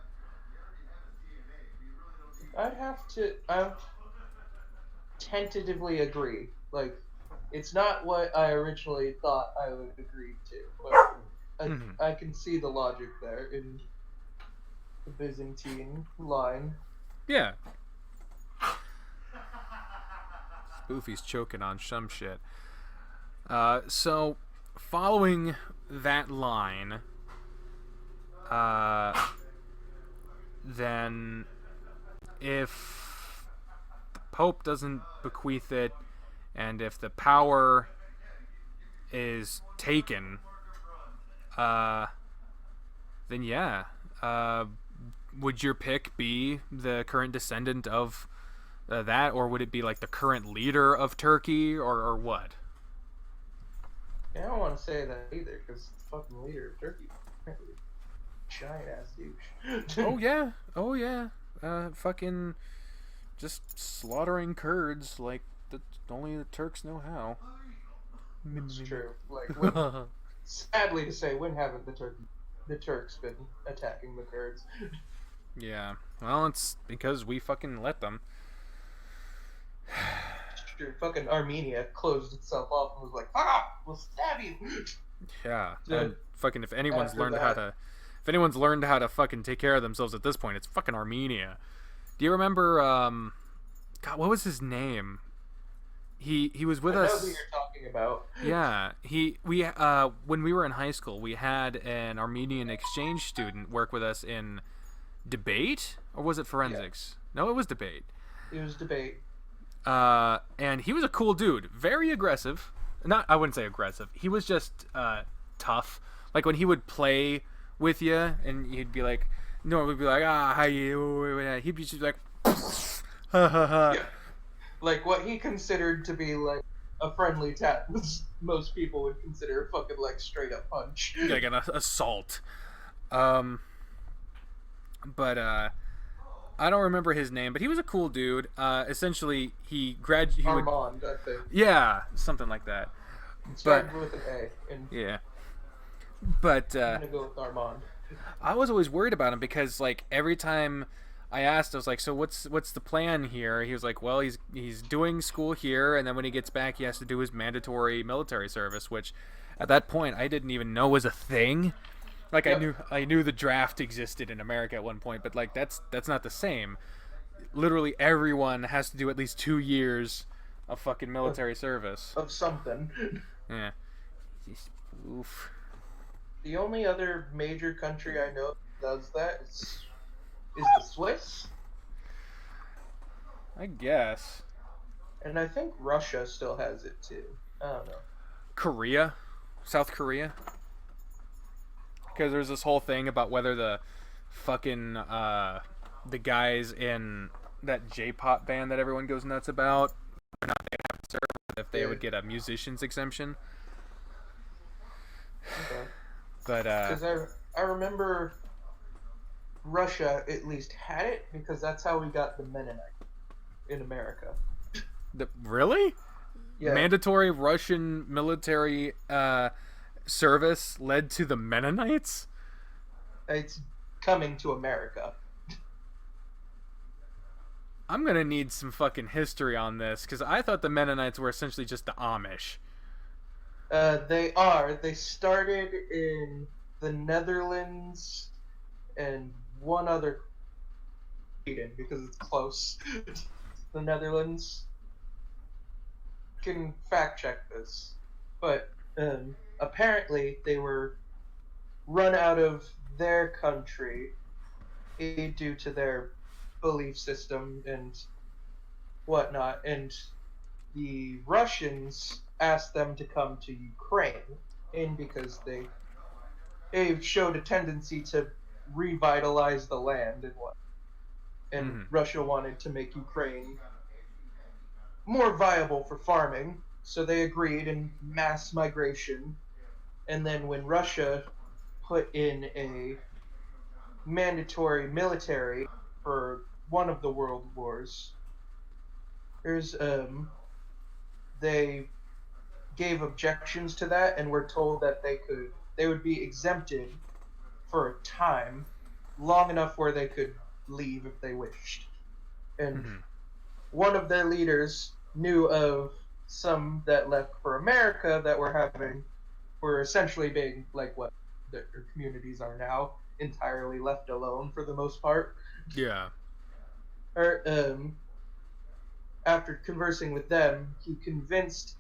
I tentatively agree. Like, it's not what I originally thought I would agree to, but I can see the logic there in the Byzantine line.
Yeah. Spoofy's choking on some shit. So, following that line, then if the Pope doesn't bequeath it, and if the power is taken, then yeah, would your pick be the current descendant of that, or would it be like the current leader of Turkey, or what?
Yeah, I don't want to say that either, because the fucking leader of Turkey is giant ass douche.
Oh yeah. Fucking just slaughtering Kurds like only the Turks know how.
It's true. Like, sadly to say, when haven't the Turks been attacking the Kurds?
Yeah. Well, it's because we fucking let them.
True. Fucking Armenia closed itself off and was like, "Fuck off! We'll stab you."
Yeah. And fucking if anyone's learned how to fucking take care of themselves at this point, it's fucking Armenia. Do you remember? God, what was his name? He was with us.
I know who you're talking about.
Yeah, we when we were in high school, we had an Armenian exchange student work with us in debate, or was it forensics? Yeah. No, it was debate.
It was debate.
And he was a cool dude, very aggressive. I wouldn't say aggressive. He was just tough. Like when he would play with you, and he'd be like, no, we'd be like, how you? He'd be just like, ha ha ha.
Yeah. Like what he considered to be like a friendly tap, most people would consider a fucking like straight up punch.
Like an assault. But I don't remember his name, but he was a cool dude. Essentially,
Armand, I think.
Yeah, something like that.
It started with an A.
Yeah. But
I'm gonna go with Armand.
I was always worried about him because, like, every time I asked, I was like, "So what's the plan here?" He was like, "Well, he's doing school here, and then when he gets back, he has to do his mandatory military service," which, at that point, I didn't even know was a thing. Like, yep. I knew the draft existed in America at one point, but like that's not the same. literally everyone has to do at least 2 years of fucking
of,
military service.
of something.
Yeah. Oof.
The only other major country I know that does that is the Swiss,
I guess.
and I think Russia still has it too. I don't know.
Korea, South Korea, because there's this whole thing about whether the fucking the guys in that J-pop band that everyone goes nuts about, or not they have to serve, if they
Yeah.
would get a musician's exemption.
Okay.
But
Because I remember Russia at least had it because that's how we got the Mennonite in America.
Really?
Yeah,
Mandatory Russian military service led to the Mennonites?
it's coming to America.
I'm gonna need some fucking history on this because I thought the Mennonites were essentially just the Amish.
They are. They started in the Netherlands and one other Sweden because it's close. The Netherlands. Can fact check this, but apparently they were run out of their country due to their belief system and whatnot, and the Russians asked them to come to Ukraine, and because they showed a tendency to revitalize the land and what, and Russia wanted to make Ukraine more viable for farming, so they agreed in mass migration. And then when Russia put in a mandatory military for one of the world wars, there's they gave objections to that and were told that they would be exempted for a time long enough where they could leave if they wished. And one of their leaders knew of some that left for America that were essentially being like what their communities are now, entirely left alone for the most part.
Yeah.
Or after conversing with them, he convinced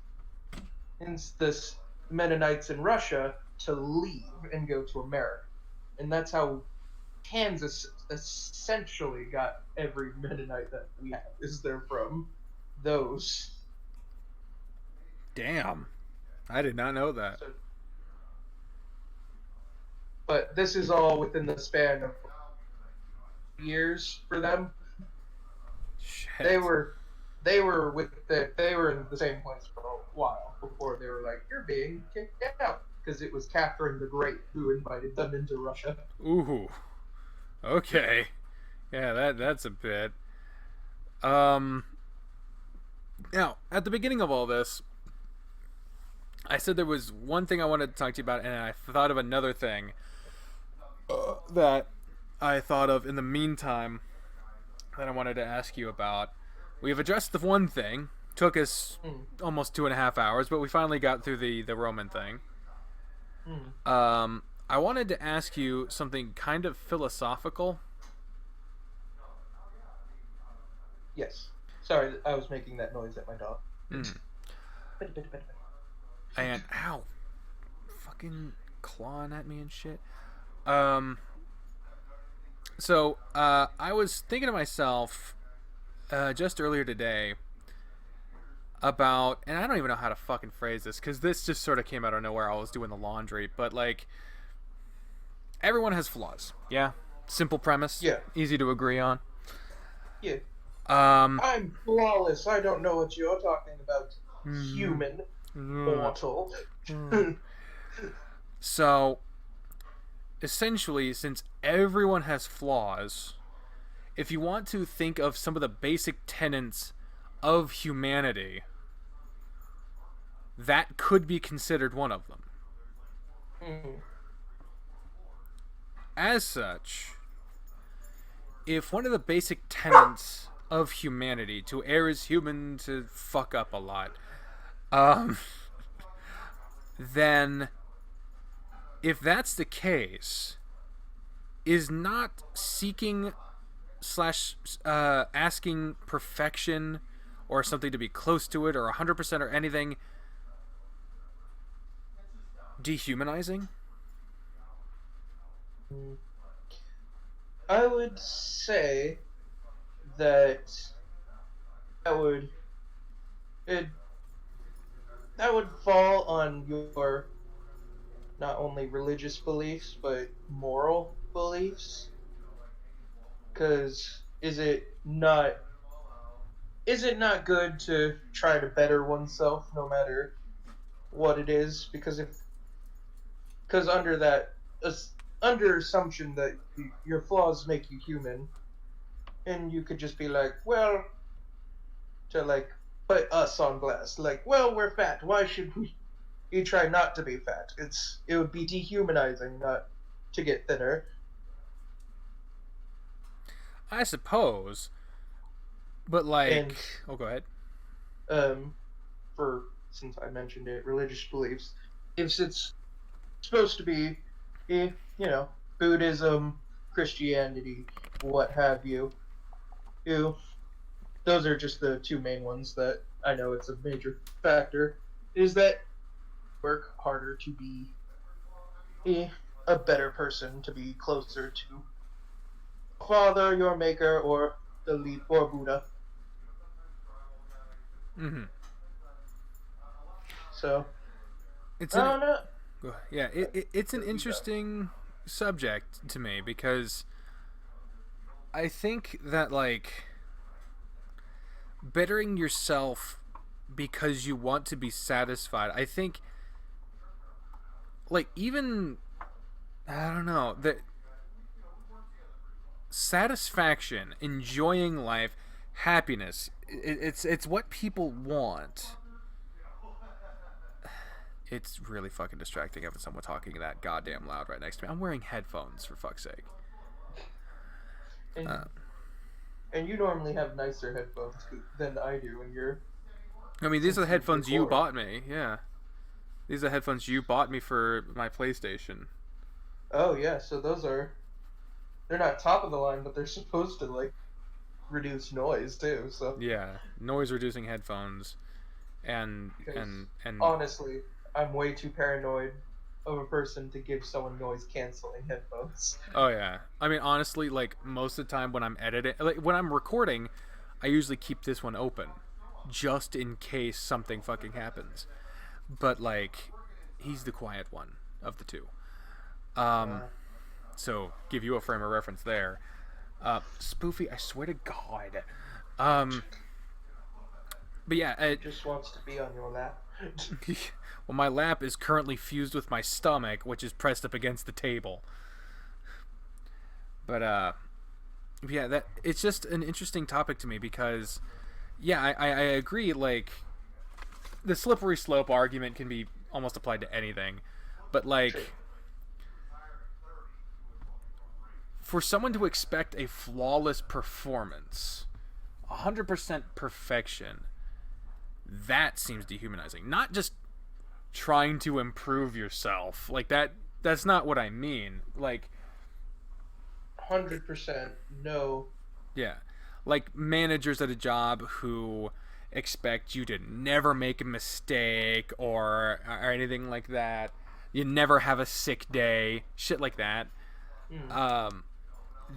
the Mennonites in Russia to leave and go to America, and that's how Kansas essentially got every Mennonite that we have. Is they're from those.
Damn. I did not know that.
So, but this is all within the span of years for them.
Shit.
They were they were in the same place for a while before they were like, you're being kicked out, because it was Catherine the Great who invited them into Russia.
Ooh. Okay. Yeah, that's a bit. Now, at the beginning of all this, I said there was one thing I wanted to talk to you about, and I thought of another thing that I thought of in the meantime that I wanted to ask you about. We've addressed the one thing. Took us almost 2.5 hours, but we finally got through the Roman thing. I wanted to ask you something kind of philosophical.
Yes. Sorry, I was making that noise at my dog.
And ow, fucking clawing at me and shit. So I was thinking to myself just earlier today about, and I don't even know how to fucking phrase this because this just sort of came out of nowhere. I was doing the laundry, but like, everyone has flaws. Yeah, simple premise.
Yeah,
easy to agree on.
Yeah. I'm flawless. I don't know what you're talking about, human mortal.
So, essentially, since everyone has flaws, if you want to think of some of the basic tenets of humanity, that could be considered one of them. As such, if one of the basic tenets of humanity, to err is human, to fuck up a lot, then if that's the case, is not seeking slash asking perfection or something to be close to it or 100% or anything dehumanizing?
I would say that that would it that would fall on your not only religious beliefs but moral beliefs. Because is it not good to try to better oneself no matter what it is? Because under that under assumption that your flaws make you human, and you could just be like, well, to like put us on blast, like, well, we're fat. Why should we try not to be fat? It would be dehumanizing not to get thinner.
I suppose, but
And
oh, go ahead.
um, for since I mentioned it, religious beliefs, if it's supposed to be, you know, Buddhism, Christianity, what have you, you those are just the two main ones that I know it's a major factor. Is that work harder to be a better person, to be closer to Father, your Maker, or the lead, or Buddha.
Mm-hmm.
So
It's
I
an
don't know.
yeah. It's an interesting subject to me because I think that bettering yourself because you want to be satisfied. I think even I don't know that satisfaction, enjoying life, happiness. It's what people want. It's really fucking distracting having someone talking that goddamn loud right next to me. I'm wearing headphones, for fuck's sake.
And and you normally have nicer headphones than I do, and you're
I mean, these are the
since you
headphones you
record.
bought me. Yeah, these are the headphones you bought me for my PlayStation.
Oh yeah, so they're not top of the line, but they're supposed to like reduce noise too. So
Yeah, noise reducing headphones, and
because
and
honestly, I'm way too paranoid of a person to give someone noise canceling headphones.
oh yeah. I mean, honestly, most of the time when I'm editing, when I'm recording, I usually keep this one open, just in case something fucking happens. But he's the quiet one of the two. Um,
Uh,
so give you a frame of reference there. Spoofy, I swear to God. Um, but yeah,
just wants to be on your lap.
well, my lap is currently fused with my stomach, which is pressed up against the table. But yeah, that it's just an interesting topic to me because, yeah, I agree. The slippery slope argument can be almost applied to anything, but
True.
for someone to expect a flawless performance, 100% perfection, that seems dehumanizing. Not just trying to improve yourself. That's not what I mean.
100% no.
Yeah. Like managers at a job who expect you to never make a mistake or anything like that. You never have a sick day, shit like that.
Mm.
Um,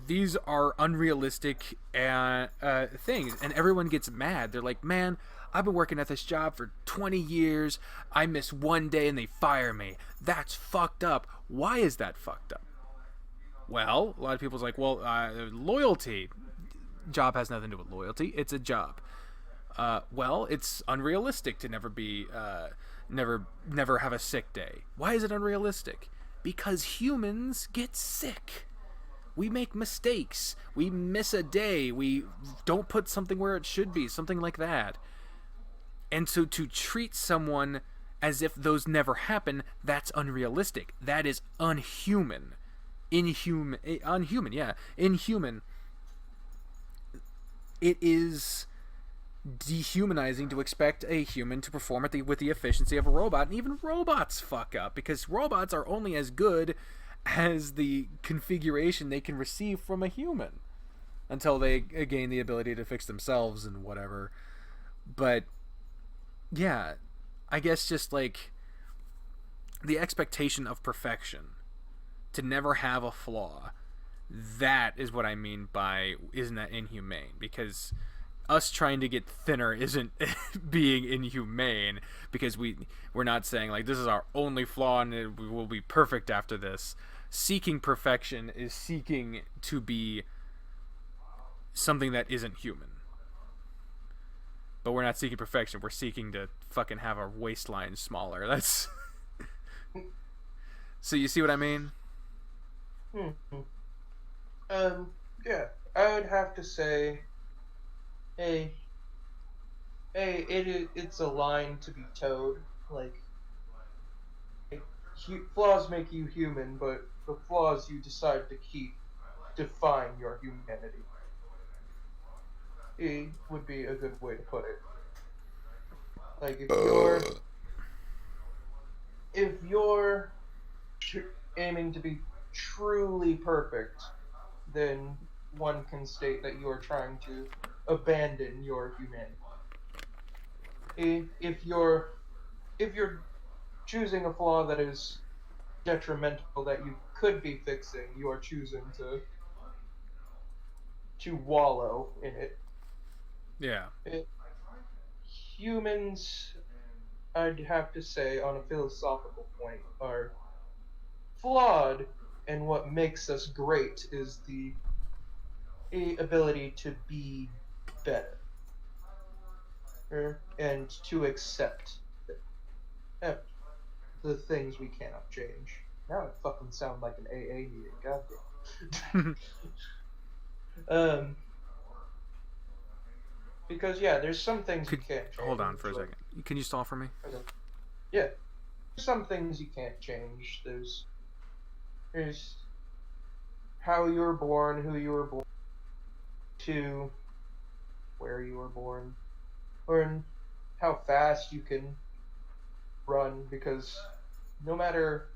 these are unrealistic things, and everyone gets mad. They're like, man, I've been working at this job for 20 years. I miss one day and they fire me. That's fucked up. Why is that fucked up? Well, a lot of people's like, well, loyalty. Job has nothing to do with loyalty. It's a job. Well, it's unrealistic to never have a sick day. Why is it unrealistic? Because humans get sick. We make mistakes. We miss a day. We don't put something where it should be. Something like that. And so to treat someone as if those never happen, that's unrealistic. That is unhuman. Unhuman, yeah. Inhuman. It is dehumanizing to expect a human to perform with the efficiency of a robot, and even robots fuck up because robots are only as good as the configuration they can receive from a human. until they gain the ability to fix themselves and whatever. But yeah, I guess just like the expectation of perfection, to never have a flaw, that is what I mean by isn't that inhumane? Because us trying to get thinner isn't being inhumane, because we're not saying like this is our only flaw and we will be perfect after this. Seeking perfection is seeking to be something that isn't human. But we're not seeking perfection. We're seeking to fucking have our waistline smaller. That's so you see what I mean?
Hmm. Um, yeah, I would have to say, hey, it's a line to be towed. Like, flaws make you human, but the flaws you decide to keep define your humanity. It would be a good way to put it. Like, if you're aiming to be truly perfect, then one can state that you are trying to abandon your humanity. If you're choosing a flaw that is detrimental that you could be fixing, you are choosing to wallow in it.
Yeah.
it Humans, I'd have to say, on a philosophical point, are flawed, and what makes us great is the ability to be better, and to accept uh, the things we cannot change. Now I fucking sound like an AA meeting. Goddamn. um, because yeah, there's some things you
Could
can't
hold on
change.
for a
Like,
second. Can you stall for me?
okay, yeah, some things you can't change. There's how you were born, who you were born to, where you were born, or how fast you can run. Because no matter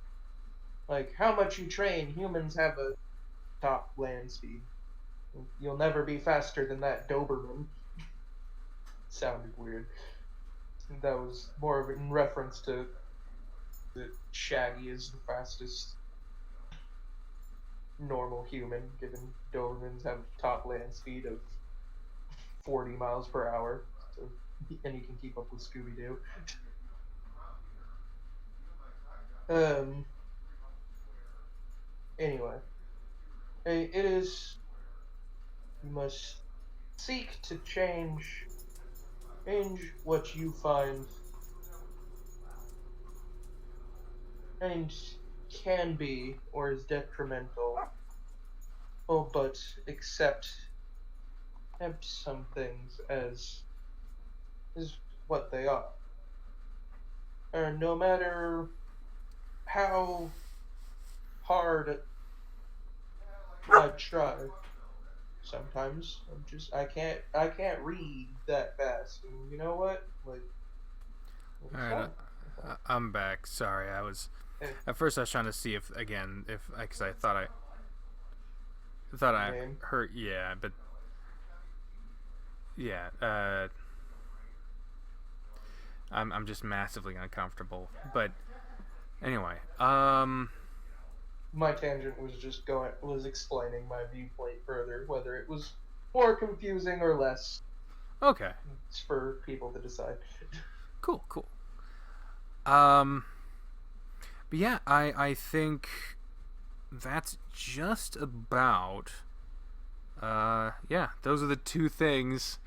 like how much you train, humans have a top land speed. You'll never be faster than that Doberman. Sounded weird. That was more of in reference to that Shaggy is the fastest normal human, given Dobermans have top land speed of 40 miles per hour, so, and he can keep up with Scooby Doo. Um. Anyway, it is, you must seek to change what you find and can be or is detrimental. Oh, but accept some things as is what they are. And no matter how hard I try, sometimes I can't read that fast. And you know what? Like,
All
it's
right,
fine. It's fine.
I'm back. Sorry, I was
Hey,
at first I was trying to see if again if because I thought
your
I
name.
heard, yeah, but yeah, I'm just massively uncomfortable. But anyway,
My tangent was explaining my viewpoint further, whether it was more confusing or less.
okay,
It's for people to decide.
cool. Um, but yeah, I think that's just about. Yeah, those are the two things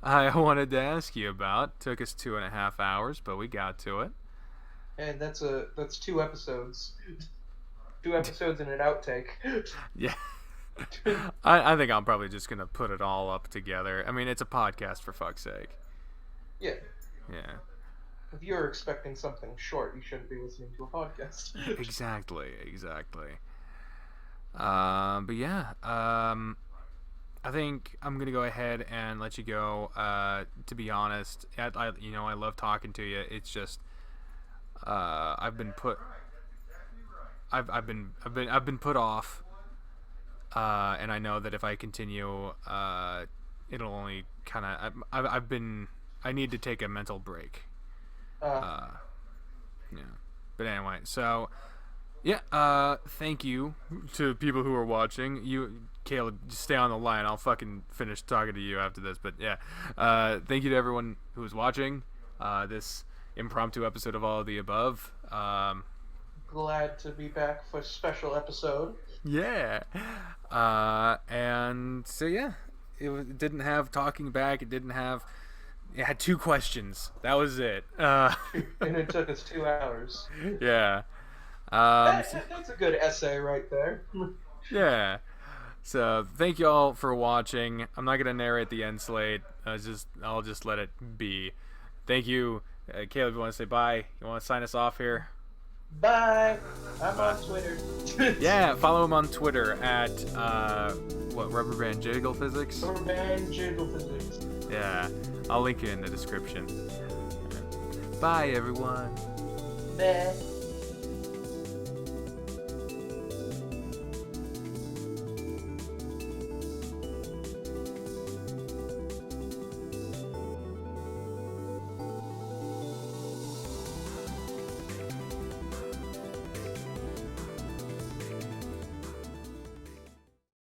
I wanted to ask you about. Took us 2.5 hours, but we got to it.
And that's 2 episodes. 2 episodes and an outtake.
Yeah. I think I'm probably just gonna put it all up together. I mean, it's a podcast for fuck's sake.
Yeah.
Yeah.
If you're expecting something short, you shouldn't be listening to a podcast.
Exactly. But yeah. I think I'm gonna go ahead and let you go. To be honest, I love talking to you. It's just I've been put off and I know that if I continue, it'll only kind of. I need to take a mental break. Yeah. But anyway, so yeah. Thank you to people who are watching. You, Caleb, just stay on the line. I'll fucking finish talking to you after this. But yeah, thank you to everyone who is watching this impromptu episode of All of the Above.
Glad to be back for a special episode.
Yeah. And so yeah, it didn't have talking back. It had 2 questions. That was it.
And it took us 2 hours.
Yeah.
That's a good essay right there.
Yeah. So thank you all for watching. I'm not gonna narrate the end slate. I'll just let it be. Thank you, Caleb. You want to say bye? You want to sign us off here?
Bye. I'm on Twitter.
Yeah, follow him on Twitter at Rubber Band Jiggle Physics.
Rubber Band Jiggle Physics.
Yeah, I'll link it in the description. Bye, everyone.
Bye.